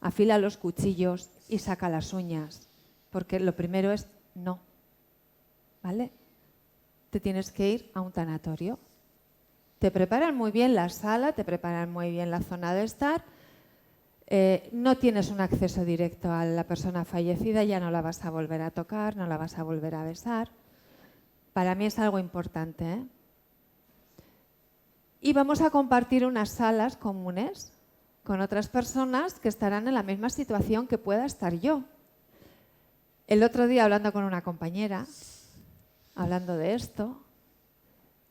afila los cuchillos y saca las uñas, porque lo primero es no, ¿vale? Te tienes que ir a un tanatorio. Te preparan muy bien la sala, te preparan muy bien la zona de estar. No tienes un acceso directo a la persona fallecida, ya no la vas a volver a tocar, no la vas a volver a besar. Para mí es algo importante, ¿eh? Y vamos a compartir unas salas comunes con otras personas que estarán en la misma situación que pueda estar yo. El otro día, hablando con una compañera, hablando de esto,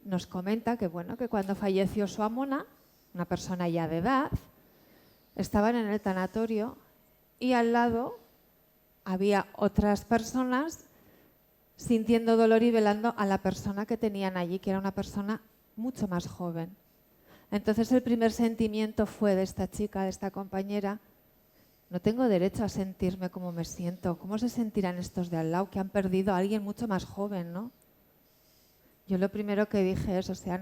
nos comenta que, bueno, que cuando falleció su amona, una persona ya de edad, estaban en el tanatorio y al lado había otras personas sintiendo dolor y velando a la persona que tenían allí, que era una persona mucho más joven. Entonces el primer sentimiento fue de esta chica, de esta compañera: no tengo derecho a sentirme como me siento. ¿Cómo se sentirán estos de al lado que han perdido a alguien mucho más joven, ¿no? Yo lo primero que dije es, o sea,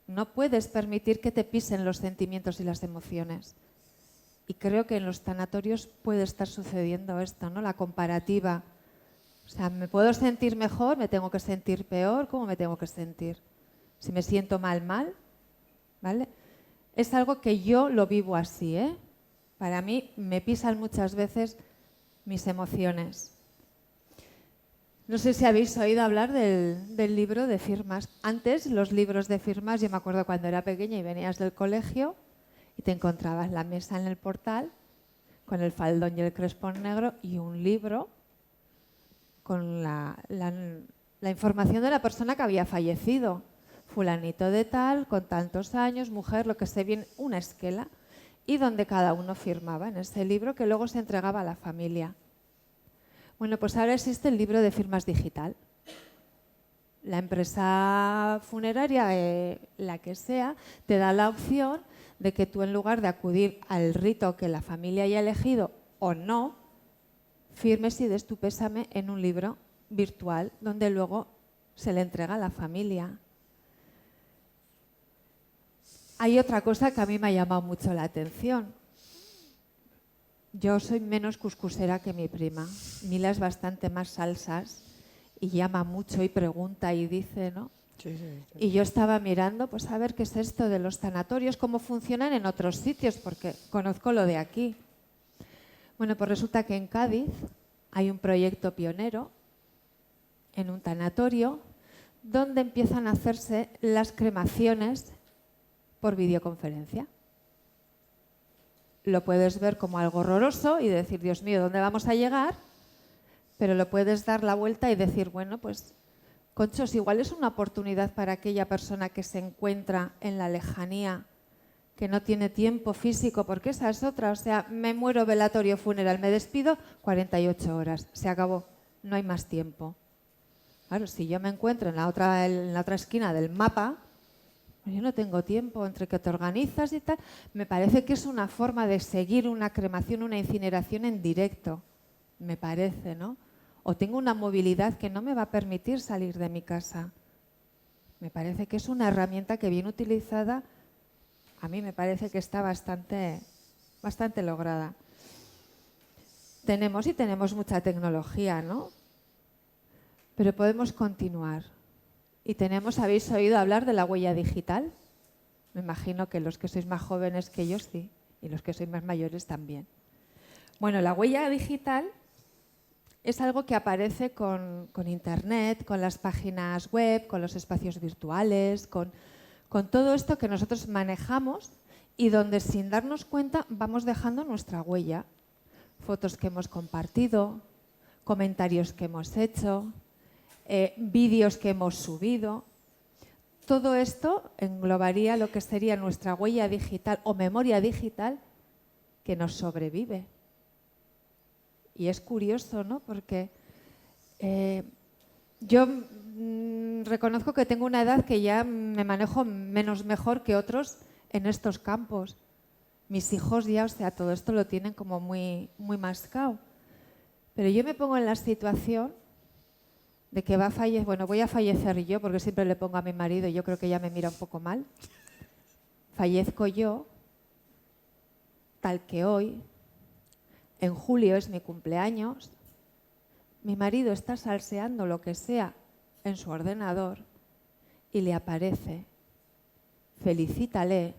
no puedes permitir que te pisen los sentimientos y las emociones. Y creo que en los tanatorios puede estar sucediendo esto, ¿no? La comparativa. O sea, ¿me puedo sentir mejor? ¿Me tengo que sentir peor? ¿Cómo me tengo que sentir? Si me siento mal, ¿vale? Es algo que yo lo vivo así, ¿eh? Para mí me pisan muchas veces mis emociones. No sé si habéis oído hablar del libro de firmas. Antes, los libros de firmas, yo me acuerdo cuando era pequeña y venías del colegio y te encontrabas la mesa en el portal con el faldón y el crespón negro y un libro con la información de la persona que había fallecido. Fulanito de tal, con tantos años, mujer, lo que sé bien, una esquela, y donde cada uno firmaba en ese libro que luego se entregaba a la familia. Bueno, pues ahora existe el libro de firmas digital. La empresa funeraria, la que sea, te da la opción de que tú, en lugar de acudir al rito que la familia haya elegido o no, firmes y des tu pésame en un libro virtual donde luego se le entrega a la familia. Hay otra cosa que a mí me ha llamado mucho la atención. Yo soy menos cuscusera que mi prima. Mila es bastante más salsas y llama mucho y pregunta y dice, ¿no? Sí, sí. Y yo estaba mirando, pues a ver qué es esto de los tanatorios, cómo funcionan en otros sitios, porque conozco lo de aquí. Bueno, pues resulta que en Cádiz hay un proyecto pionero en un tanatorio donde empiezan a hacerse las cremaciones por videoconferencia. Lo puedes ver como algo horroroso y decir, Dios mío, ¿dónde vamos a llegar? Pero lo puedes dar la vuelta y decir, bueno, pues, conchos, igual es una oportunidad para aquella persona que se encuentra en la lejanía, que no tiene tiempo físico, porque esa es otra. O sea, me muero, velatorio, funeral, me despido, 48 horas, se acabó, no hay más tiempo. Claro, si yo me encuentro en la otra esquina del mapa, yo no tengo tiempo, entre que te organizas y tal. Me parece que es una forma de seguir una cremación, una incineración en directo, me parece, ¿no? O tengo una movilidad que no me va a permitir salir de mi casa. Me parece que es una herramienta que bien utilizada, a mí me parece que está bastante lograda. Tenemos mucha tecnología, ¿no? Pero podemos continuar. Y habéis oído hablar de la huella digital. Me imagino que los que sois más jóvenes que yo sí, y los que sois más mayores también. Bueno, la huella digital es algo que aparece con Internet, con las páginas web, con los espacios virtuales, con todo esto que nosotros manejamos y donde sin darnos cuenta vamos dejando nuestra huella. Fotos que hemos compartido, comentarios que hemos hecho, vídeos que hemos subido. Todo esto englobaría lo que sería nuestra huella digital o memoria digital que nos sobrevive. Y es curioso, ¿no? Porque yo reconozco que tengo una edad que ya me manejo mejor que otros en estos campos. Mis hijos ya, o sea, todo esto lo tienen como muy mascado. Pero yo me pongo en la situación de que voy a fallecer yo, porque siempre le pongo a mi marido, y yo creo que ella me mira un poco mal. Fallezco yo, tal que hoy, en julio es mi cumpleaños, mi marido está salseando lo que sea en su ordenador y le aparece, felicítale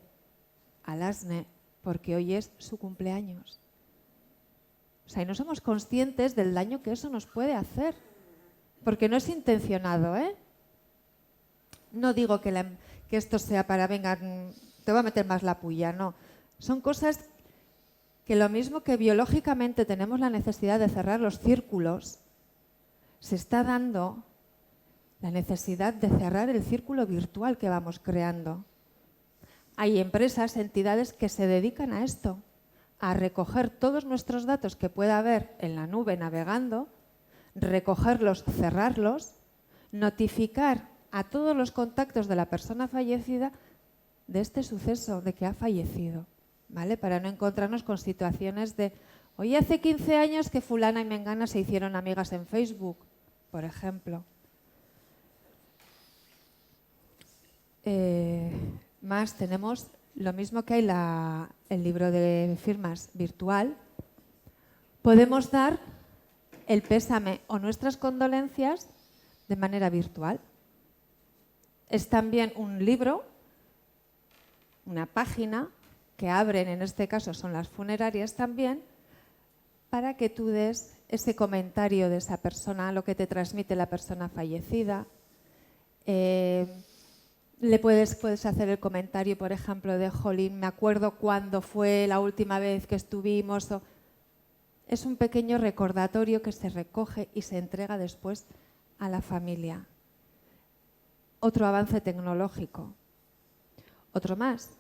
al Asne porque hoy es su cumpleaños. O sea, y no somos conscientes del daño que eso nos puede hacer. Porque no es intencionado, ¿eh? No digo que esto sea para, venga, te voy a meter más la puya, no. Son cosas que lo mismo que biológicamente tenemos la necesidad de cerrar los círculos, se está dando la necesidad de cerrar el círculo virtual que vamos creando. Hay empresas, entidades que se dedican a esto, a recoger todos nuestros datos que pueda haber en la nube navegando, recogerlos, cerrarlos, notificar a todos los contactos de la persona fallecida de este suceso, de que ha fallecido, ¿vale? Para no encontrarnos con situaciones de, oye, hace 15 años que fulana y mengana se hicieron amigas en Facebook, por ejemplo. Más tenemos lo mismo que hay el libro de firmas virtual. Podemos dar el pésame o nuestras condolencias de manera virtual. Es también un libro, una página que abren, en este caso son las funerarias también, para que tú des ese comentario de esa persona, lo que te transmite la persona fallecida. Le puedes hacer el comentario, por ejemplo, de jolín, me acuerdo cuándo fue la última vez que estuvimos. Es un pequeño recordatorio que se recoge y se entrega después a la familia. Otro avance tecnológico. Otro más.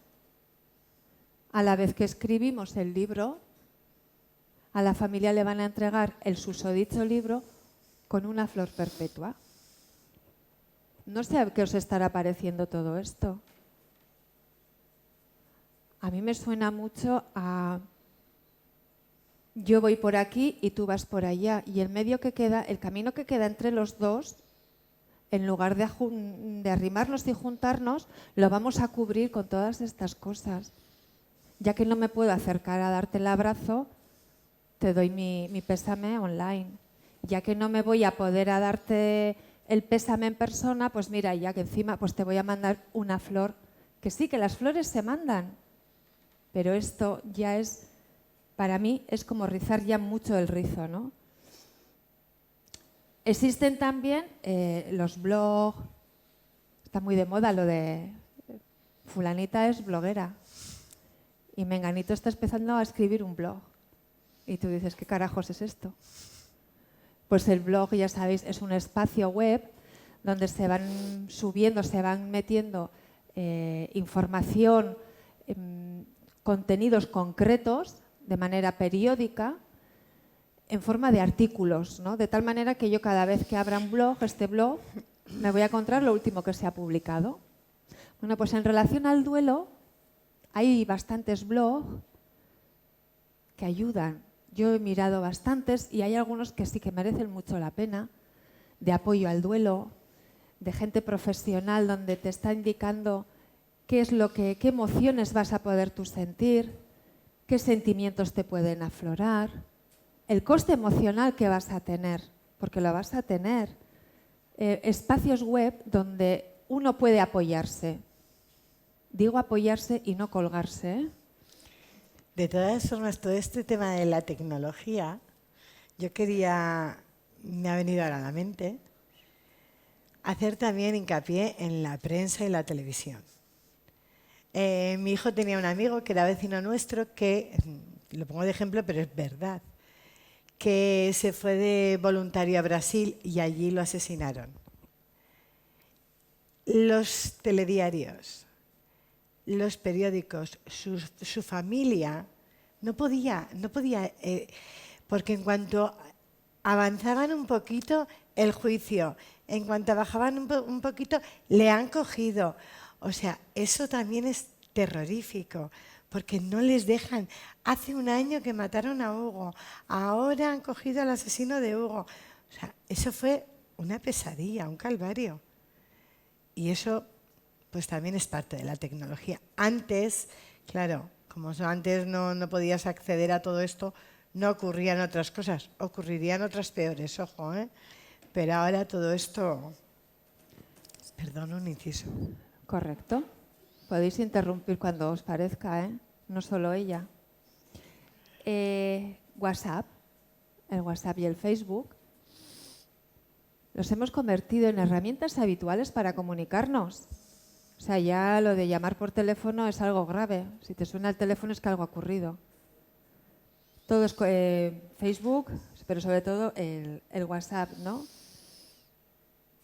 A la vez que escribimos el libro, a la familia le van a entregar el susodicho libro con una flor perpetua. No sé a qué os estará pareciendo todo esto. A mí me suena mucho a yo voy por aquí y tú vas por allá, y el medio que queda, el camino que queda entre los dos, en lugar de arrimarnos y juntarnos, lo vamos a cubrir con todas estas cosas. Ya que no me puedo acercar a darte el abrazo, te doy mi pésame online. Ya que no me voy a poder a darte el pésame en persona, pues mira, ya que encima pues te voy a mandar una flor. Que sí, que las flores se mandan, pero esto ya es, para mí, es como rizar ya mucho el rizo, ¿no? Existen también los blogs, está muy de moda lo de fulanita es bloguera y menganito está empezando a escribir un blog. Y tú dices, ¿qué carajos es esto? Pues el blog, ya sabéis, es un espacio web donde se van subiendo, se van metiendo información, contenidos concretos de manera periódica en forma de artículos, ¿no? De tal manera que yo cada vez que abra un blog, este blog, me voy a encontrar lo último que se ha publicado. Bueno, pues en relación al duelo hay bastantes blogs que ayudan. Yo he mirado bastantes y hay algunos que sí que merecen mucho la pena, de apoyo al duelo, de gente profesional donde te está indicando qué emociones vas a poder tú sentir, qué sentimientos te pueden aflorar, el coste emocional que vas a tener, porque lo vas a tener. Espacios web donde uno puede apoyarse. Digo apoyarse y no colgarse, ¿eh? De todas formas, todo este tema de la tecnología, me ha venido ahora a la mente, hacer también hincapié en la prensa y la televisión. Mi hijo tenía un amigo que era vecino nuestro que, lo pongo de ejemplo, pero es verdad, que se fue de voluntario a Brasil y allí lo asesinaron. Los telediarios, los periódicos, su familia no podía, porque en cuanto avanzaban un poquito el juicio, en cuanto bajaban un poquito, le han cogido. O sea, eso también es terrorífico, porque no les dejan. Hace un año que mataron a Hugo, ahora han cogido al asesino de Hugo. O sea, eso fue una pesadilla, un calvario. Y eso, pues también es parte de la tecnología. Antes, claro, como antes no podías acceder a todo esto, no ocurrían otras cosas, ocurrirían otras peores, ojo, ¿eh? Pero ahora todo esto... Perdón, un inciso. Correcto. Podéis interrumpir cuando os parezca, ¿eh? No solo ella. WhatsApp, el WhatsApp y el Facebook, los hemos convertido en herramientas habituales para comunicarnos. O sea, ya lo de llamar por teléfono es algo grave. Si te suena el teléfono es que algo ha ocurrido. Todo es Facebook, pero sobre todo el WhatsApp, ¿no?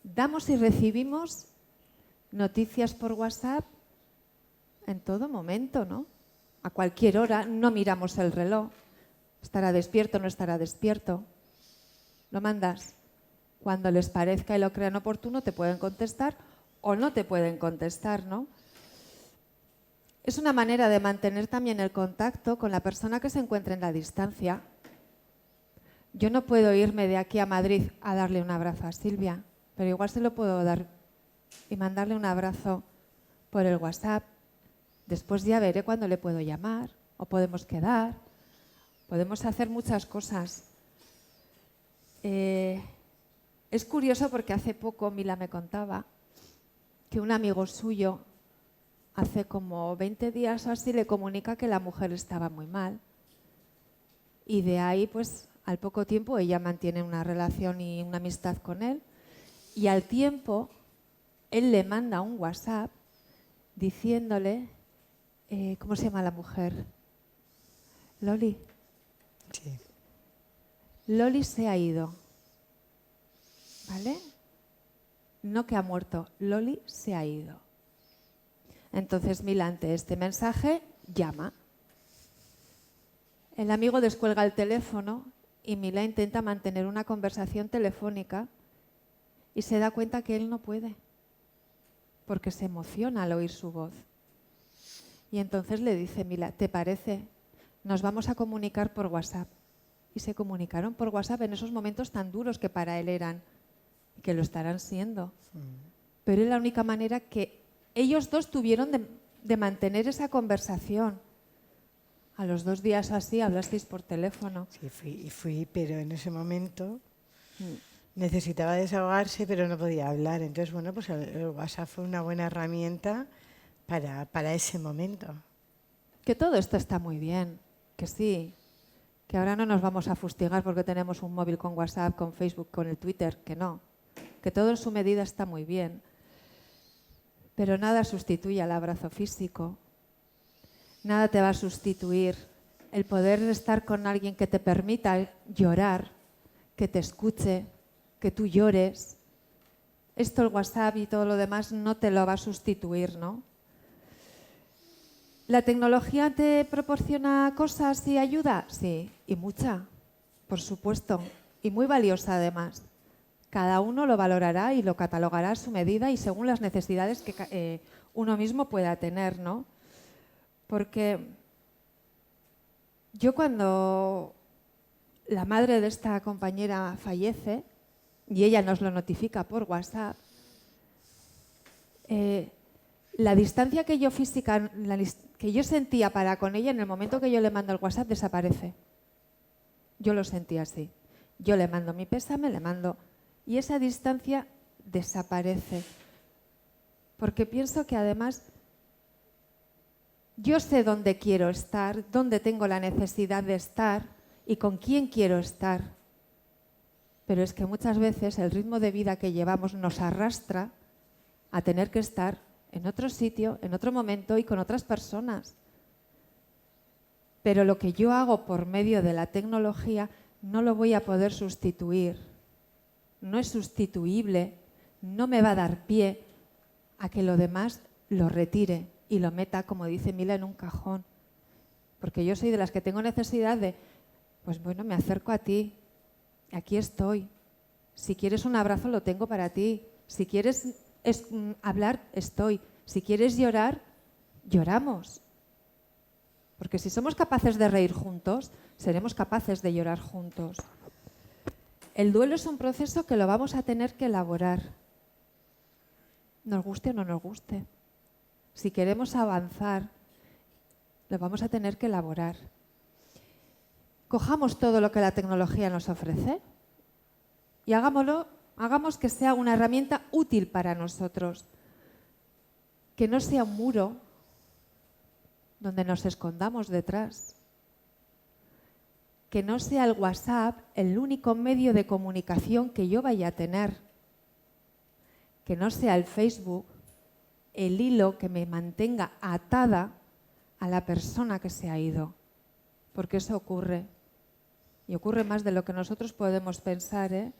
Damos y recibimos noticias por WhatsApp en todo momento, ¿no? A cualquier hora, no miramos el reloj. ¿Estará despierto o no estará despierto? Lo mandas. Cuando les parezca y lo crean oportuno, te pueden contestar o no te pueden contestar, ¿no? Es una manera de mantener también el contacto con la persona que se encuentra en la distancia. Yo no puedo irme de aquí a Madrid a darle un abrazo a Silvia, pero igual se lo puedo dar y mandarle un abrazo por el WhatsApp. Después ya veré cuándo le puedo llamar o podemos quedar. Podemos hacer muchas cosas. Es curioso porque hace poco Mila me contaba que un amigo suyo hace como 20 días o así le comunica que la mujer estaba muy mal. Y de ahí, pues, al poco tiempo ella mantiene una relación y una amistad con él. Y al tiempo, él le manda un WhatsApp diciéndole, ¿cómo se llama la mujer? Loli. Sí. Loli se ha ido. ¿Vale? No que ha muerto, Loli se ha ido. Entonces Mila, ante este mensaje, llama. El amigo descuelga el teléfono y Mila intenta mantener una conversación telefónica y se da cuenta que él no puede, porque se emociona al oír su voz. Y entonces le dice Mila, ¿te parece? Nos vamos a comunicar por WhatsApp. Y se comunicaron por WhatsApp en esos momentos tan duros que para él eran, y que lo estarán siendo. Pero es la única manera que ellos dos tuvieron de mantener esa conversación. A los 2 días así hablasteis por teléfono. Sí, fui, pero en ese momento necesitaba desahogarse, pero no podía hablar. Entonces, bueno, pues el WhatsApp fue una buena herramienta para ese momento. Que todo esto está muy bien, que sí, que ahora no nos vamos a fustigar porque tenemos un móvil con WhatsApp, con Facebook, con el Twitter, que no, que todo en su medida está muy bien, pero nada sustituye al abrazo físico, nada te va a sustituir el poder estar con alguien que te permita llorar, que te escuche, que tú llores. Esto, el WhatsApp y todo lo demás, no te lo va a sustituir, ¿no? ¿La tecnología te proporciona cosas y ayuda? Sí, y mucha, por supuesto, y muy valiosa además. Cada uno lo valorará y lo catalogará a su medida y según las necesidades que uno mismo pueda tener, ¿no? Porque yo cuando la madre de esta compañera fallece y ella nos lo notifica por WhatsApp, la distancia que yo física, que yo sentía para con ella en el momento que yo le mando el WhatsApp desaparece. Yo lo sentí así. Yo le mando mi pésame, le mando... Y esa distancia desaparece. Porque pienso que además yo sé dónde quiero estar, dónde tengo la necesidad de estar y con quién quiero estar. Pero es que muchas veces el ritmo de vida que llevamos nos arrastra a tener que estar en otro sitio, en otro momento y con otras personas. Pero lo que yo hago por medio de la tecnología no lo voy a poder sustituir. No es sustituible, no me va a dar pie a que lo demás lo retire y lo meta, como dice Mila, en un cajón. Porque yo soy de las que tengo necesidad de, pues bueno, me acerco a ti, aquí estoy. Si quieres un abrazo, lo tengo para ti. Si quieres hablar, estoy. Si quieres llorar, lloramos. Porque si somos capaces de reír juntos, seremos capaces de llorar juntos. El duelo es un proceso que lo vamos a tener que elaborar, nos guste o no nos guste. Si queremos avanzar, lo vamos a tener que elaborar. Cojamos todo lo que la tecnología nos ofrece y hagamos que sea una herramienta útil para nosotros, que no sea un muro donde nos escondamos detrás, que no sea el WhatsApp el único medio de comunicación que yo vaya a tener, que no sea el Facebook el hilo que me mantenga atada a la persona que se ha ido, porque eso ocurre, y ocurre más de lo que nosotros podemos pensar, ¿eh?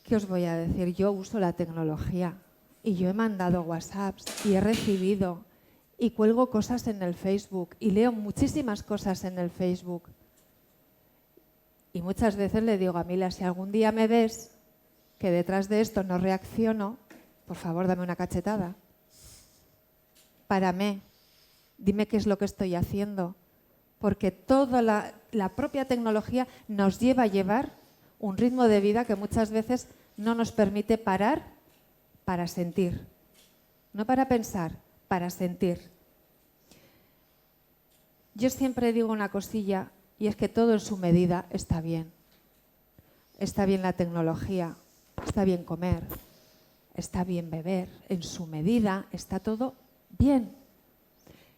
¿Qué os voy a decir? Yo uso la tecnología y yo he mandado WhatsApps y he recibido y cuelgo cosas en el Facebook y leo muchísimas cosas en el Facebook. Y muchas veces le digo a Mila, si algún día me ves que detrás de esto no reacciono, por favor dame una cachetada. Párame, dime qué es lo que estoy haciendo. Porque toda la propia tecnología nos lleva a llevar un ritmo de vida que muchas veces no nos permite parar para sentir. No para pensar, para sentir. Yo siempre digo una cosilla y es que todo en su medida está bien. Está bien la tecnología, está bien comer, está bien beber, en su medida está todo bien.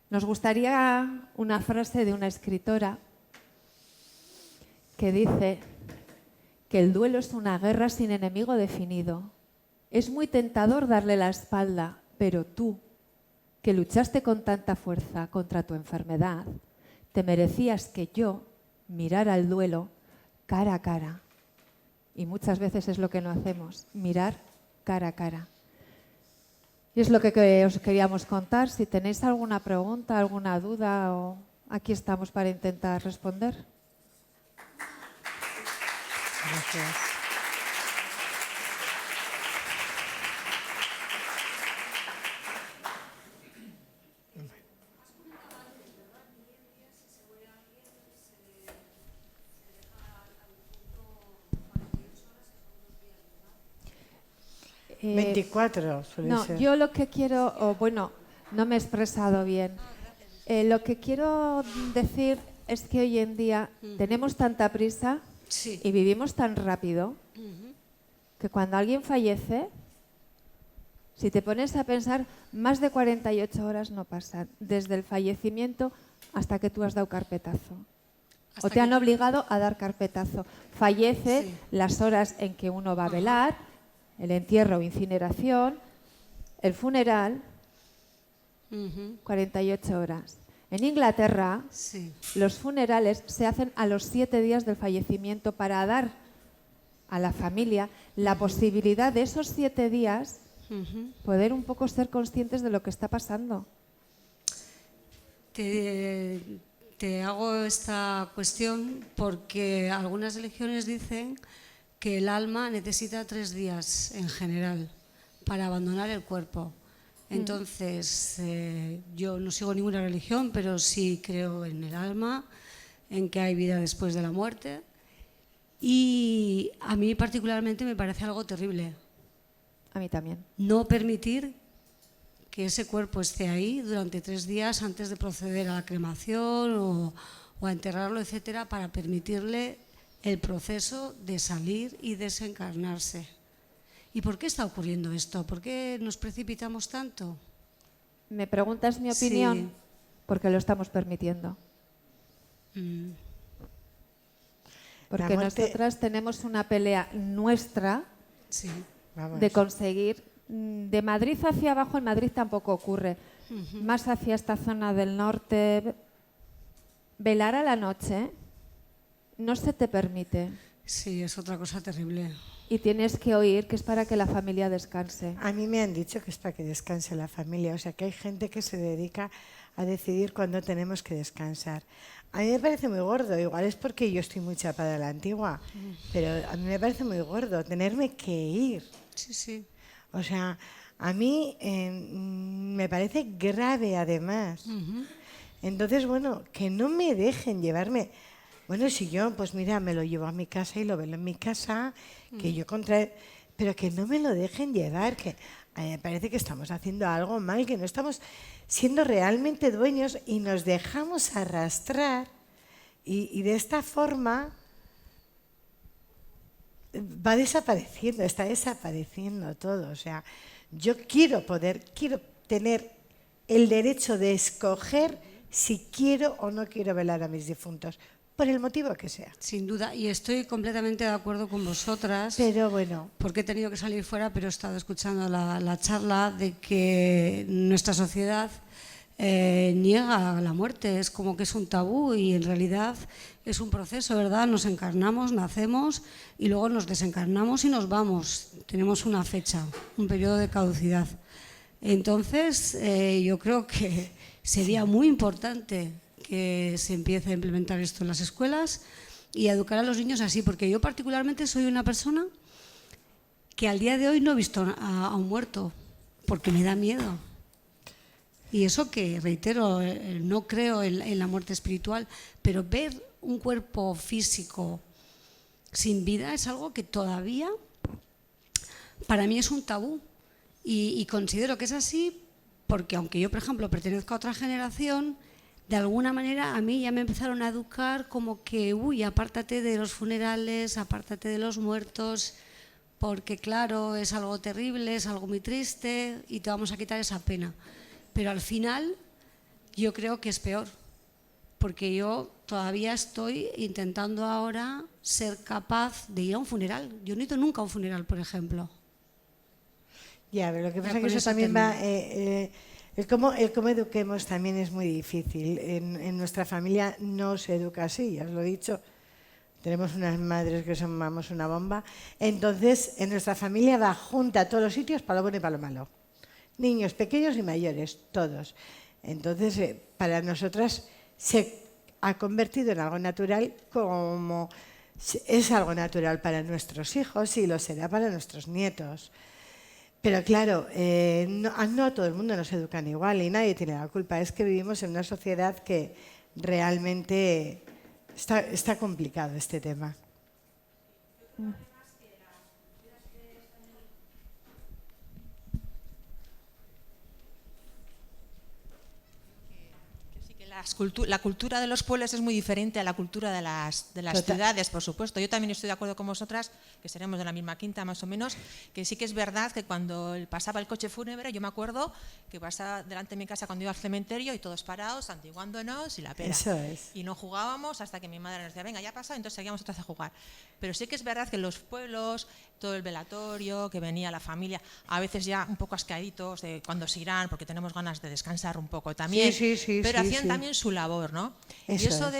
Nos gustaría una frase de una escritora que dice que el duelo es una guerra sin enemigo definido. Es muy tentador darle la espalda, pero tú, que luchaste con tanta fuerza contra tu enfermedad, te merecías que yo mirara el duelo cara a cara. Y muchas veces es lo que no hacemos, mirar cara a cara. Y es lo que os queríamos contar. Si tenéis alguna pregunta, alguna duda, aquí estamos para intentar responder. Gracias. Eh, 24 suele no, ser. yo lo que quiero, no me he expresado bien. Lo que quiero decir es que hoy en día tenemos tanta prisa y vivimos tan rápido que cuando alguien fallece, si te pones a pensar, más de 48 horas no pasan desde el fallecimiento hasta que tú has dado carpetazo. O te han obligado a dar carpetazo. Fallece las horas en que uno va a velar, el entierro o incineración, el funeral, 48 horas. En Inglaterra, los funerales se hacen a los 7 días del fallecimiento para dar a la familia la posibilidad de esos 7 días poder un poco ser conscientes de lo que está pasando. Te hago esta cuestión porque algunas religiones dicen que el alma necesita 3 días en general para abandonar el cuerpo. Entonces, yo no sigo ninguna religión, pero sí creo en el alma, en que hay vida después de la muerte. Y a mí particularmente me parece algo terrible. A mí también. No permitir que ese cuerpo esté ahí durante 3 días antes de proceder a la cremación o a enterrarlo, etcétera, para permitirle el proceso de salir y desencarnarse. ¿Y por qué está ocurriendo esto? ¿Por qué nos precipitamos tanto? ¿Me preguntas mi opinión? Sí. Porque lo estamos permitiendo. Porque nosotras tenemos una pelea nuestra de conseguir. De Madrid hacia abajo, en Madrid tampoco ocurre. Más hacia esta zona del norte, velar a la noche no se te permite. Sí, es otra cosa terrible. Y tienes que oír que es para que la familia descanse. A mí me han dicho que es para que descanse la familia, o sea que hay gente que se dedica a decidir cuándo tenemos que descansar. A mí me parece muy gordo, igual es porque yo estoy muy chapada a la antigua, pero a mí me parece muy gordo tenerme que ir. Sí, sí. O sea, a mí me parece grave además. Entonces, bueno, que no me dejen llevarme. Bueno, si yo, pues mira, me lo llevo a mi casa y lo velo en mi casa, que yo pero que no me lo dejen llevar, que a mí me parece que estamos haciendo algo mal, que no estamos siendo realmente dueños y nos dejamos arrastrar y de esta forma va desapareciendo, está desapareciendo todo. O sea, yo quiero tener el derecho de escoger si quiero o no quiero velar a mis difuntos, por el motivo que sea. Sin duda, y estoy completamente de acuerdo con vosotras. Pero bueno. Porque he tenido que salir fuera, pero he estado escuchando la charla de que nuestra sociedad niega la muerte, es como que es un tabú y en realidad es un proceso, ¿verdad? Nos encarnamos, nacemos y luego nos desencarnamos y nos vamos. Tenemos una fecha, un periodo de caducidad. Entonces, yo creo que sería muy importante que se empiece a implementar esto en las escuelas y a educar a los niños así, porque yo particularmente soy una persona que al día de hoy no he visto a un muerto, porque me da miedo. Y eso que, reitero, no creo en la muerte espiritual, pero ver un cuerpo físico sin vida es algo que todavía para mí es un tabú. Y considero que es así porque aunque yo, por ejemplo, pertenezco a otra generación, de alguna manera a mí ya me empezaron a educar como que, uy, apártate de los funerales, apártate de los muertos, porque claro, es algo terrible, es algo muy triste y te vamos a quitar esa pena. Pero al final yo creo que es peor, porque yo todavía estoy intentando ahora ser capaz de ir a un funeral. Yo no he ido nunca a un funeral, por ejemplo. Ya, pero lo que pasa es que eso también va... El cómo eduquemos también es muy difícil. En nuestra familia no se educa así, ya os lo he dicho. Tenemos unas madres que son, vamos, una bomba. Entonces, en nuestra familia va junta a todos los sitios para lo bueno y para lo malo. Niños pequeños y mayores, todos. Entonces, para nosotras se ha convertido en algo natural, como es algo natural para nuestros hijos y lo será para nuestros nietos. Pero claro, no todo el mundo nos educan igual y nadie tiene la culpa. Es que vivimos en una sociedad que realmente está complicado este tema. la cultura de los pueblos es muy diferente a la cultura de las ciudades, por supuesto. Yo también estoy de acuerdo con vosotras, que seremos de la misma quinta más o menos, que sí que es verdad que cuando pasaba el coche fúnebre, yo me acuerdo que pasaba delante de mi casa cuando iba al cementerio y todos parados, santiguándonos y la pera. Eso es. Y no jugábamos hasta que mi madre nos decía, venga, ya ha pasado, entonces seguíamos otra vez a jugar. Pero sí que es verdad que en los pueblos, todo el velatorio, que venía la familia, a veces ya un poco asqueaditos de cuando se irán, porque tenemos ganas de descansar un poco también, pero hacían también su labor, ¿no? Y eso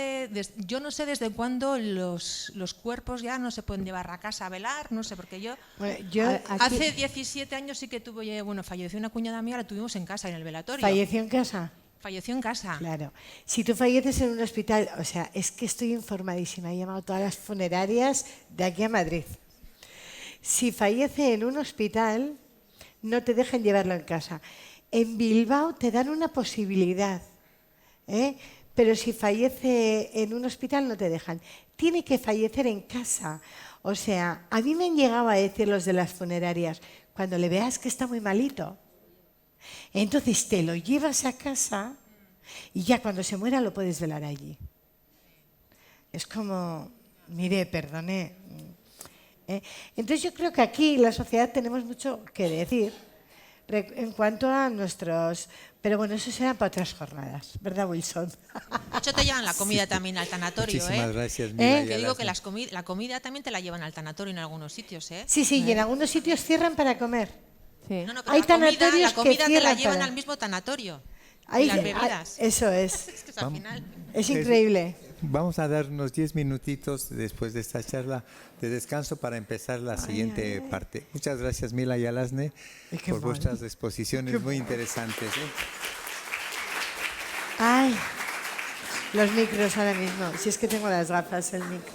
yo no sé desde cuándo los cuerpos ya no se pueden llevar a casa a velar, no sé, porque yo hace 17 años sí que tuve, falleció una cuñada mía, la tuvimos en casa, en el velatorio. ¿Falleció en casa? Falleció en casa. Claro. Si tú falleces en un hospital, o sea, es que estoy informadísima, he llamado a todas las funerarias de aquí a Madrid. Si fallece en un hospital, no te dejan llevarlo en casa. En Bilbao te dan una posibilidad, pero si fallece en un hospital no te dejan. Tiene que fallecer en casa. O sea, a mí me han llegado a decir los de las funerarias, cuando le veas que está muy malito, entonces te lo llevas a casa y ya cuando se muera lo puedes velar allí. Es como, mire, perdone. Entonces yo creo que aquí la sociedad tenemos mucho que decir en cuanto a nuestros... Pero bueno, eso será para otras jornadas, ¿verdad, Wilson? De hecho te llevan la comida también al tanatorio, Muchísimas gracias, Mila. Que digo que la comida también te la llevan al tanatorio en algunos sitios, Sí, y en algunos sitios cierran para comer. Sí. No, pero Hay la comida te la llevan para... al mismo tanatorio. Hay, y las bebidas. Eso es. Es que al final... Es increíble. Vamos a dar unos 10 minutitos después de esta charla de descanso para empezar la siguiente parte. Muchas gracias, Mila y Alasne, por vuestras exposiciones muy interesantes. Ay, los micros ahora mismo. Si es que tengo las gafas, el micro.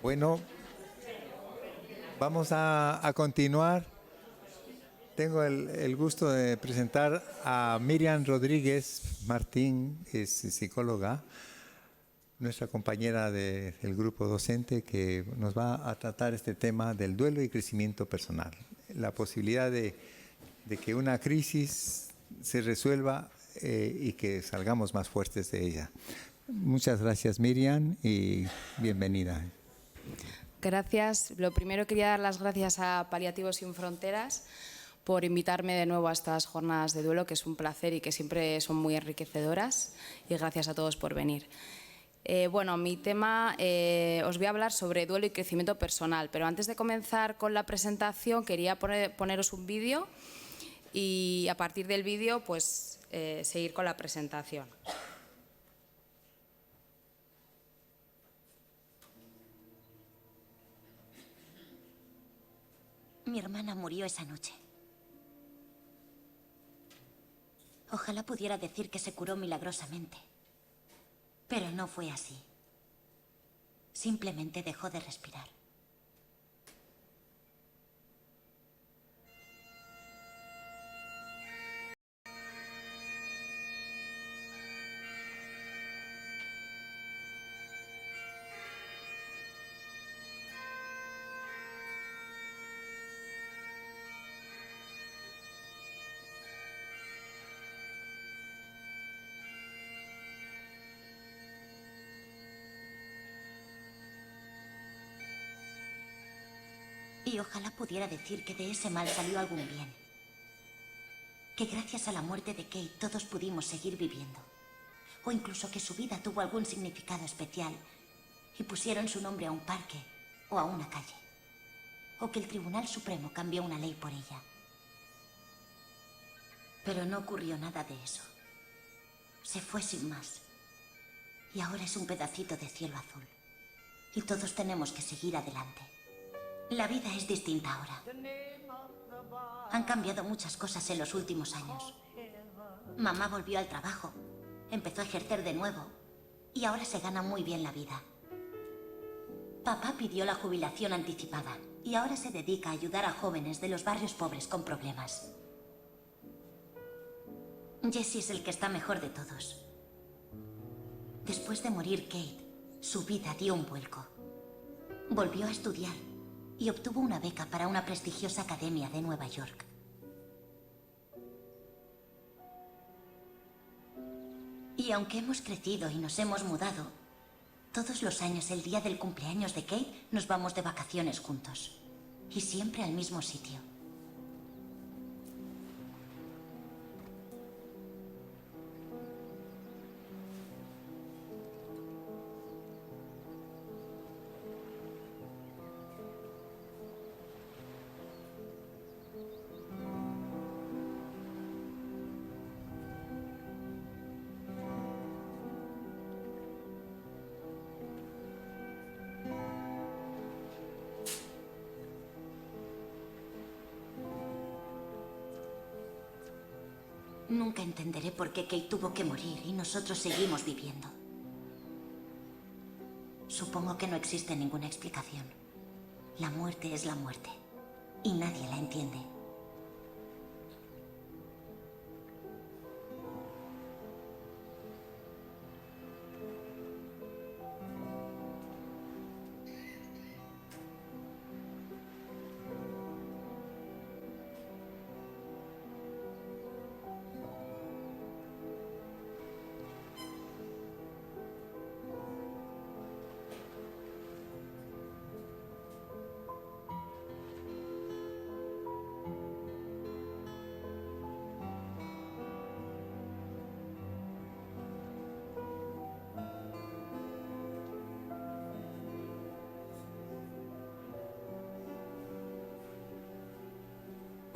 Bueno, vamos a continuar. Tengo el gusto de presentar a Miriam Rodríguez Martín, es psicóloga, nuestra compañera del grupo docente, que nos va a tratar este tema del duelo y crecimiento personal. La posibilidad de que una crisis se resuelva y que salgamos más fuertes de ella. Muchas gracias, Miriam, y bienvenida. Gracias. Lo primero quería dar las gracias a Paliativos Sin Fronteras por invitarme de nuevo a estas jornadas de duelo, que es un placer y que siempre son muy enriquecedoras. Y gracias a todos por venir. Bueno, mi tema, os voy a hablar sobre duelo y crecimiento personal, pero antes de comenzar con la presentación quería poneros un vídeo y a partir del vídeo pues seguir con la presentación. Mi hermana murió esa noche. Ojalá pudiera decir que se curó milagrosamente. Pero no fue así. Simplemente dejó de respirar. Y ojalá pudiera decir que de ese mal salió algún bien. Que gracias a la muerte de Kate todos pudimos seguir viviendo. O incluso que su vida tuvo algún significado especial y pusieron su nombre a un parque o a una calle. O que el Tribunal Supremo cambió una ley por ella. Pero no ocurrió nada de eso. Se fue sin más. Y ahora es un pedacito de cielo azul. Y todos tenemos que seguir adelante. La vida es distinta ahora. Han cambiado muchas cosas en los últimos años. Mamá volvió al trabajo, empezó a ejercer de nuevo y ahora se gana muy bien la vida. Papá pidió la jubilación anticipada y ahora se dedica a ayudar a jóvenes de los barrios pobres con problemas. Jesse es el que está mejor de todos. Después de morir Kate, su vida dio un vuelco. Volvió a estudiar y obtuvo una beca para una prestigiosa academia de Nueva York. Y aunque hemos crecido y nos hemos mudado, todos los años, el día del cumpleaños de Kate, nos vamos de vacaciones juntos. Y siempre al mismo sitio. Nunca entenderé por qué Kate tuvo que morir y nosotros seguimos viviendo. Supongo que no existe ninguna explicación. La muerte es la muerte y nadie la entiende.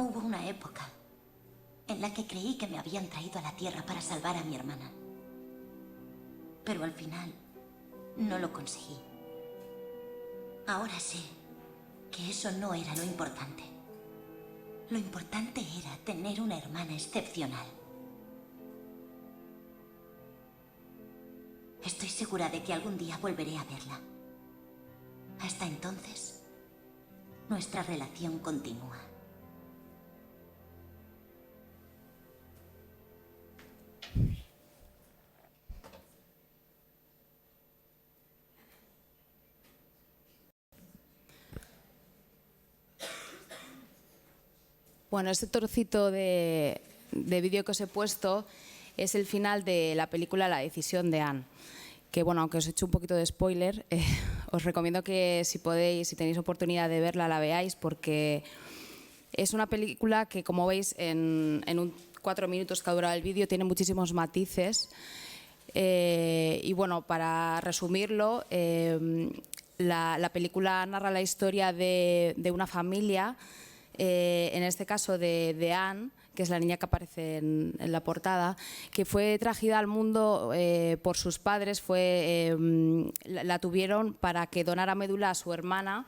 Hubo una época en la que creí que me habían traído a la Tierra para salvar a mi hermana. Pero al final no lo conseguí. Ahora sé que eso no era lo importante. Lo importante era tener una hermana excepcional. Estoy segura de que algún día volveré a verla. Hasta entonces, nuestra relación continúa. Bueno, este trocito de vídeo que os he puesto es el final de la película La decisión de Anne. Que bueno, aunque os he hecho un poquito de spoiler, os recomiendo que si podéis, si tenéis oportunidad de verla, la veáis, porque es una película que, como veis, en 4 minutos que ha durado el vídeo, tiene muchísimos matices. Y bueno, para resumirlo, la película narra la historia de una familia, en este caso de Anne, que es la niña que aparece en la portada, que fue trajida al mundo por sus padres, la tuvieron para que donara médula a su hermana,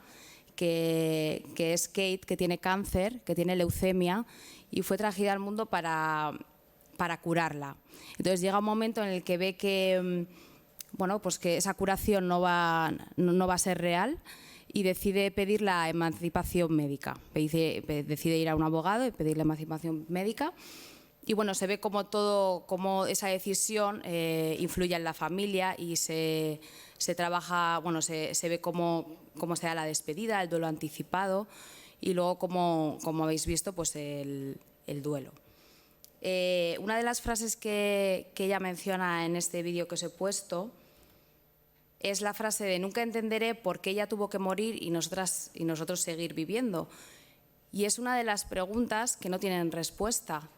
que es Kate, que tiene cáncer, que tiene leucemia, y fue trajida al mundo para curarla. Entonces llega un momento en el que ve que, bueno, pues que esa curación no va a ser real, y decide pedir la emancipación médica. Decide ir a un abogado y pedir la emancipación médica. Y bueno, se ve cómo esa decisión influye en la familia, y se trabaja, bueno, se ve cómo se da la despedida, el duelo anticipado, y luego, como habéis visto, pues el duelo. Una de las frases que ella menciona en este vídeo que os he puesto es la frase de: nunca entenderé por qué ella tuvo que morir y nosotros seguir viviendo. Y es una de las preguntas que no tienen respuesta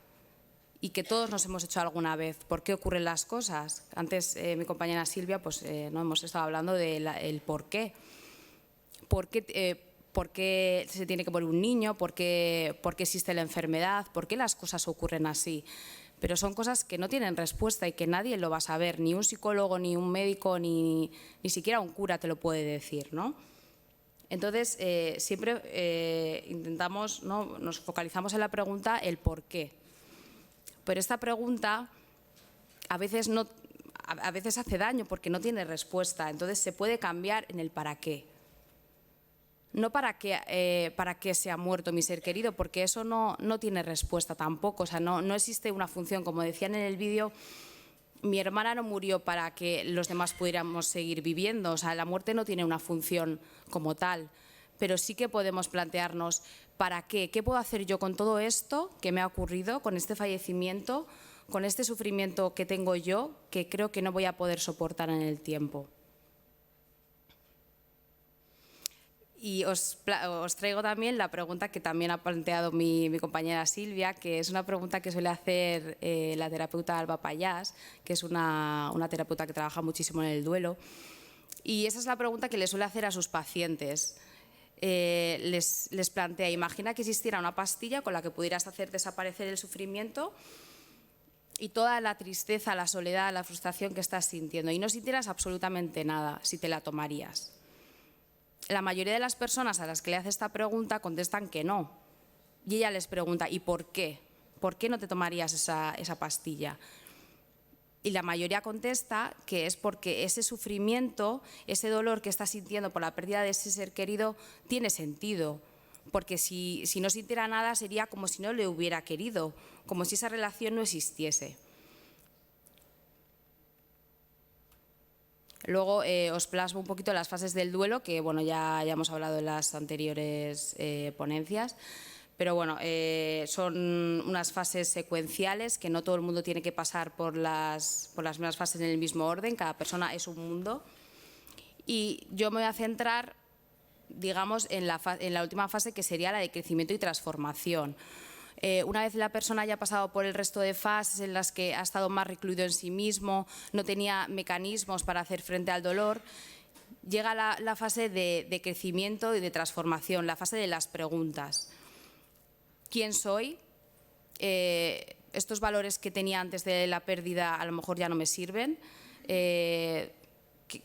y que todos nos hemos hecho alguna vez. ¿Por qué ocurren las cosas? Antes mi compañera Silvia, pues no hemos estado hablando del por qué. ¿Por qué se tiene que morir un niño? ¿Por qué existe la enfermedad? ¿Por qué las cosas ocurren así? Pero son cosas que no tienen respuesta y que nadie lo va a saber, ni un psicólogo, ni un médico, ni siquiera un cura te lo puede decir, ¿no? Entonces, siempre intentamos, ¿no?, nos focalizamos en la pregunta el por qué. Pero esta pregunta a veces hace daño porque no tiene respuesta. Entonces se puede cambiar en el para qué. No para qué se ha muerto mi ser querido, porque eso no tiene respuesta tampoco. O sea, no existe una función. Como decían en el vídeo, mi hermana no murió para que los demás pudiéramos seguir viviendo. O sea, la muerte no tiene una función como tal. Pero sí que podemos plantearnos ¿para qué? ¿Qué puedo hacer yo con todo esto que me ha ocurrido, con este fallecimiento, con este sufrimiento que tengo yo, que creo que no voy a poder soportar en el tiempo? Y os traigo también la pregunta que también ha planteado mi compañera Silvia, que es una pregunta que suele hacer la terapeuta Alba Payás, que es una terapeuta que trabaja muchísimo en el duelo. Y esa es la pregunta que le suele hacer a sus pacientes. Les plantea: imagina que existiera una pastilla con la que pudieras hacer desaparecer el sufrimiento y toda la tristeza, la soledad, la frustración que estás sintiendo, y no sintieras absolutamente nada, si te la tomarías. La mayoría de las personas a las que le hace esta pregunta contestan que no. Y ella les pregunta: ¿y por qué? ¿Por qué no te tomarías esa pastilla? Y la mayoría contesta que es porque ese sufrimiento, ese dolor que está sintiendo por la pérdida de ese ser querido, tiene sentido. Porque si no sintiera nada, sería como si no le hubiera querido, como si esa relación no existiese. Luego os plasmo un poquito las fases del duelo, que bueno, ya hemos hablado en las anteriores ponencias. Pero bueno, son unas fases secuenciales que no todo el mundo tiene que pasar por las mismas fases en el mismo orden. Cada persona es un mundo. Y yo me voy a centrar, digamos, en la última fase, que sería la de crecimiento y transformación. Una vez la persona haya pasado por el resto de fases en las que ha estado más recluido en sí mismo, no tenía mecanismos para hacer frente al dolor, llega la fase de crecimiento y de transformación, la fase de las preguntas. ¿Quién soy? Estos valores que tenía antes de la pérdida a lo mejor ya no me sirven. ¿Qué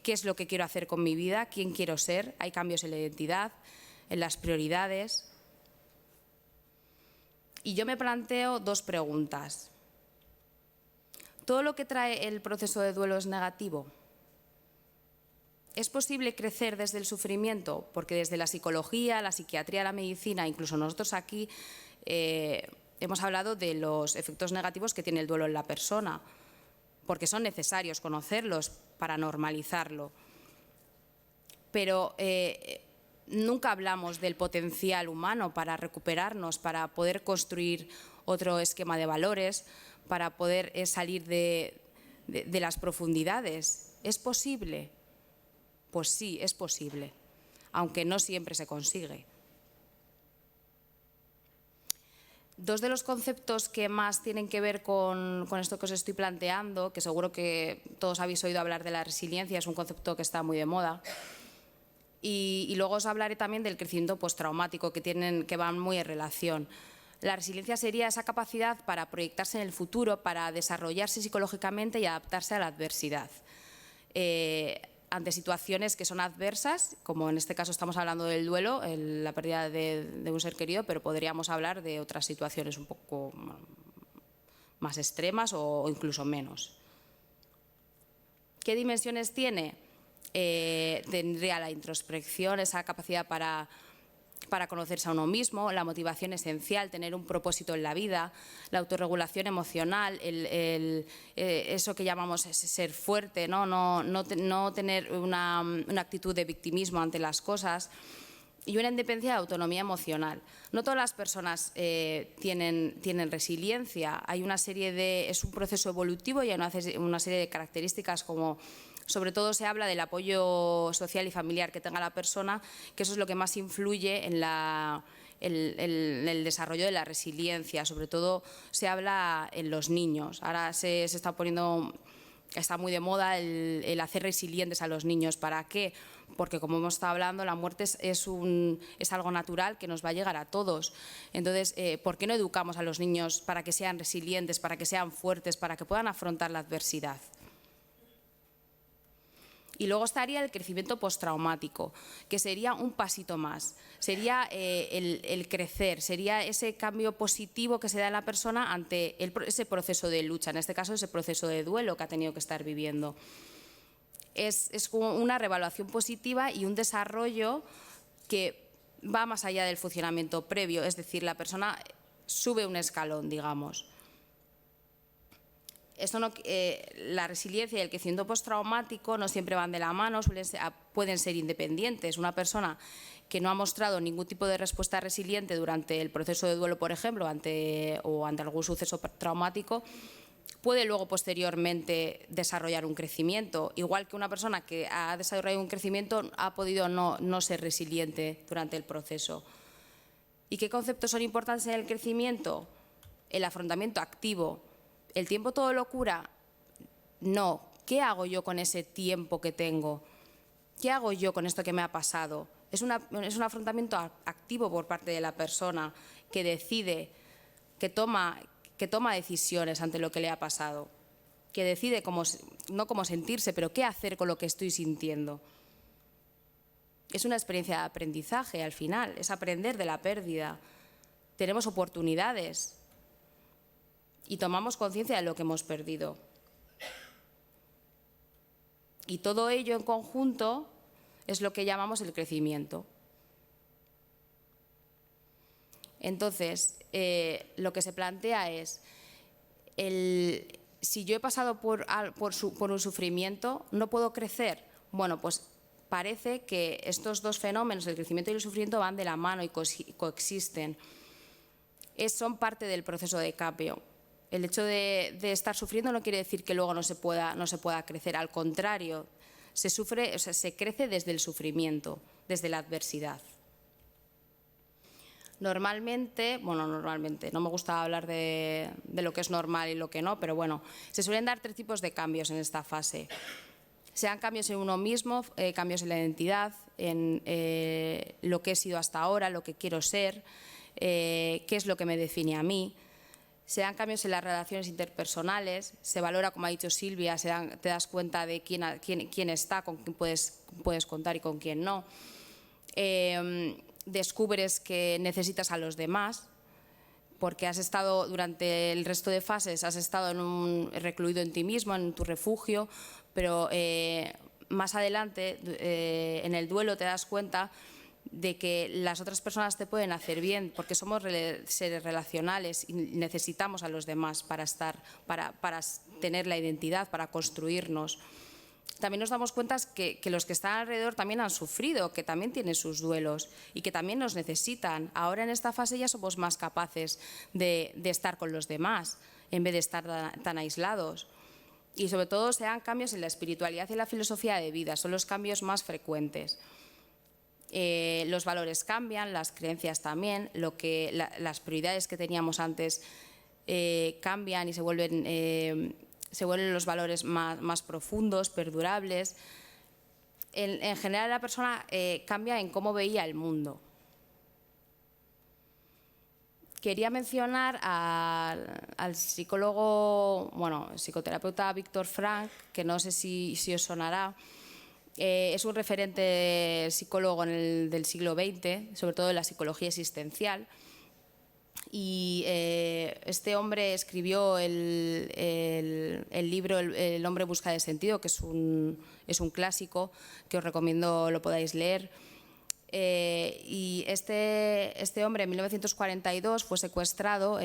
es lo que quiero hacer con mi vida? ¿Quién quiero ser? Hay cambios en la identidad, en las prioridades. Y yo me planteo 2 preguntas. ¿Todo lo que trae el proceso de duelo es negativo? ¿Es posible crecer desde el sufrimiento? Porque desde la psicología, la psiquiatría, la medicina, incluso nosotros aquí hemos hablado de los efectos negativos que tiene el duelo en la persona, porque son necesarios conocerlos para normalizarlo. Pero nunca hablamos del potencial humano para recuperarnos, para poder construir otro esquema de valores, para poder salir de las profundidades. ¿Es posible? Pues sí, es posible, aunque no siempre se consigue. Dos de los conceptos que más tienen que ver con esto que os estoy planteando, que seguro que todos habéis oído hablar de la resiliencia, es un concepto que está muy de moda. Y luego os hablaré también del crecimiento postraumático, que van muy en relación. La resiliencia sería esa capacidad para proyectarse en el futuro, para desarrollarse psicológicamente y adaptarse a la adversidad. Ante situaciones que son adversas, como en este caso estamos hablando del duelo, la pérdida de un ser querido, pero podríamos hablar de otras situaciones un poco más extremas o incluso menos. ¿Qué dimensiones tiene? Tendría la introspección, esa capacidad para conocerse a uno mismo, la motivación esencial, tener un propósito en la vida, la autorregulación emocional, eso que llamamos ser fuerte, no tener una actitud de victimismo ante las cosas, y una independencia de autonomía emocional. No todas las personas tienen resiliencia, es un proceso evolutivo y hay una serie de características como... Sobre todo se habla del apoyo social y familiar que tenga la persona, que eso es lo que más influye en el desarrollo de la resiliencia. Sobre todo se habla en los niños. Ahora se está poniendo, está muy de moda el hacer resilientes a los niños. ¿Para qué? Porque como hemos estado hablando, la muerte es algo natural que nos va a llegar a todos. Entonces, ¿por qué no educamos a los niños para que sean resilientes, para que sean fuertes, para que puedan afrontar la adversidad? Y luego estaría el crecimiento postraumático, que sería un pasito más. Sería el crecer, sería ese cambio positivo que se da en la persona ante ese proceso de lucha, en este caso ese proceso de duelo que ha tenido que estar viviendo. Es como una reevaluación positiva y un desarrollo que va más allá del funcionamiento previo, es decir, la persona sube un escalón, digamos. La resiliencia y el crecimiento postraumático no siempre van de la mano, pueden ser independientes. Una persona que no ha mostrado ningún tipo de respuesta resiliente durante el proceso de duelo, por ejemplo, o ante algún suceso traumático, puede luego posteriormente desarrollar un crecimiento. Igual que una persona que ha desarrollado un crecimiento ha podido no ser resiliente durante el proceso. ¿Y qué conceptos son importantes en el crecimiento? El afrontamiento activo. ¿El tiempo todo lo cura? No. ¿Qué hago yo con ese tiempo que tengo? ¿Qué hago yo con esto que me ha pasado? Es un afrontamiento activo por parte de la persona que decide, que toma decisiones ante lo que le ha pasado, que decide no cómo sentirse, pero qué hacer con lo que estoy sintiendo. Es una experiencia de aprendizaje al final, es aprender de la pérdida. Tenemos oportunidades y tomamos conciencia de lo que hemos perdido. Y todo ello en conjunto es lo que llamamos el crecimiento. Entonces, lo que se plantea es, si yo he pasado por un sufrimiento, ¿no puedo crecer? Bueno, pues parece que estos dos fenómenos, el crecimiento y el sufrimiento, van de la mano y coexisten. Son parte del proceso de cambio. El hecho de estar sufriendo no quiere decir que luego no se pueda crecer. Al contrario, se crece desde el sufrimiento, desde la adversidad. Normalmente, no me gusta hablar de lo que es normal y lo que no, pero bueno, se suelen dar 3 tipos de cambios en esta fase. Sean cambios en uno mismo, cambios en la identidad, en lo que he sido hasta ahora, lo que quiero ser, qué es lo que me define a mí. Se dan cambios en las relaciones interpersonales, se valora, como ha dicho Silvia, te das cuenta de quién está, con quién puedes contar y con quién no. Descubres que necesitas a los demás, porque has estado durante el resto de fases, has estado recluido en ti mismo, en tu refugio, pero más adelante, en el duelo, te das cuenta de que las otras personas te pueden hacer bien, porque somos seres relacionales y necesitamos a los demás para tener la identidad, para construirnos. También nos damos cuenta que los que están alrededor también han sufrido, que también tienen sus duelos y que también nos necesitan. Ahora en esta fase ya somos más capaces de estar con los demás en vez de estar tan aislados. Y sobre todo se dan cambios en la espiritualidad y en la filosofía de vida, son los cambios más frecuentes. Los valores cambian, las creencias también, las prioridades que teníamos antes cambian y se vuelven los valores más profundos, perdurables. En general la persona cambia en cómo veía el mundo. Quería mencionar al psicólogo, psicoterapeuta Viktor Frankl, que no sé si os sonará. Es un referente psicólogo del siglo XX, sobre todo en la psicología existencial. Y este hombre escribió el libro El hombre en busca de sentido, que es un clásico que os recomiendo lo podáis leer. Y este hombre en 1942 fue secuestrado,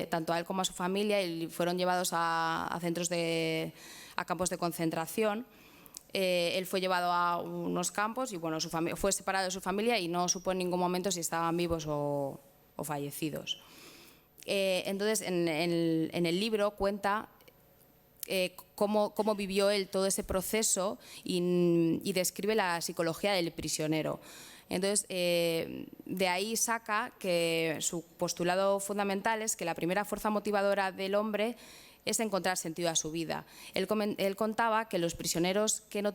tanto a él como a su familia, y fueron llevados a campos de concentración. Él fue llevado a unos campos y fue separado de su familia y no supo en ningún momento si estaban vivos o fallecidos. Entonces, en el libro cuenta cómo vivió él todo ese proceso y describe la psicología del prisionero. Entonces, de ahí saca que su postulado fundamental es que la primera fuerza motivadora del hombre es encontrar sentido a su vida. Él contaba que los prisioneros que no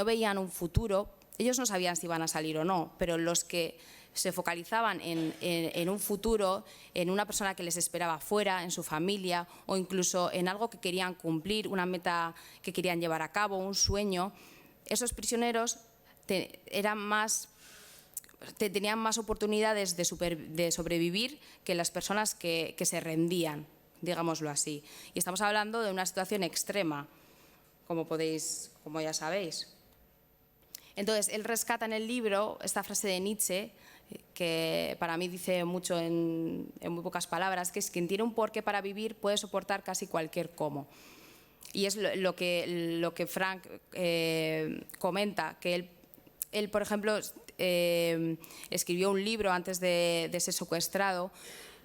veían un futuro, ellos no sabían si iban a salir o no, pero los que se focalizaban en un futuro, en una persona que les esperaba fuera, en su familia o incluso en algo que querían cumplir, una meta que querían llevar a cabo, un sueño, esos prisioneros tenían más oportunidades de sobrevivir que las personas que se rendían, digámoslo así. Y estamos hablando de una situación extrema, como ya sabéis. Entonces, él rescata en el libro esta frase de Nietzsche, que para mí dice mucho en muy pocas palabras, que es: quien tiene un porqué para vivir puede soportar casi cualquier cómo. Y es lo que Frank comenta, que él, por ejemplo, escribió un libro antes de ser secuestrado,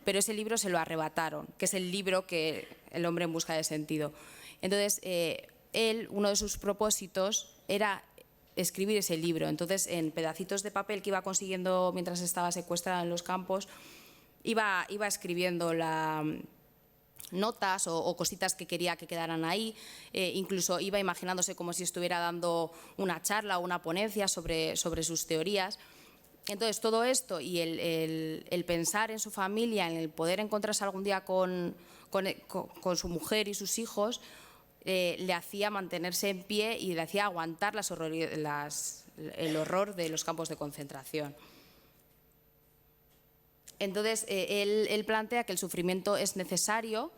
pero ese libro se lo arrebataron, que es el libro que El hombre en busca de sentido. Entonces, uno de sus propósitos era escribir ese libro. Entonces, en pedacitos de papel que iba consiguiendo mientras estaba secuestrado en los campos, iba escribiendo notas o cositas que quería que quedaran ahí. Incluso iba imaginándose como si estuviera dando una charla o una ponencia sobre sus teorías. Entonces, todo esto y el pensar en su familia, en el poder encontrarse algún día con su mujer y sus hijos, le hacía mantenerse en pie y le hacía aguantar el horror de los campos de concentración. Entonces, él plantea que el sufrimiento es necesario,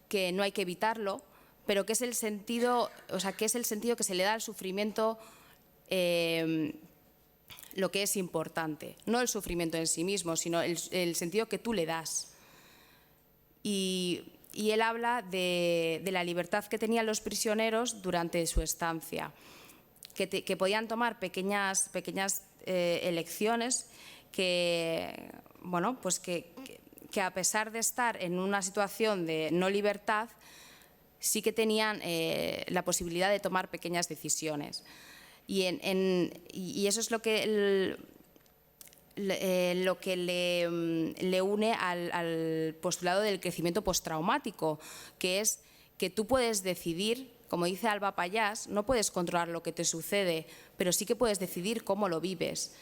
que no hay que evitarlo, pero que es el sentido que se le da al sufrimiento lo que es importante. No el sufrimiento en sí mismo, sino el sentido que tú le das. Y él habla de la libertad que tenían los prisioneros durante su estancia, que podían tomar pequeñas elecciones que a pesar de estar en una situación de no libertad, sí que tenían la posibilidad de tomar pequeñas decisiones. Y eso es lo que le une al postulado del crecimiento postraumático, que es que tú puedes decidir, como dice Alba Pallás, no puedes controlar lo que te sucede, pero sí que puedes decidir cómo lo vives.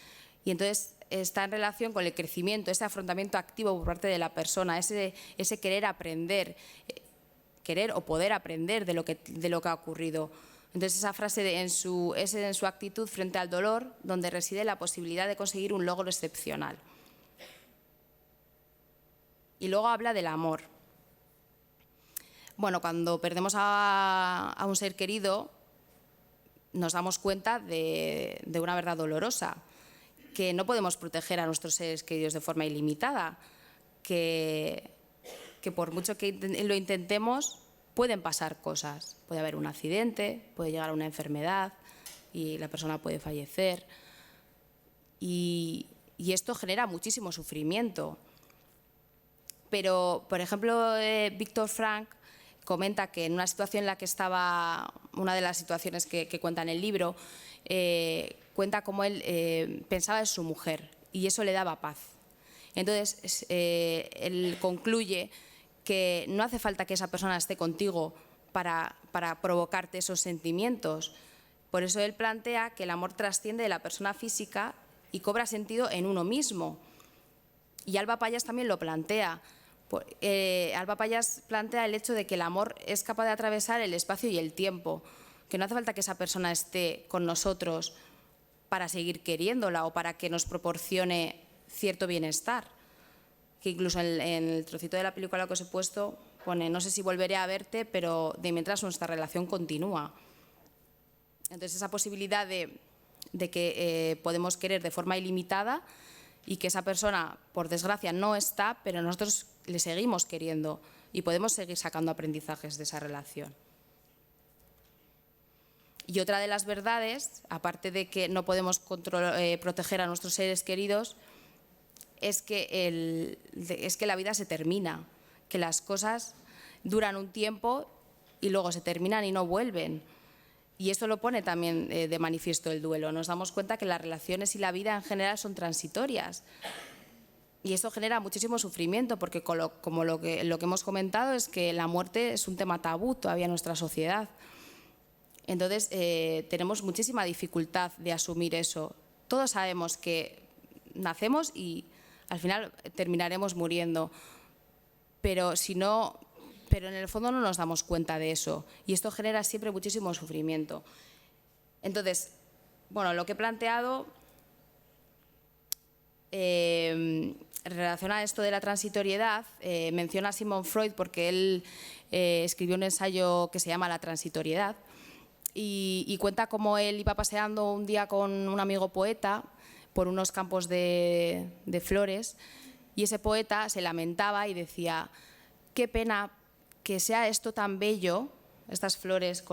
Y entonces está en relación con el crecimiento, ese afrontamiento activo por parte de la persona, ese querer aprender, querer o poder aprender de lo que ha ocurrido. Entonces esa frase es en su actitud frente al dolor, donde reside la posibilidad de conseguir un logro excepcional. Y luego habla del amor. Bueno, cuando perdemos a un ser querido, nos damos cuenta de una verdad dolorosa, que no podemos proteger a nuestros seres queridos de forma ilimitada, que por mucho que lo intentemos, pueden pasar cosas. Puede haber un accidente, puede llegar a una enfermedad y la persona puede fallecer. Y esto genera muchísimo sufrimiento. Pero, por ejemplo, Víctor Frank comenta que en una situación en la que estaba, una de las situaciones que cuenta en el libro, cuenta cómo él pensaba en su mujer y eso le daba paz. Entonces, él concluye que no hace falta que esa persona esté contigo para provocarte esos sentimientos. Por eso él plantea que el amor trasciende de la persona física y cobra sentido en uno mismo. Y Alba Pallás también lo plantea. Alba Pallás plantea el hecho de que el amor es capaz de atravesar el espacio y el tiempo, que no hace falta que esa persona esté con nosotros para seguir queriéndola o para que nos proporcione cierto bienestar. Que incluso en el trocito de la película que os he puesto pone: no sé si volveré a verte, pero de mientras nuestra relación continúa. Entonces, esa posibilidad de que podemos querer de forma ilimitada y que esa persona, por desgracia, no está, pero nosotros le seguimos queriendo y podemos seguir sacando aprendizajes de esa relación. Y otra de las verdades, aparte de que no podemos proteger a nuestros seres queridos, es que la vida se termina, que las cosas duran un tiempo y luego se terminan y no vuelven. Y esto lo pone también de manifiesto el duelo. Nos damos cuenta que las relaciones y la vida en general son transitorias. Y esto genera muchísimo sufrimiento, porque como lo que hemos comentado es que la muerte es un tema tabú todavía en nuestra sociedad. Entonces, tenemos muchísima dificultad de asumir eso. Todos sabemos que nacemos y al final terminaremos muriendo, pero en el fondo no nos damos cuenta de eso y esto genera siempre muchísimo sufrimiento. Entonces, bueno, lo que he planteado relaciona esto de la transitoriedad, menciona a Sigmund Freud porque él escribió un ensayo que se llama La transitoriedad y cuenta cómo él iba paseando un día con un amigo poeta por unos campos de flores y ese poeta se lamentaba y decía: qué pena que sea esto tan bello, estas flores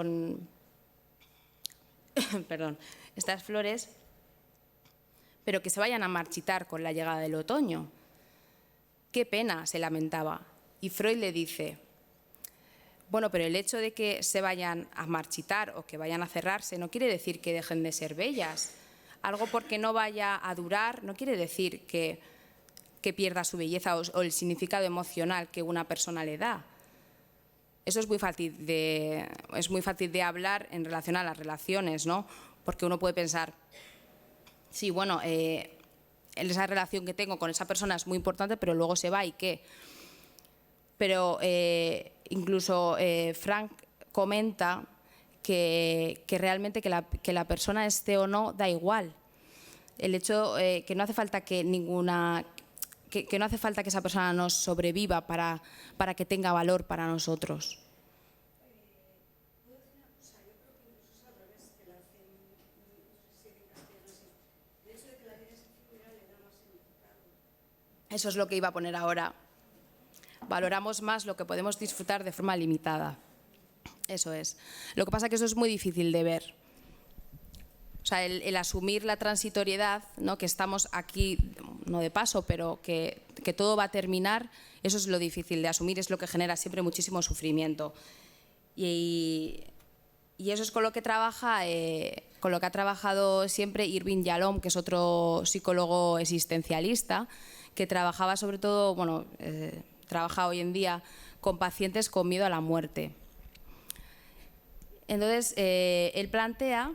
estas flores, pero que se vayan a marchitar con la llegada del otoño. Qué pena, se lamentaba. Y Freud le dice: bueno, pero el hecho de que se vayan a marchitar o que vayan a cerrarse no quiere decir que dejen de ser bellas. Algo porque no vaya a durar no quiere decir que pierda su belleza o el significado emocional que una persona le da. Eso es muy fácil de hablar en relación a las relaciones, ¿no? Porque uno puede pensar, sí, bueno, esa relación que tengo con esa persona es muy importante, pero luego se va y ¿qué? Pero incluso Frank comenta que realmente que la persona esté o no da igual. El hecho que no hace falta que no hace falta que esa persona nos sobreviva para que tenga valor para nosotros. Eso es lo que iba a poner ahora. Valoramos más lo que podemos disfrutar de forma limitada. Eso es. Lo que pasa es que eso es muy difícil de ver. O sea, el asumir la transitoriedad, ¿no? Que estamos aquí, no de paso, pero que todo va a terminar, eso es lo difícil de asumir, es lo que genera siempre muchísimo sufrimiento. Y eso es con lo que ha trabajado siempre Irving Yalom, que es otro psicólogo existencialista, que trabajaba sobre todo, trabaja hoy en día con pacientes con miedo a la muerte. Entonces, él plantea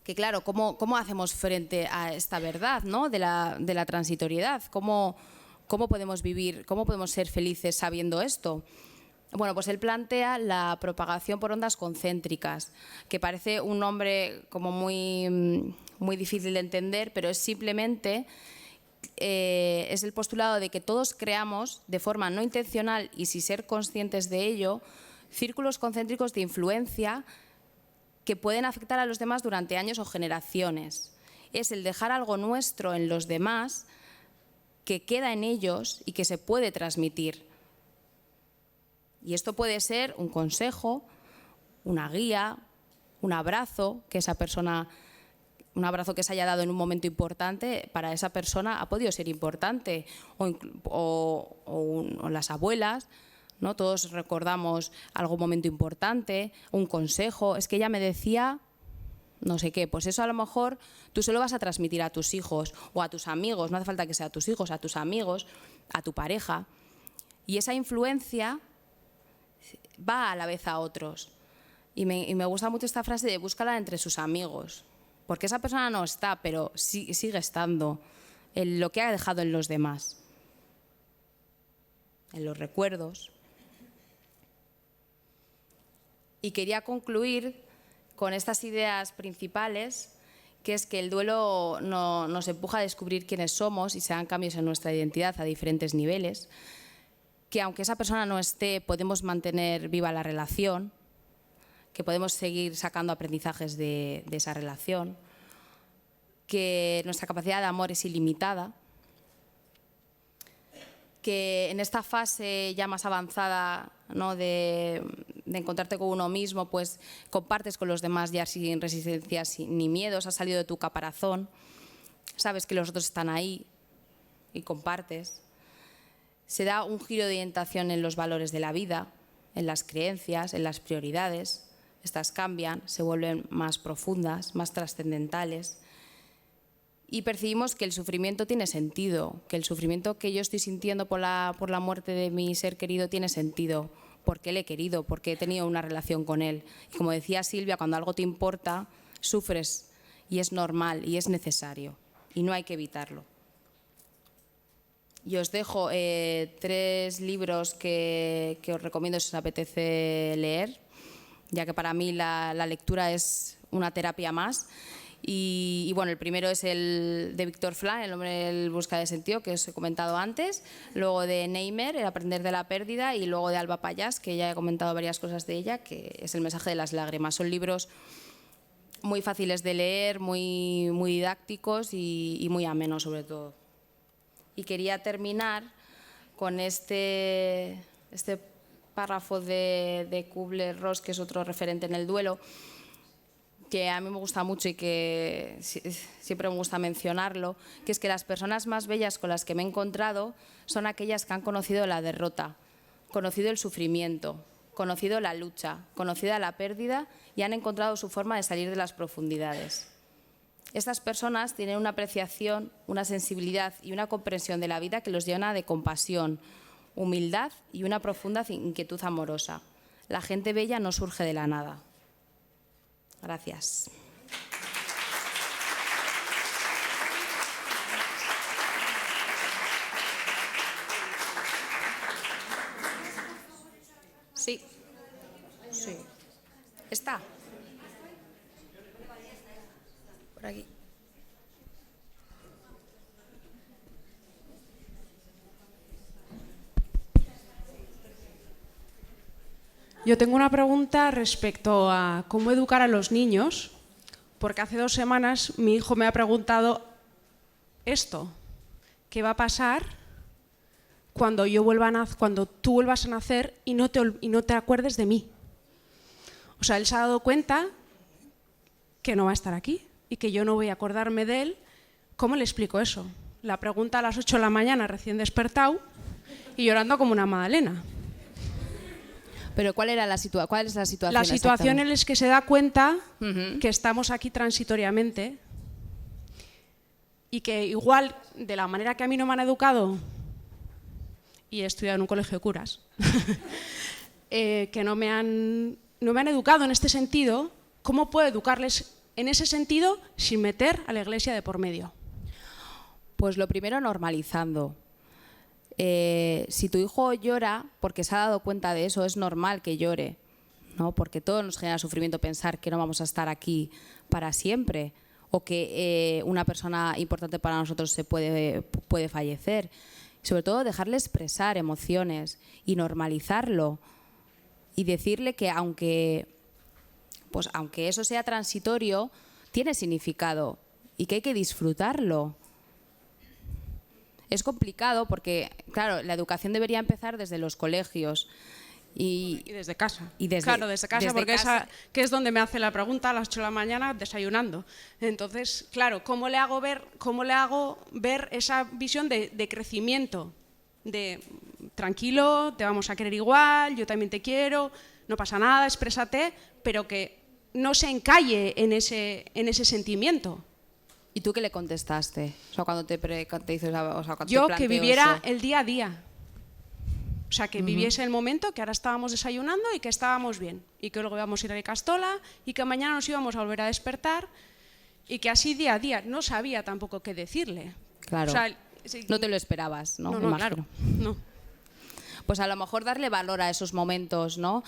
que, claro, ¿cómo hacemos frente a esta verdad, ¿no? de la transitoriedad? ¿Cómo podemos vivir, cómo podemos ser felices sabiendo esto? Bueno, pues él plantea la propagación por ondas concéntricas, que parece un nombre como muy difícil de entender, pero es simplemente es el postulado de que todos creamos de forma no intencional y sin ser conscientes de ello círculos concéntricos de influencia que pueden afectar a los demás durante años o generaciones. Es el dejar algo nuestro en los demás que queda en ellos y que se puede transmitir. Y esto puede ser un consejo, una guía, un abrazo que esa persona, un abrazo que se haya dado en un momento importante, para esa persona ha podido ser importante, o las abuelas, ¿no? Todos recordamos algún momento importante, un consejo. Es que ella me decía no sé qué, pues eso a lo mejor tú se lo vas a transmitir a tus hijos o a tus amigos, no hace falta que sea a tus hijos, a tus amigos, a tu pareja. Y esa influencia va a la vez a otros. Y me gusta mucho esta frase de búscala entre sus amigos, porque esa persona no está, pero sigue estando en lo que ha dejado en los demás, en los recuerdos. Y quería concluir con estas ideas principales, que es que el duelo nos empuja a descubrir quiénes somos y se dan cambios en nuestra identidad a diferentes niveles, que aunque esa persona no esté, podemos mantener viva la relación, que podemos seguir sacando aprendizajes de esa relación, que nuestra capacidad de amor es ilimitada, que en esta fase ya más avanzada, ¿no?, de encontrarte con uno mismo, pues compartes con los demás ya sin resistencias ni miedos, has salido de tu caparazón, sabes que los otros están ahí y compartes. Se da un giro de orientación en los valores de la vida, en las creencias, en las prioridades. Estas cambian, se vuelven más profundas, más trascendentales. Y percibimos que el sufrimiento tiene sentido, que el sufrimiento que yo estoy sintiendo por la muerte de mi ser querido tiene sentido, porque le he querido, porque he tenido una relación con él. Y como decía Silvia, cuando algo te importa, sufres y es normal y es necesario y no hay que evitarlo. Y os dejo 3 libros que os recomiendo si os apetece leer, ya que para mí la lectura es una terapia más. Y bueno, el primero es el de Víctor Frank, El hombre en busca de sentido, que os he comentado antes. Luego de Neymer, El aprender de la pérdida. Y luego de Alba Pallás, que ya he comentado varias cosas de ella, que es El mensaje de las lágrimas. Son libros muy fáciles de leer, muy didácticos y muy amenos sobre todo. Y quería terminar con este párrafo de Kubler-Ross, que es otro referente en el duelo, que a mí me gusta mucho y que siempre me gusta mencionarlo, que es que las personas más bellas con las que me he encontrado son aquellas que han conocido la derrota, conocido el sufrimiento, conocido la lucha, conocido la pérdida y han encontrado su forma de salir de las profundidades. Estas personas tienen una apreciación, una sensibilidad y una comprensión de la vida que los llena de compasión, humildad y una profunda inquietud amorosa. La gente bella no surge de la nada. Gracias. Sí. Sí. ¿Está? Por aquí. Yo tengo una pregunta respecto a cómo educar a los niños, porque hace 2 semanas mi hijo me ha preguntado esto: ¿qué va a pasar cuando tú vuelvas a nacer y no te acuerdes de mí? O sea, él se ha dado cuenta que no va a estar aquí y que yo no voy a acordarme de él. ¿Cómo le explico eso? La pregunta a las 8 de la mañana, recién despertado, y llorando como una magdalena. Pero ¿cuál es la situación? La situación es que se da cuenta que estamos aquí transitoriamente y que igual, de la manera que a mí no me han educado, y he estudiado en un colegio de curas, que no me han educado en este sentido, ¿cómo puedo educarles en ese sentido sin meter a la Iglesia de por medio? Pues lo primero, normalizando. Si tu hijo llora porque se ha dado cuenta de eso, es normal que llore, ¿no? Porque todo nos genera sufrimiento pensar que no vamos a estar aquí para siempre o que una persona importante para nosotros se puede fallecer. Sobre todo, dejarle expresar emociones y normalizarlo y decirle que aunque pues aunque eso sea transitorio, tiene significado y que hay que disfrutarlo. Es complicado porque, claro, la educación debería empezar desde los colegios. Y desde casa. Claro, desde casa, porque que es donde me hace la pregunta a las 8 de la mañana desayunando. Entonces, claro, ¿cómo le hago ver esa visión de crecimiento? De tranquilo, te vamos a querer igual, yo también te quiero, no pasa nada, exprésate, pero que no se encalle en ese sentimiento. ¿Y tú qué le contestaste? O sea, cuando te hizo yo que viviera el día a día. O sea, que viviese el momento, que ahora estábamos desayunando y que estábamos bien. Y que luego íbamos a ir a Icastola y que mañana nos íbamos a volver a despertar y que así día a día. No sabía tampoco qué decirle. Claro, o sea, no te lo esperabas, ¿no? No, claro, no. Pues a lo mejor darle valor a esos momentos, ¿no?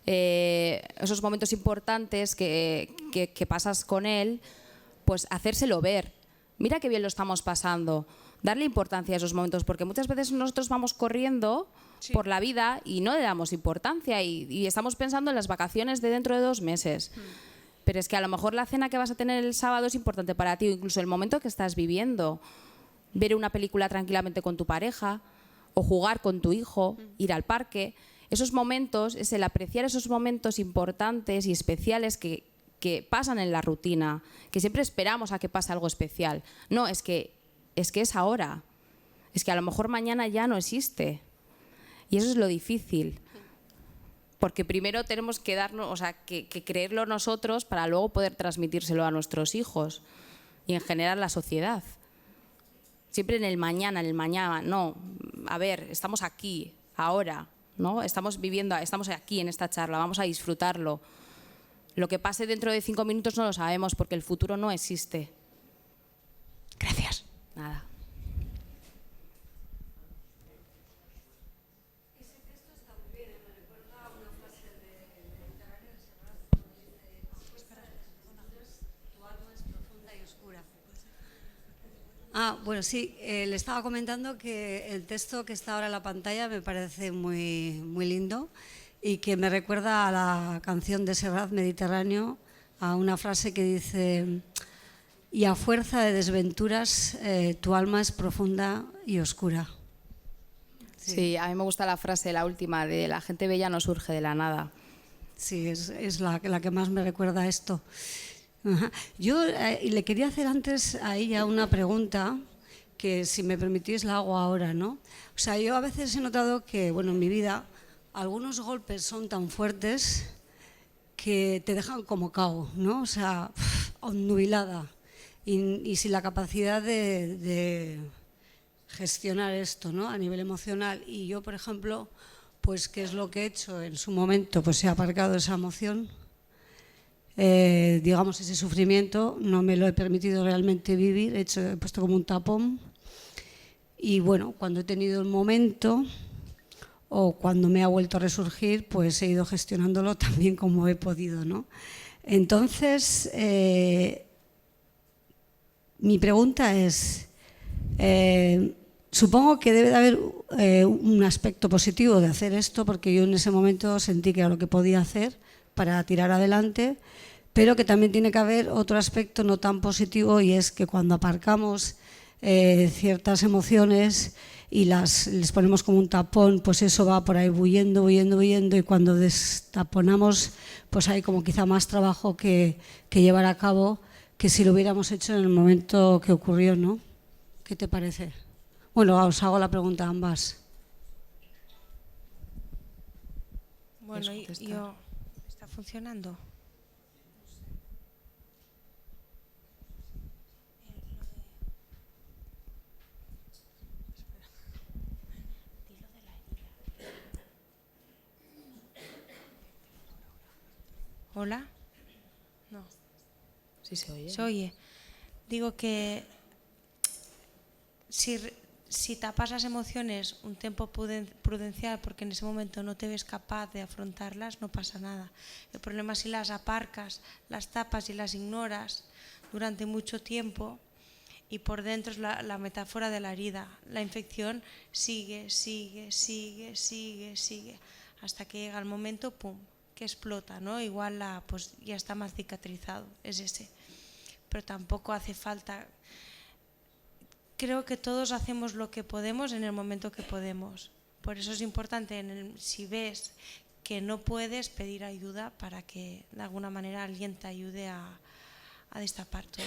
Esos momentos importantes que pasas con él, pues hacérselo ver. Mira qué bien lo estamos pasando. Darle importancia a esos momentos, porque muchas veces nosotros vamos corriendo por la vida y no le damos importancia y estamos pensando en las vacaciones de dentro de 2 meses. Pero es que a lo mejor la cena que vas a tener el sábado es importante para ti, o incluso el momento que estás viviendo. Ver una película tranquilamente con tu pareja, o jugar con tu hijo, ir al parque. Esos momentos, es el apreciar esos momentos importantes y especiales que pasan en la rutina, que siempre esperamos a que pase algo especial. No, es que es ahora. Es que a lo mejor mañana ya no existe. Y eso es lo difícil. Porque primero tenemos que darnos, o sea, que creerlo nosotros para luego poder transmitírselo a nuestros hijos y en general a la sociedad. Siempre en el mañana, no. A ver, estamos aquí, ahora, ¿no? Estamos aquí en esta charla, vamos a disfrutarlo. Lo que pase dentro de 5 minutos no lo sabemos porque el futuro no existe. Gracias. Nada. Ese texto está muy bien, me recuerda a una frase de Mediterráneo de Serrat cuando dice: tu alma es profunda y oscura. Bueno, sí, le estaba comentando que el texto que está ahora en la pantalla me parece muy, muy lindo y que me recuerda a la canción de Serrat, Mediterráneo, a una frase que dice: y a fuerza de desventuras tu alma es profunda y oscura. Sí, a mí me gusta la frase, la última, de la gente bella no surge de la nada. Sí, es la que más me recuerda a esto. Ajá. Yo le quería hacer antes a ella una pregunta que, si me permitís, la hago ahora, ¿no? O sea, yo a veces he notado que, bueno, en mi vida algunos golpes son tan fuertes que te dejan como cao, ¿no? O sea, obnubilada y sin la capacidad de gestionar esto, ¿no? A nivel emocional. Y yo, por ejemplo, pues ¿qué es lo que he hecho en su momento? Pues he aparcado esa emoción. Digamos, ese sufrimiento no me lo he permitido realmente vivir, he puesto como un tapón y bueno, cuando he tenido el momento o cuando me ha vuelto a resurgir, pues he ido gestionándolo también como he podido, ¿no? Entonces, mi pregunta es, supongo que debe de haber un aspecto positivo de hacer esto, porque yo en ese momento sentí que era lo que podía hacer para tirar adelante, pero que también tiene que haber otro aspecto no tan positivo, y es que cuando aparcamos ciertas emociones y les ponemos como un tapón, pues eso va por ahí huyendo, y cuando destaponamos, pues hay como quizá más trabajo que llevar a cabo que si lo hubiéramos hecho en el momento que ocurrió, ¿no? ¿Qué te parece? Bueno, os hago la pregunta a ambas. Bueno, ¿está funcionando? ¿Hola? No. Sí se oye. Se oye. Digo que si tapas las emociones un tiempo prudencial porque en ese momento no te ves capaz de afrontarlas, no pasa nada. El problema es si las aparcas, las tapas y las ignoras durante mucho tiempo, y por dentro es la metáfora de la herida. La infección sigue, hasta que llega el momento, ¡pum!, que explota, ¿no? Igual pues ya está más cicatrizado, es ese. Pero tampoco hace falta. Creo que todos hacemos lo que podemos en el momento que podemos. Por eso es importante, si ves que no puedes, pedir ayuda para que de alguna manera alguien te ayude a destapar todo.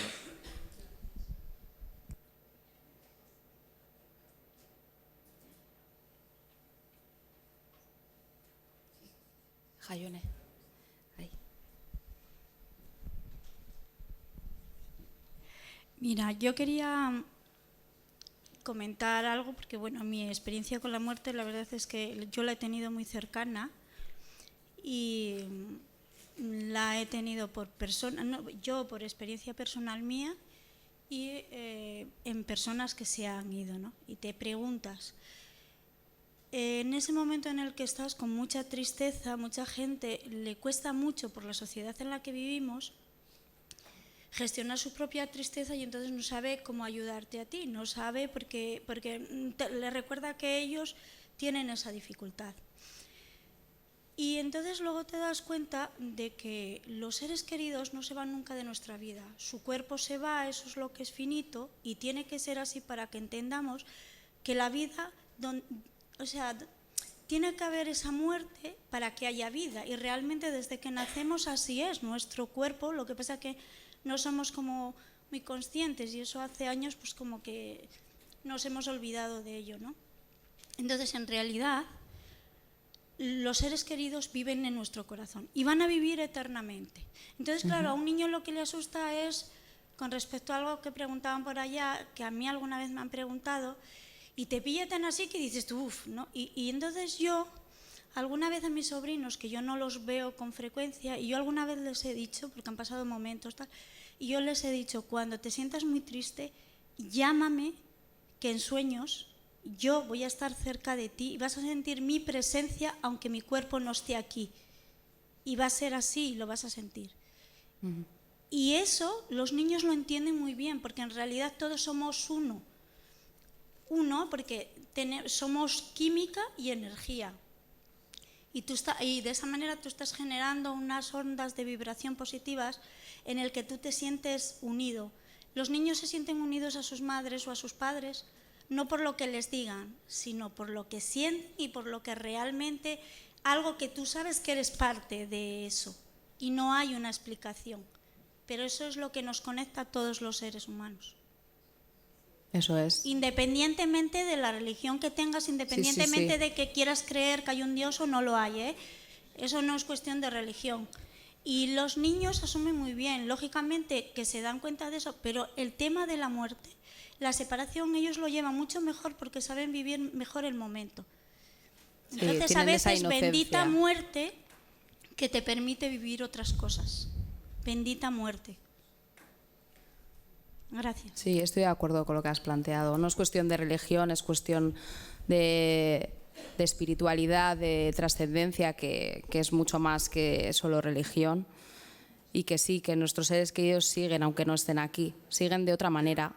Jaione. Ahí. Mira, yo quería comentar algo porque, bueno, mi experiencia con la muerte, la verdad es que yo la he tenido muy cercana y la he tenido por persona, no, yo por experiencia personal mía y en personas que se han ido, ¿no? Y te preguntas, en ese momento en el que estás con mucha tristeza, mucha gente le cuesta mucho por la sociedad en la que vivimos gestionar su propia tristeza y entonces no sabe cómo ayudarte a ti, no sabe porque le recuerda que ellos tienen esa dificultad. Y entonces luego te das cuenta de que los seres queridos no se van nunca de nuestra vida, su cuerpo se va, eso es lo que es finito y tiene que ser así para que entendamos que la vida, o sea, tiene que haber esa muerte para que haya vida y realmente desde que nacemos así es nuestro cuerpo, lo que pasa que no somos como muy conscientes y eso hace años pues como que nos hemos olvidado de ello, ¿no? Entonces en realidad los seres queridos viven en nuestro corazón y van a vivir eternamente. Entonces claro, a un niño lo que le asusta es, con respecto a algo que preguntaban por allá, que a mí alguna vez me han preguntado, y te pilla tan así que dices tú, uff, ¿no? Y entonces yo, alguna vez a mis sobrinos, que yo no los veo con frecuencia, y yo alguna vez les he dicho, porque han pasado momentos, tal, y yo les he dicho, cuando te sientas muy triste, llámame, que en sueños yo voy a estar cerca de ti y vas a sentir mi presencia aunque mi cuerpo no esté aquí. Y va a ser así, lo vas a sentir. Y eso los niños lo entienden muy bien, porque en realidad todos somos uno. Uno, porque somos química y energía. Y de esa manera tú estás generando unas ondas de vibración positivas en el que tú te sientes unido. Los niños se sienten unidos a sus madres o a sus padres, no por lo que les digan, sino por lo que sienten y por lo que realmente, algo que tú sabes que eres parte de eso. Y no hay una explicación. Pero eso es lo que nos conecta a todos los seres humanos. Eso es. Independientemente de la religión que tengas, independientemente de que quieras creer que hay un Dios o no lo hay, ¿eh? Eso no es cuestión de religión. Y los niños asumen muy bien, lógicamente que se dan cuenta de eso, pero el tema de la muerte, la separación, ellos lo llevan mucho mejor porque saben vivir mejor el momento. Entonces a veces bendita muerte que te permite vivir otras cosas. Bendita muerte. Gracias. Sí, estoy de acuerdo con lo que has planteado. No es cuestión de religión, es cuestión de espiritualidad, de trascendencia, que es mucho más que solo religión. Y que sí, que nuestros seres queridos siguen, aunque no estén aquí. Siguen de otra manera.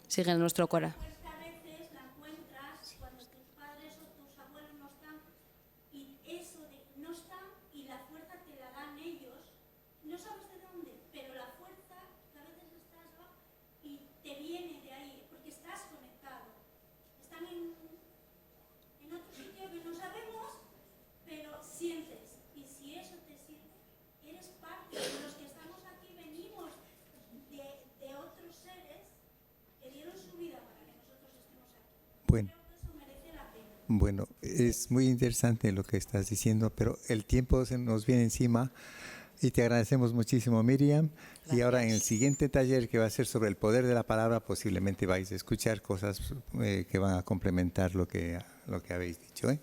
Siguen en nuestro corazón. A veces la encuentras cuando tus padres o tus abuelos no están y eso de no están y la fuerza te la dan ellos. No sabes de dónde, pero la fuerza que a veces estás y te viene de ahí porque estás conectado. Están en otro sitio que no sabemos, pero sientes. Y si eso te sirve, eres parte de los que estamos aquí, venimos de otros seres que dieron su vida para que nosotros estemos aquí. Bueno. Creo que eso merece la pena. Bueno, es muy interesante lo que estás diciendo, pero el tiempo se nos viene encima y te agradecemos muchísimo, Miriam. Gracias. Y ahora en el siguiente taller que va a ser sobre el poder de la palabra, posiblemente vais a escuchar cosas que van a complementar lo que habéis dicho, ¿eh?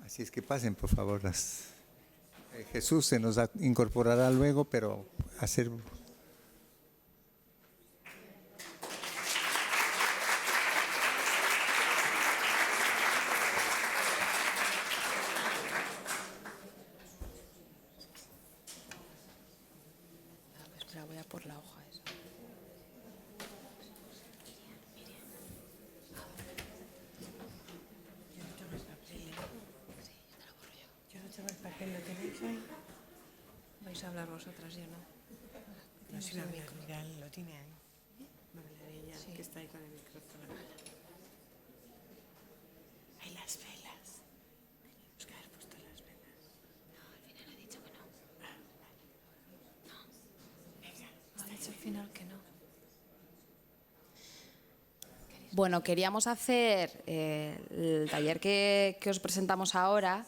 Así es que pasen, por favor. Jesús se nos incorporará luego, pero hacer... Espera, voy a por la hoja esa. Yo no tengo el papel, ¿lo tenéis ahí? sé hablar vosotras, yo no. No sé, mira, lo tiene ahí. Vale, Sí. que está ahí con el micrófono. Hay las velas. Teníamos que haber puesto las velas. No, al final ha dicho que no. No. Venga, Ha dicho al final que no. Bueno, queríamos hacer el taller que os presentamos ahora,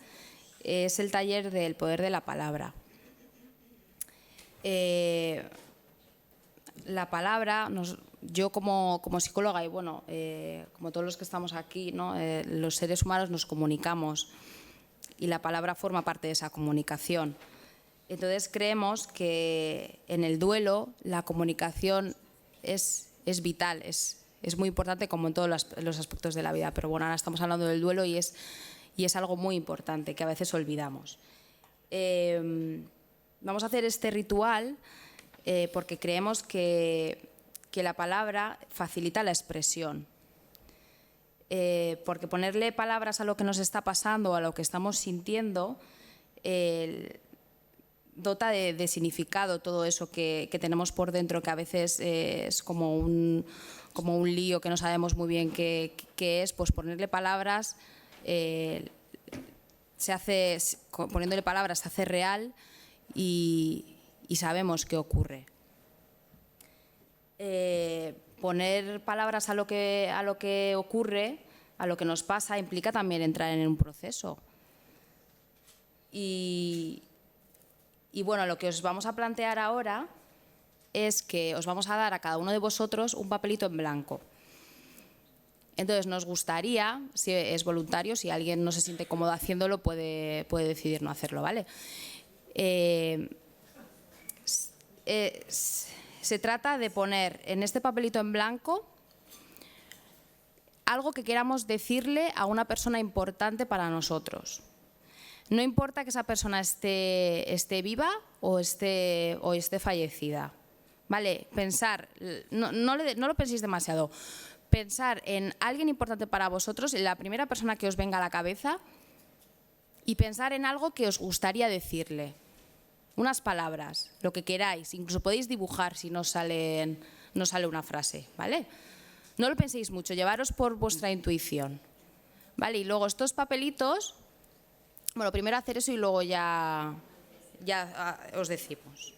es el taller del poder de la palabra. La palabra, yo como psicóloga y bueno, como todos los que estamos aquí, ¿no? Los seres humanos nos comunicamos y la palabra forma parte de esa comunicación. Entonces creemos que en el duelo la comunicación es vital, es muy importante como en todos los aspectos de la vida, pero bueno, ahora estamos hablando del duelo y es algo muy importante que a veces olvidamos. Vamos a hacer este ritual porque creemos que la palabra facilita la expresión. Porque ponerle palabras a lo que nos está pasando, a lo que estamos sintiendo, dota de significado todo eso que tenemos por dentro, que a veces es como un lío que no sabemos muy bien qué es, pues ponerle palabras, poniéndole palabras se hace real y sabemos qué ocurre. Poner palabras a lo que ocurre, a lo que nos pasa, implica también entrar en un proceso. Y bueno, lo que os vamos a plantear ahora es que os vamos a dar a cada uno de vosotros un papelito en blanco. Entonces nos gustaría, si es voluntario, si alguien no se siente cómodo haciéndolo, puede decidir no hacerlo, ¿vale? Se trata de poner en este papelito en blanco algo que queramos decirle a una persona importante para nosotros. No importa que esa persona esté viva o esté fallecida. ¿Vale? Pensar, no lo penséis demasiado. Pensar en alguien importante para vosotros, en la primera persona que os venga a la cabeza, y pensar en algo que os gustaría decirle. Unas palabras, lo que queráis. Incluso podéis dibujar si no sale una frase, ¿vale? No lo penséis mucho, llevaros por vuestra intuición. ¿Vale? Y luego estos papelitos, bueno, primero hacer eso y luego ya os decimos.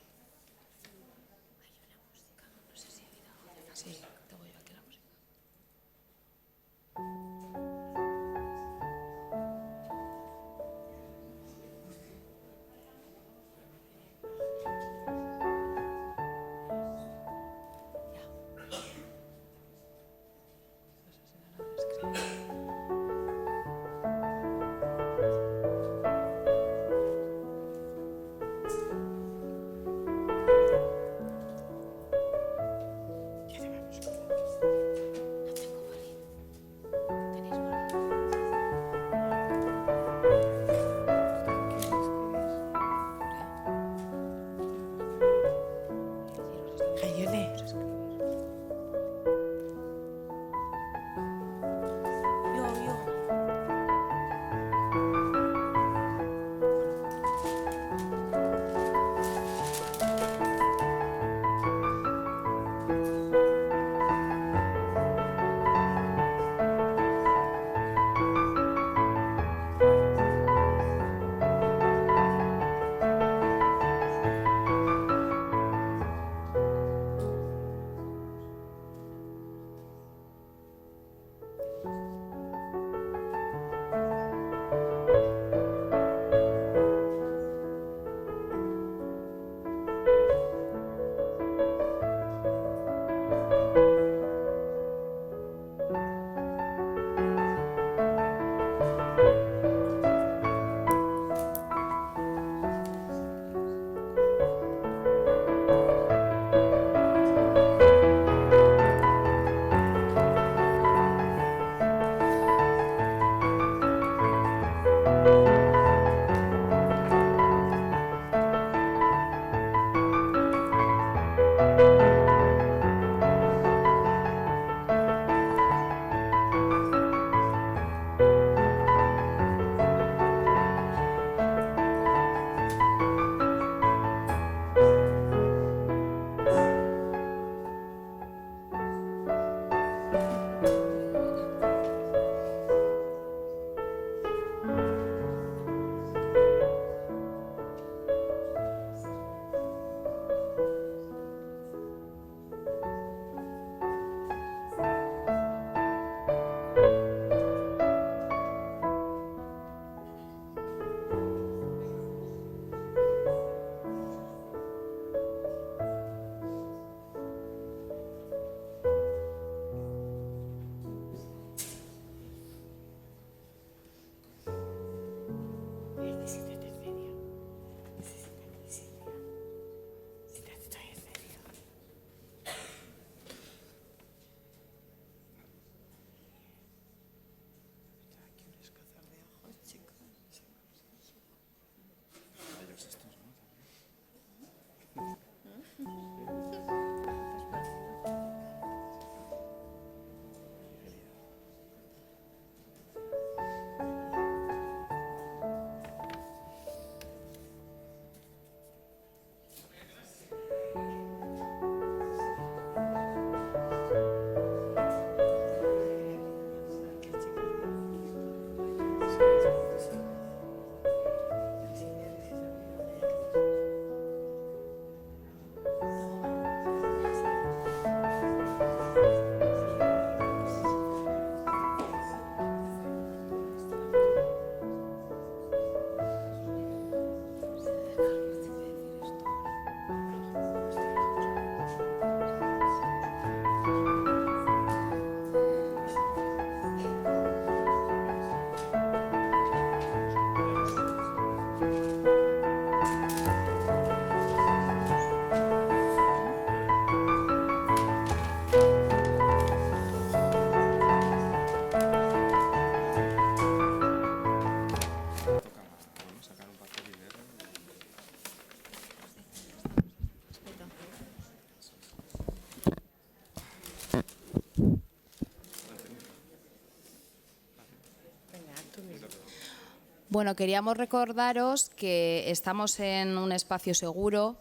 Bueno, queríamos recordaros que estamos en un espacio seguro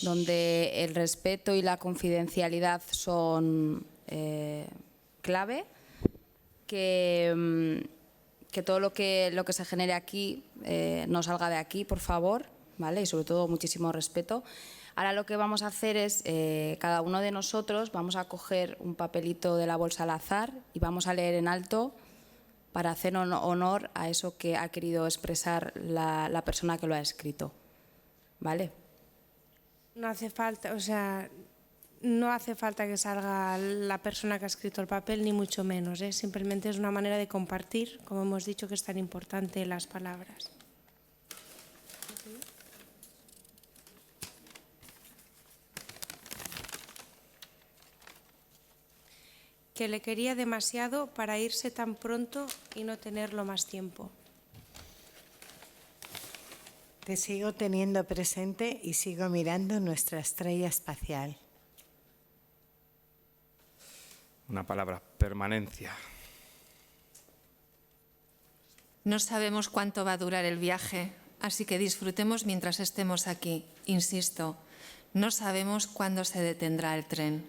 donde el respeto y la confidencialidad son clave, que todo lo que se genere aquí no salga de aquí, por favor, ¿vale? Y sobre todo muchísimo respeto. Ahora lo que vamos a hacer es, cada uno de nosotros vamos a coger un papelito de la bolsa al azar y vamos a leer en alto para hacer honor a eso que ha querido expresar la persona que lo ha escrito, ¿vale? No hace falta, o sea, no hace falta que salga la persona que ha escrito el papel, ni mucho menos, ¿eh? Simplemente es una manera de compartir, como hemos dicho, que es tan importante las palabras. Que le quería demasiado para irse tan pronto y no tenerlo más tiempo. Te sigo teniendo presente y sigo mirando nuestra estrella espacial. Una palabra, permanencia. No sabemos cuánto va a durar el viaje, así que disfrutemos mientras estemos aquí. Insisto, no sabemos cuándo se detendrá el tren.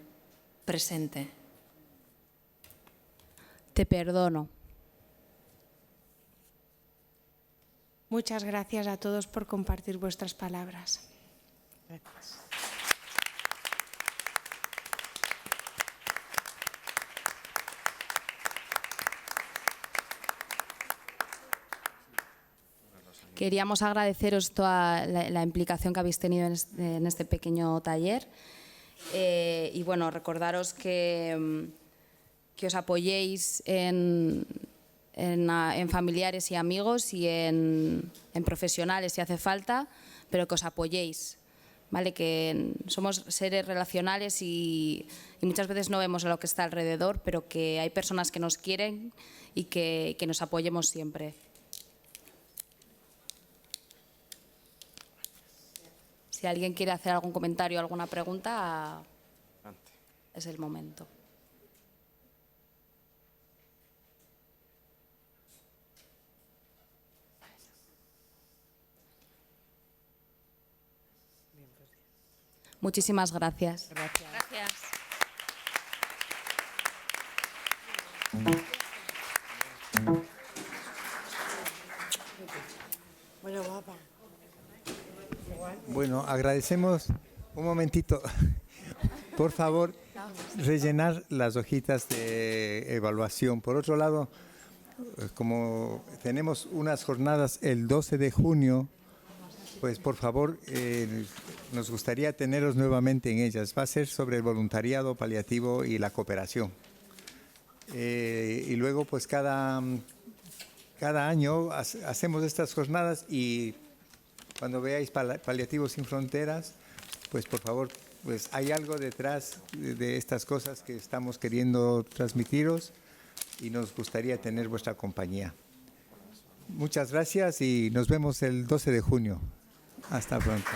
Presente. Te perdono. Muchas gracias a todos por compartir vuestras palabras. Gracias. Queríamos agradeceros toda la implicación que habéis tenido en este pequeño taller y bueno, recordaros que os apoyéis en familiares y amigos y en profesionales si hace falta, pero que os apoyéis, ¿vale? Que somos seres relacionales y muchas veces no vemos lo que está alrededor, pero que hay personas que nos quieren y que nos apoyemos siempre. Si alguien quiere hacer algún comentario o alguna pregunta, es el momento. Muchísimas gracias. Gracias. Bueno, guapa. Bueno, agradecemos un momentito. Por favor, rellenar las hojitas de evaluación. Por otro lado, como tenemos unas jornadas el 12 de junio, pues por favor, nos gustaría teneros nuevamente en ellas. Va a ser sobre el voluntariado paliativo y la cooperación. Y luego, pues cada año hacemos estas jornadas y cuando veáis Paliativos Sin Fronteras, pues por favor, pues hay algo detrás de estas cosas que estamos queriendo transmitiros y nos gustaría tener vuestra compañía. Muchas gracias y nos vemos el 12 de junio. Hasta pronto.